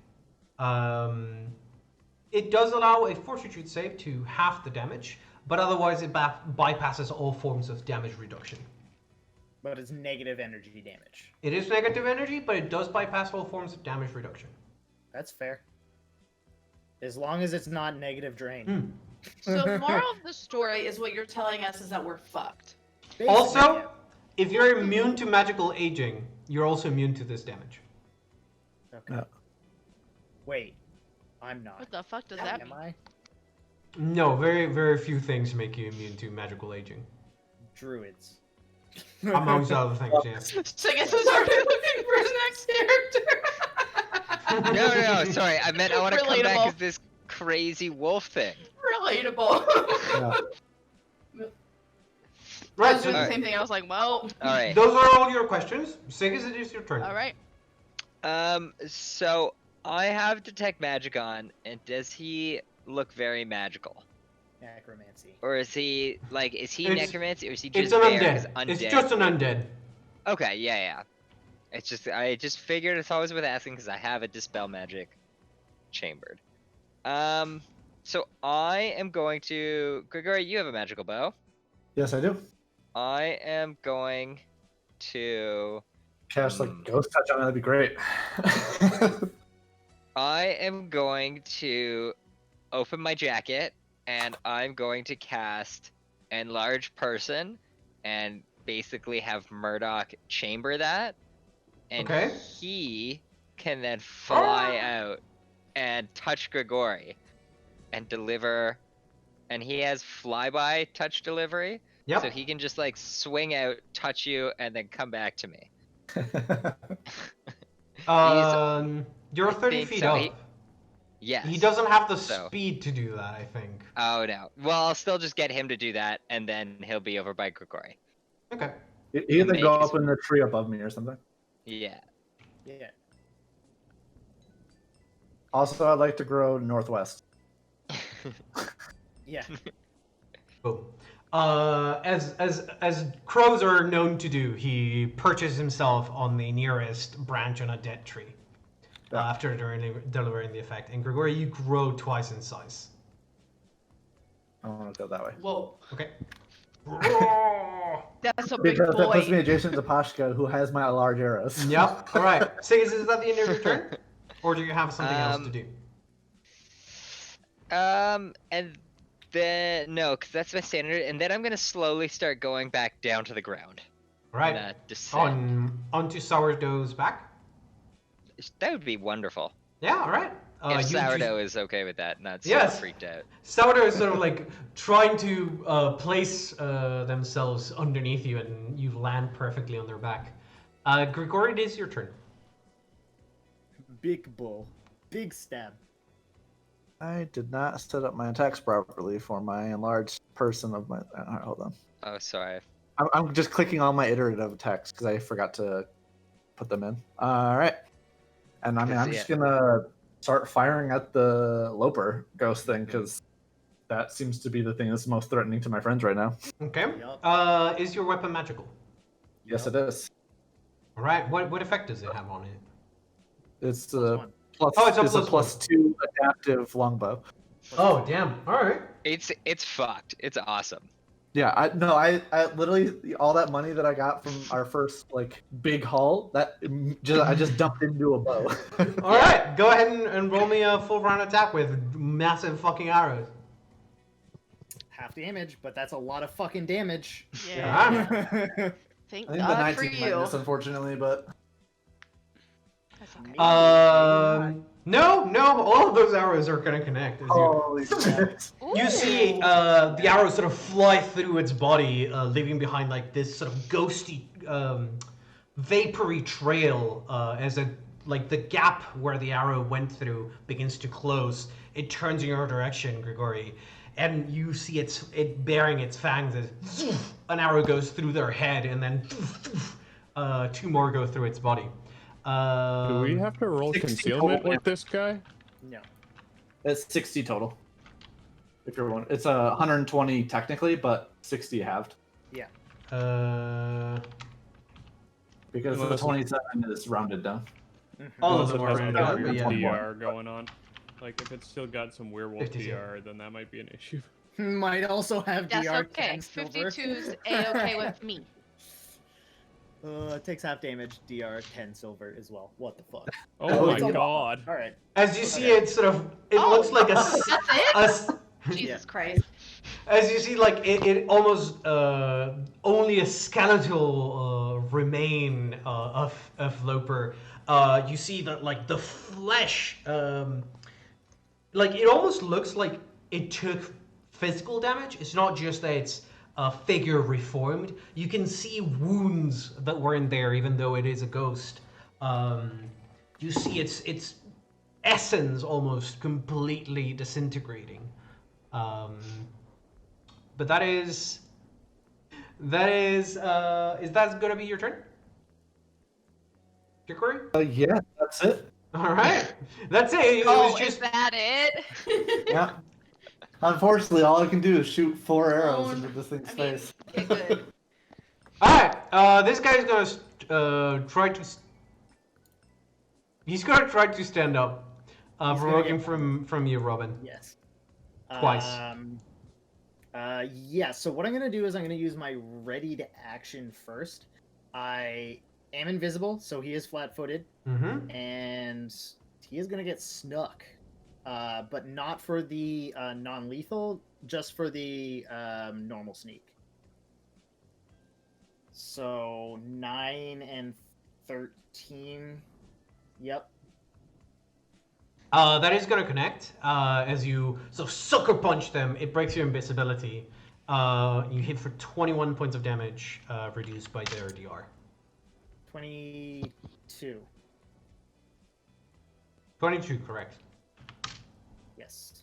It does allow a fortitude save to half the damage, but otherwise it bypasses all forms of damage reduction. But it's negative energy damage. It is negative energy, but it does bypass all forms of damage reduction. That's fair. As long as it's not negative drain. Hmm. So moral of the story is what you're telling us is that we're fucked. Basically, Also, if you're immune to magical aging, you're also immune to this damage. yeah. Okay. Yeah. Wait, I'm not. what the fuck does that Am mean? I? No, very, very few things make you immune to magical aging. Druids. Amongst other things, yeah. Sigus is already looking for his next character. No, sorry. I meant I want to come back Relatable. as this crazy wolf thing. Relatable. Yeah. Right, I was doing so the same thing. I was like, well, All right. those are all your questions. Sigis, it is your turn. All right. So I have detect magic on, and does he look very magical, Necromancy. or is he It's- necromancy, or is he It's just an there 'cause undead. It's undead? just an undead. Okay, yeah. It's just I just figured it's always worth asking because I have a dispel magic chambered. So I am going to Gregory. You have a magical bow. Yes, I do. I am going to. Cast like ghost touch on it. That'd be great. I am going to open my jacket and I'm going to cast Enlarge Person and basically have Murdoch chamber that. And Okay. he can then fly out and touch Grigori and deliver. And he has flyby touch delivery. Yep. So he can just like swing out, touch you, and then come back to me. You're 30 think feet so. up. Yes. He doesn't have the So- speed to do that, I think. Oh no. Well, I'll still just get him to do that, and then he'll be over by Grigori. Okay. He can go Amazing. up in the tree above me or something. Yeah. Yeah. Also, I'd like to grow northwest. Yeah. Boom. As crows are known to do, he perches himself on the nearest branch on a dead tree after delivering the effect. And Grigori, you grow twice in size. I don't want to go that way. whoa. Okay. That's a big Because that puts me boy. adjacent to Pashka, who has my large arrows. Yep. All right. Sigis, is that the end of your turn, or do you have something else to Um, do? And then no, because that's my standard. And then I'm gonna slowly start going back down to the ground. Right. Descend. Onto Sourdough's back. That would be wonderful. Yeah, all right. If You Sourdough is okay with that, not so Yes. freaked out. Sourdough is sort of like trying to place themselves underneath you, and you land perfectly on their back. Grigori, it is your turn. Big bull. Big stab. I did not set up my attacks properly for my enlarged person of my. Hold on. Oh, sorry. I'm just clicking on my iterative attacks because I forgot to put them in. All right. And I mean, I'm just gonna start firing at the Loper ghost thing because that seems to be the thing that's most threatening to my friends right now. Okay. Yup. Is your weapon magical? Yes, it is. All right. What effect does it have on it? It's +1. plus. Oh, it's a it's plus a +2 adaptive longbow. Oh, damn. All right. It's fucked. It's awesome. Yeah, I literally all that money that I got from our first like big haul I just dumped into a bow. All right. Go ahead and roll me a full round attack with massive fucking arrows. Half damage, but that's a lot of fucking damage. Yeah. Thank I think the God 19 for might you. miss, unfortunately, but That's okay. No, all of those arrows are gonna connect. As holy shit. you see, the arrows sort of fly through its body, leaving behind like this sort of ghosty, vapory trail. As the gap where the arrow went through begins to close, it turns in your direction, Grigori, and you see it bearing its fangs as an arrow goes through their head, and then two more go through its body. Do we have to roll 60 concealment total. with this guy? No. It's 60 total. If you're one, it's 120 technically, but 60 halved Yeah. because the Unless- 27 is rounded down. All of Unless them it are has rounded other down, but weird yeah. DR going on. Like if it's still got some werewolf 52. DR, then that might be an issue. Might also have That's DR okay. 10 silver. 52's a-okay with me. Takes half damage, DR 10 silver as well. What the fuck? Oh my it's a lot. god. Alright. As you see, Okay. it sort of it Oh, looks like that's it? Jesus Christ. as you see, like it almost only a skeletal remain of Loper. You see that like the flesh, like it almost looks like it took physical damage. It's not just that it's a figure reformed. You can see wounds that weren't there, even though it is a ghost. You see its essence almost completely disintegrating. But that is that gonna be your turn? Hickory? Yeah, that's it. All right, that's it. It Oh, was is just that it? Yeah. Unfortunately, all I can do is shoot 4 arrows Oh, into this thing's I mean, face. okay, good. all right. This guy's gonna try to. He's gonna try to stand up, He's gonna provoking get- from you, Robin. Yes. Twice. Yeah, so what I'm going to do is I'm going to use my ready to action first. I am invisible, so he is flat-footed, Mm-hmm. and he is going to get snuck. But not for the non-lethal, just for the normal sneak. So 9 and 13. Yep. That is gonna connect. As you sort of sucker punch them, it breaks your invisibility. You hit for 21 points of damage, reduced by their DR. 22. 22, correct. Yes.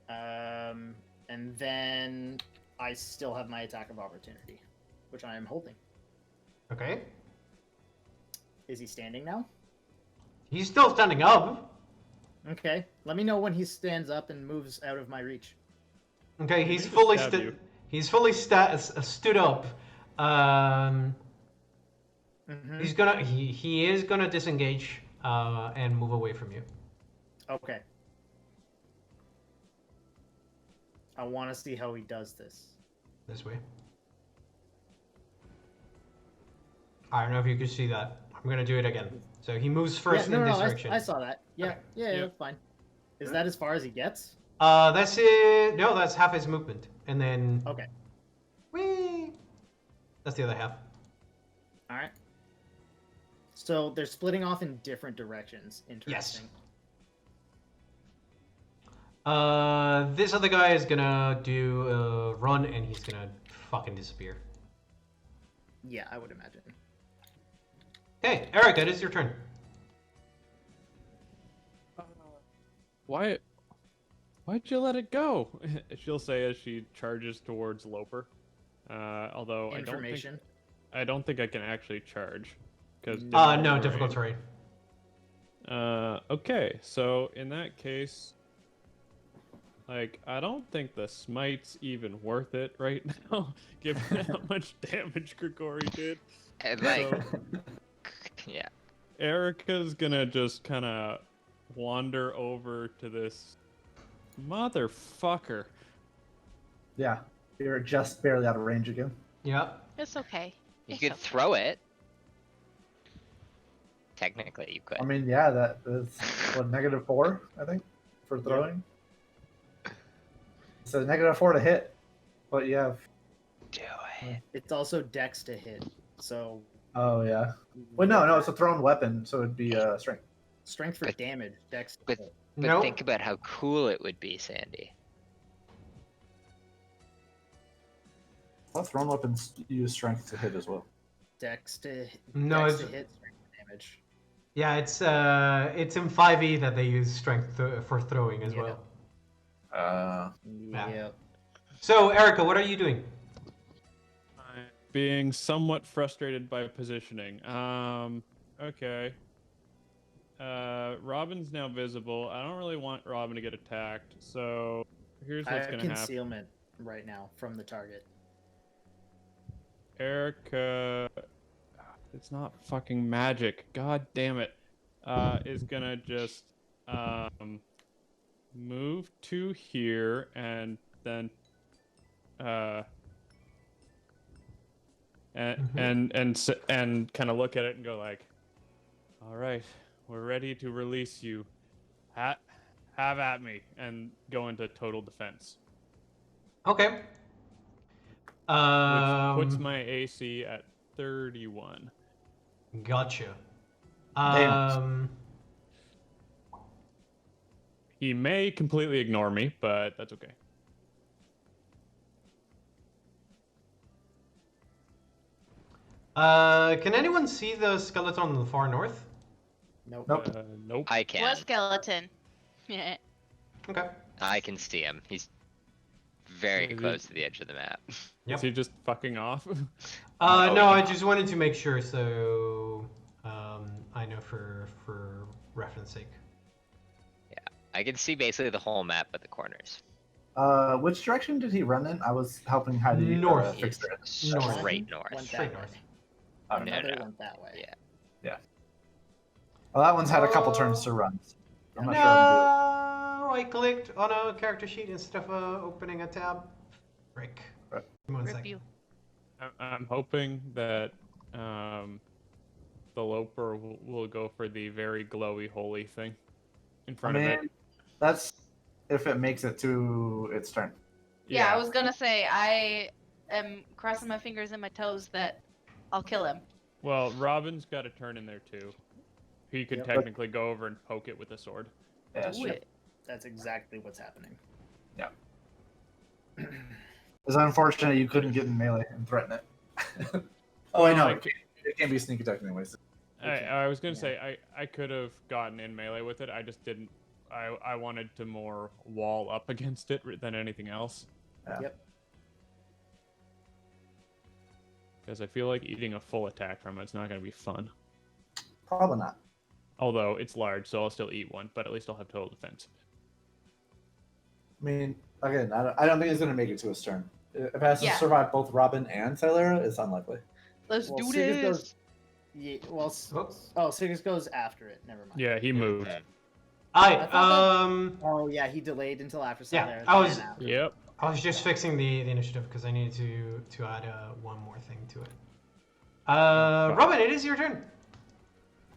And then I still have my attack of opportunity, which I am holding. Okay. Is he standing now? He's still standing up. Okay. Let me know when he stands up and moves out of my reach. Okay, He he's may just fully stab you. he's fully stood up. He's gonna he is gonna disengage and move away from you. Okay. I want to see how he does this. This way. I don't know if you can see that. I'm gonna do it again. So he moves first yeah, in no, this no, direction. I saw that. Yeah, Yeah. that's fine. Is that as far as he gets? That's it. No, that's half his movement, and then Okay. whee. That's the other half. All right. So they're splitting off in different directions. Interesting. This other guy is gonna do a run, and he's gonna fucking disappear. Yeah, I would imagine. Hey, Eric, it is your turn. Why'd you let it go? She'll say as she charges towards Loper. Although Information. I don't think I can actually charge. No, difficult terrain. Okay, so in that case, like, I don't think the smite's even worth it right now, given how much damage Grigori did. And like, So, yeah. Erica's gonna just kind of wander over to this motherfucker. Yeah, you're just barely out of range again. Yep. It's okay. You It's could okay. throw it. Technically, you could. I mean, yeah, that is what, -4, I think, for throwing. So -4 to hit, but you have. Do it. It's also dex to hit. So. Oh yeah. Well, no, it's a thrown weapon, so it'd be strength. Strength for But- damage. Dex to but- hit. But Nope. think about how cool it would be, Sandy. Well, thrown weapons use strength to hit as well. Dex to No, dex to it's- hit. Strength for damage. Yeah, it's in 5e that they use strength for throwing as Yeah. well. Yeah. Yep. So, Erica, what are you doing? I'm being somewhat frustrated by positioning. Okay. Robin's now visible. I don't really want Robin to get attacked, so here's I what's have gonna happen. concealment right now from the target. Erica, it's not fucking magic. God damn it. Is gonna just move to here and then and kind of look at it and go like, all right, we're ready to release you. Have at me, and go into total defense, Okay. which puts my AC at 31. Gotcha. Damn. He may completely ignore me, but that's okay. Can anyone see the skeleton on the far north? Nope. Nope. Nope. I can. What skeleton? Yeah. Okay. I can see him. He's very Is he- close to the edge of the map. Yep. Is he just fucking off? Oh, No, I yeah. just wanted to make sure, so I know for reference sake. I can see basically the whole map but the corners. Which direction did he run in? I was helping Heidi North. fix it. North. Straight north. Went Straight that north. way. Oh, No, Another no. went that way. Yeah. Well, that one's had a couple turns to run. I'm not sure how No, I clicked on a character sheet instead of opening a tab. Frick. Right. Give me one Rip second. you. I'm hoping that the Loper will go for the very glowy holy thing in to do front it. I of it. mean, that's if it makes it to its turn. Yeah, I was gonna say I am crossing my fingers and my toes that I'll kill him. Well, Robin's got a turn in there too. He could Yep. technically go over and poke it with a sword. Yeah, Do sure. it. That's exactly what's happening. It's unfortunate you couldn't get in melee and threaten it. Oh, I know. I It can't be sneak attack anyways. I was gonna say I could have gotten in melee with it. I just didn't. I wanted to more wall up against it than anything else. Yeah. Yep. Because I feel like eating a full attack from it's not gonna be fun. Probably not. Although it's large, so I'll still eat one. But at least I'll have total defense. I mean, again, I don't think it's going to make it to his turn. If it has to Yeah. survive both Robin and Tylera, it's unlikely. Let's Well, do Sigus this. goes- Yeah, well, Oops. Sigus goes after it. Never mind. Yeah, he moved. I thought Oh yeah, he delayed until after Yeah, Solera. I was- then after. Yep. I was just fixing the initiative because I needed to add one more thing to it. Robin, it is your turn.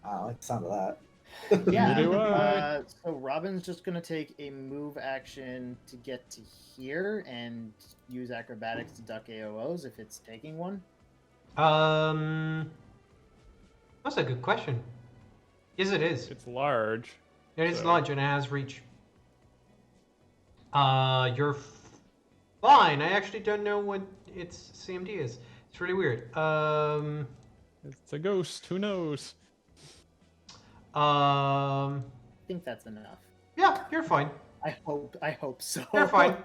I like the sound of that. Yeah. Neither do I. So Robin's just gonna take a move action to get to here and use acrobatics to duck AOs if it's taking one. That's a good question. Yes, it is. It's large. It is so- large and it has reach. You're fine. I actually don't know what its CMD is. It's really weird. It's a ghost. Who knows? I think that's enough. Yeah, you're fine. I hope so. You're fine.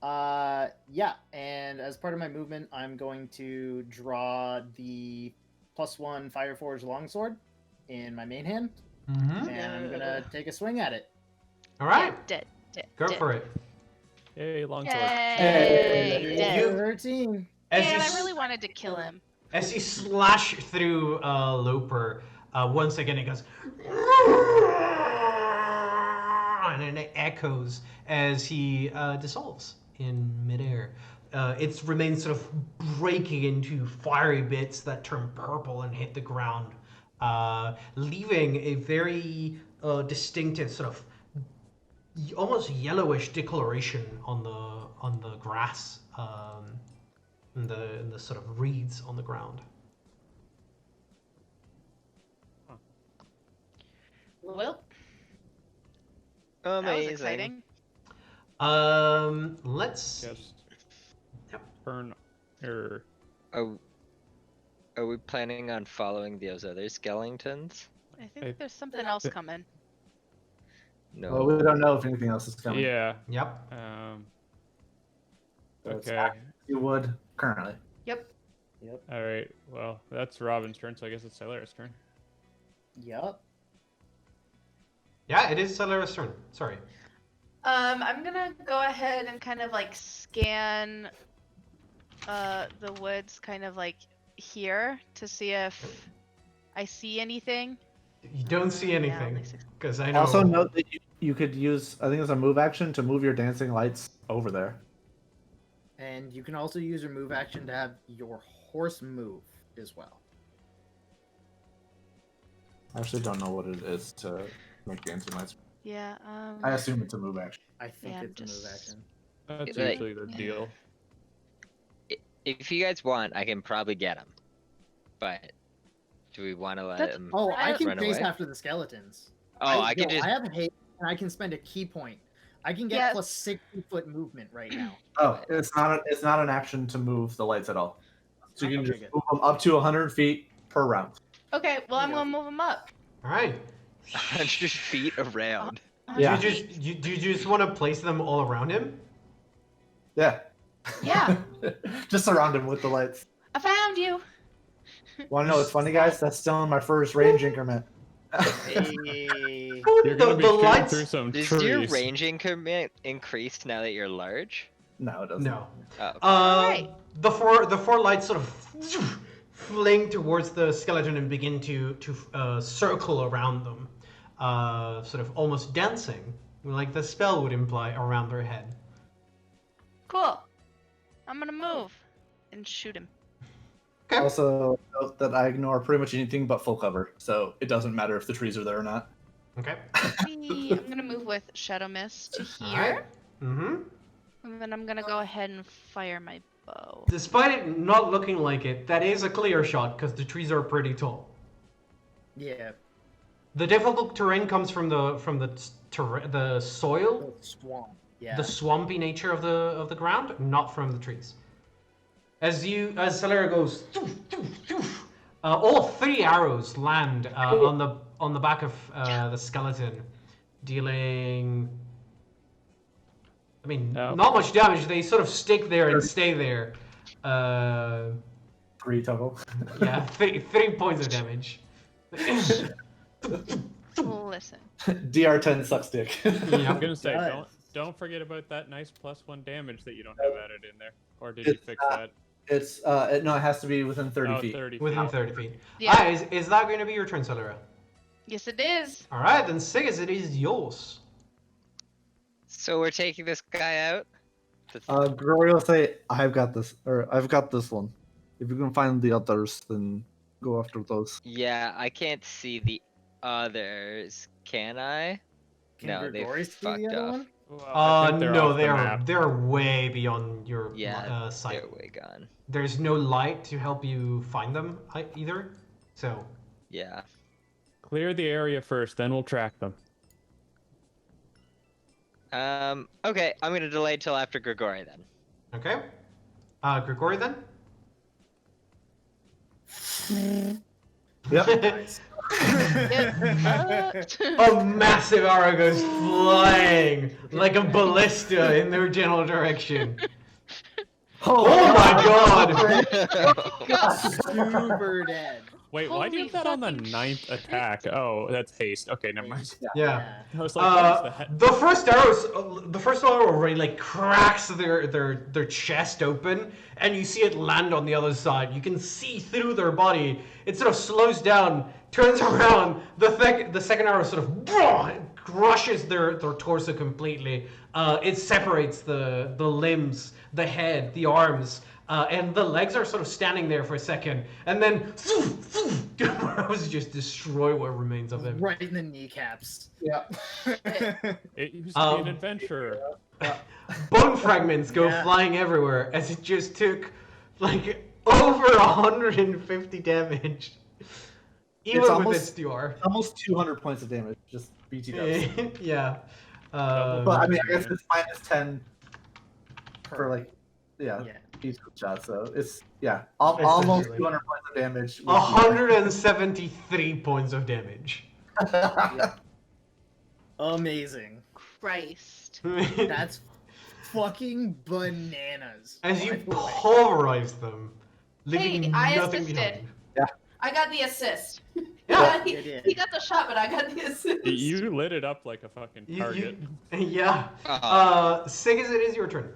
Yeah, and as part of my movement, I'm going to draw the +1 Fireforge longsword in my main hand, Mm-hmm. and I'm gonna take a swing at it. All right, Dead. go for it. Yay, longsword. Yay! Dead. You- 13. As Man, you, I really wanted to kill him. as you slash through Loper, once again it goes, and then it echoes as he dissolves in midair. It remains sort of breaking into fiery bits that turn purple and hit the ground, leaving a very distinctive sort of almost yellowish discoloration on the grass, and the sort of reeds on the ground. Well, Amazing. that was exciting. Let's. Just Yep. turn. Or Are we planning on following those other skeletons? I think I- there's something else coming. No. Well, we don't know if anything else is coming. yeah. Yep. So it's Okay. not- You would currently. Yep. All right. Well, that's Robin's turn, so I guess it's Celera's turn. Yup. Yeah, it is Celera's turn. Sorry. I'm gonna go ahead and kind of like scan The woods, kind of like here, to see if I see anything. You don't see Yeah, anything only six- because I know. Also note that you could use, I think it's a move action to move your dancing lights over there. And you can also use your move action to have your horse move as well. I actually don't know what it is to make dancing lights. Yeah. I assume it's a move action. I think Yeah, it's a move just- action. That's Like- usually the deal. If you guys want, I can probably get them. But do we want to let That's- them? Oh, I can Run chase away? after the skeletons. Oh, I can yo, just. I have haste, and I can spend a key point. I can get Yes. plus 60-foot movement right now. Oh, it's not an action to move the lights at all. So you can Okay, just good. move them up to 100 feet per round. Okay, well I'm Yeah. gonna move him up. All right. 100 feet around. Yeah. Do you just want to place them all around him? Yeah. Yeah, Just surround him with the lights. I found you. Want to know what's funny, guys? That's still in my first range increment. Hey. You're gonna be the shooting lights. through some Does trees. your range increment increase now that you're large? No, it doesn't. No. Oh, okay. Alright. The four lights sort of fling towards the skeleton and begin to circle around them, sort of almost dancing, like the spell would imply, around their head. Cool. I'm gonna move and shoot him. Okay. Also, note that I ignore pretty much anything but full cover, so it doesn't matter if the trees are there or not. Okay. I'm gonna move with Shadow Mist to All here, right. Mm-hmm. and then I'm gonna go ahead and fire my bow. Despite it not looking like it, that is a clear shot because the trees are pretty tall. Yeah, The difficult terrain comes from the soil, the swamp. Yeah. the swampy nature of the ground, not from the trees. As Celera goes, "Doof, doof, doof," all 3 arrows land on the back of the skeleton, dealing. I mean, No. not much damage. They sort of stick there and stay there. 3 total. Yeah, 3 points of damage. Listen. DR10 sucks dick. Yeah. I'm gonna say, Nice. don't forget about that nice +1 damage that you don't have added in there. Or did you It's, fix that? It's no, it has to be within 30 Oh, feet. 30 Within feet. 30 feet. Yeah. Ah, is that going to be your turn, Celera? Yes, it is. All right, then Sigas, it is yours. So we're taking this guy out. Glory will say, I've got this, or I've got this one. If you can find the others, then go after those. Yeah, I can't see the others, can I? Can No, they Grigori see fucked the other off. one? Well, I think No, off the map. they're way beyond your Yeah, sight. they're way gone. There's no light to help you find them either. So, Yeah. Clear the area first, then we'll track them. Okay, I'm gonna delay till after Grigori then. okay. Grigori then? Yep. A massive arrow goes flying like a ballista in their general direction. Oh my god! Super dead. Wait, why do you Holy have that on the fucking 9th shit. attack? Oh, that's haste. Okay, never mind. Yeah. I was like, what is that? The first arrow already like cracks their chest open, and you see it land on the other side. You can see through their body. It sort of slows down, turns around. The second arrow sort of crushes their torso completely. It separates the limbs, the head, the arms. And the legs are sort of standing there for a second, and then arrows just destroy what remains of them. Right in the kneecaps. Yeah. It used to be an adventurer. Bone fragments go Yeah. flying everywhere as it just took like over 150 damage. Even with almost- its DR. Almost 200 points of damage. Just BT dubs. Yeah. But I mean, I guess it's -10 for like, yeah, Yeah. each shot. So it's almost Essentially. 200 points of damage. 173 points of damage. Amazing. Christ. That's fucking bananas. As you by the way. pulverize them, leaving Hey, I nothing assisted. behind. I got the assist. Yeah. You did. He got the shot, but I got the assist. You lit it up like a fucking target. Yeah. Siggis, it is your turn.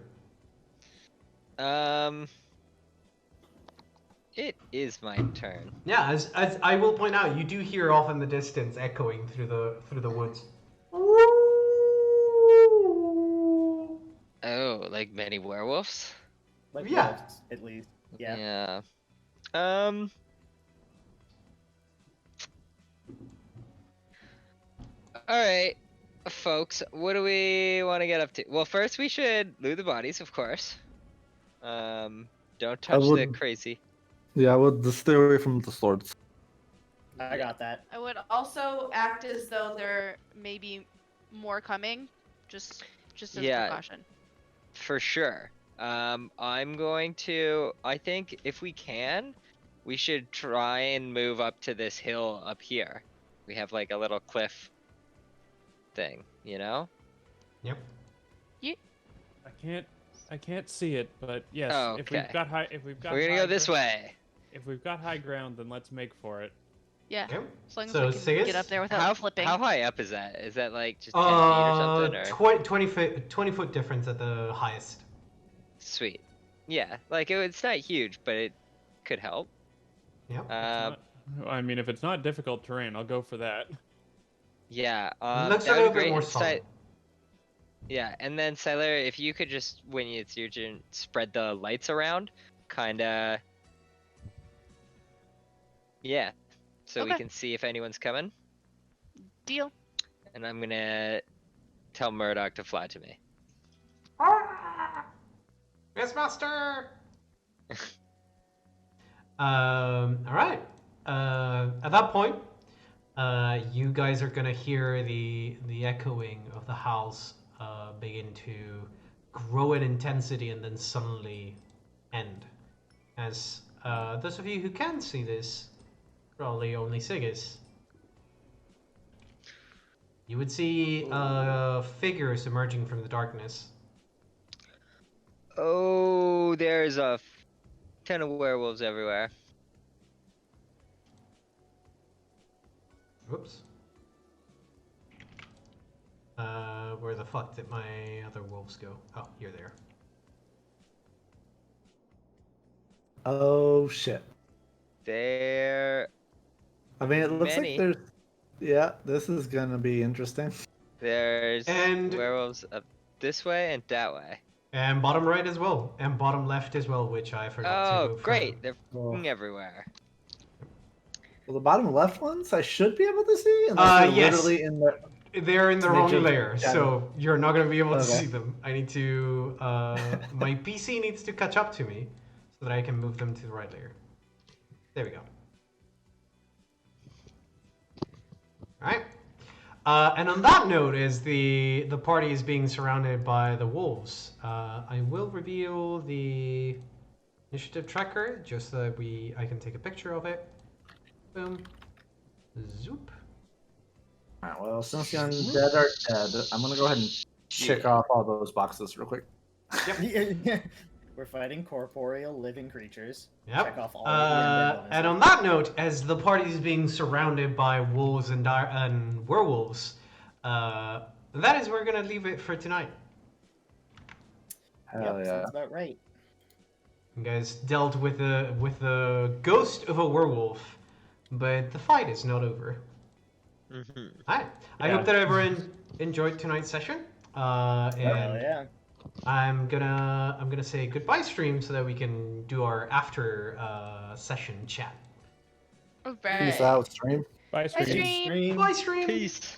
It is my turn. Yeah, as I will point out, you do hear off in the distance echoing through the woods. Oh, like many werewolves? Like Yeah. wolves, at least. Yeah. Yeah. Alright, folks, what do we want to get up to? Well, first we should loot the bodies, of course. Don't touch the would- crazy. Yeah, I would just stay away from the swords. I got that. I would also act as though there may be more coming, just as Yeah. precaution. For sure. I'm going to. I think if we can, we should try and move up to this hill up here. We have like a little cliff thing, you know? Yep. I can't see it, but yes, if Okay. we've got high, if we've got We're gonna high go this gr- way. If we've got high ground, then let's make for it. Yeah, Okay. as long as So we can Siggis? get up there without How flipping. how high up is that? Is that like just 10 feet or something? Or 20 foot difference at the highest. sweet. Yeah, like it's not huge, but it could help. Yep. It's not- I mean, if it's not difficult terrain, I'll go for that. Yeah. Looks a that little would be bit great. more solid. Yeah, and then Siler, if you could just, when it's your turn, spread the lights around, kinda. Yeah, so we Okay. can see if anyone's coming. Deal. And I'm gonna tell Murdoch to fly to me. Yes, master. All right. At that point, you guys are gonna hear the echoing of the howls begin to grow in intensity and then suddenly end. As those of you who can see this, probably only Siggis, you would see figures emerging from the darkness. Oh, there's a ton of werewolves everywhere. Whoops. Where the fuck did my other wolves go? Oh, you're there. Oh shit. There, I mean, it looks Many. like there's. Yeah, this is gonna be interesting. there's And- werewolves up this way and that way. And bottom right as well, and bottom left as well, which I forgot to Oh, move great! from. They're Oh. f***ing everywhere. Well, the bottom left ones I should be able to see. Unless they're yes. literally in the. They're in the wrong Smidge of layer, shadow. so you're not gonna be able to Okay. see them. I need to. My PC needs to catch up to me so that I can move them to the right layer. There we go. Alright. And on that note, as the party is being surrounded by the wolves, I will reveal the initiative tracker just so that I can take a picture of it. Boom. Zoop. Alright, well, since the undead are dead, I'm gonna go ahead and check off all those boxes real quick. We're fighting corporeal living creatures. Yep. Check off all of the undead bonuses. And on that note, as the party is being surrounded by wolves and werewolves, that is where we're gonna leave it for tonight. Hell Yep, yeah. sounds about right. You guys dealt with the ghost of a werewolf, but the fight is not over. Alright. I Yeah. hope that everyone enjoyed tonight's session. Hell And yeah. I'm gonna say goodbye stream so that we can do our after session chat. Alright. Peace out, stream. Bye, Bye, stream. stream. Bye stream. Peace.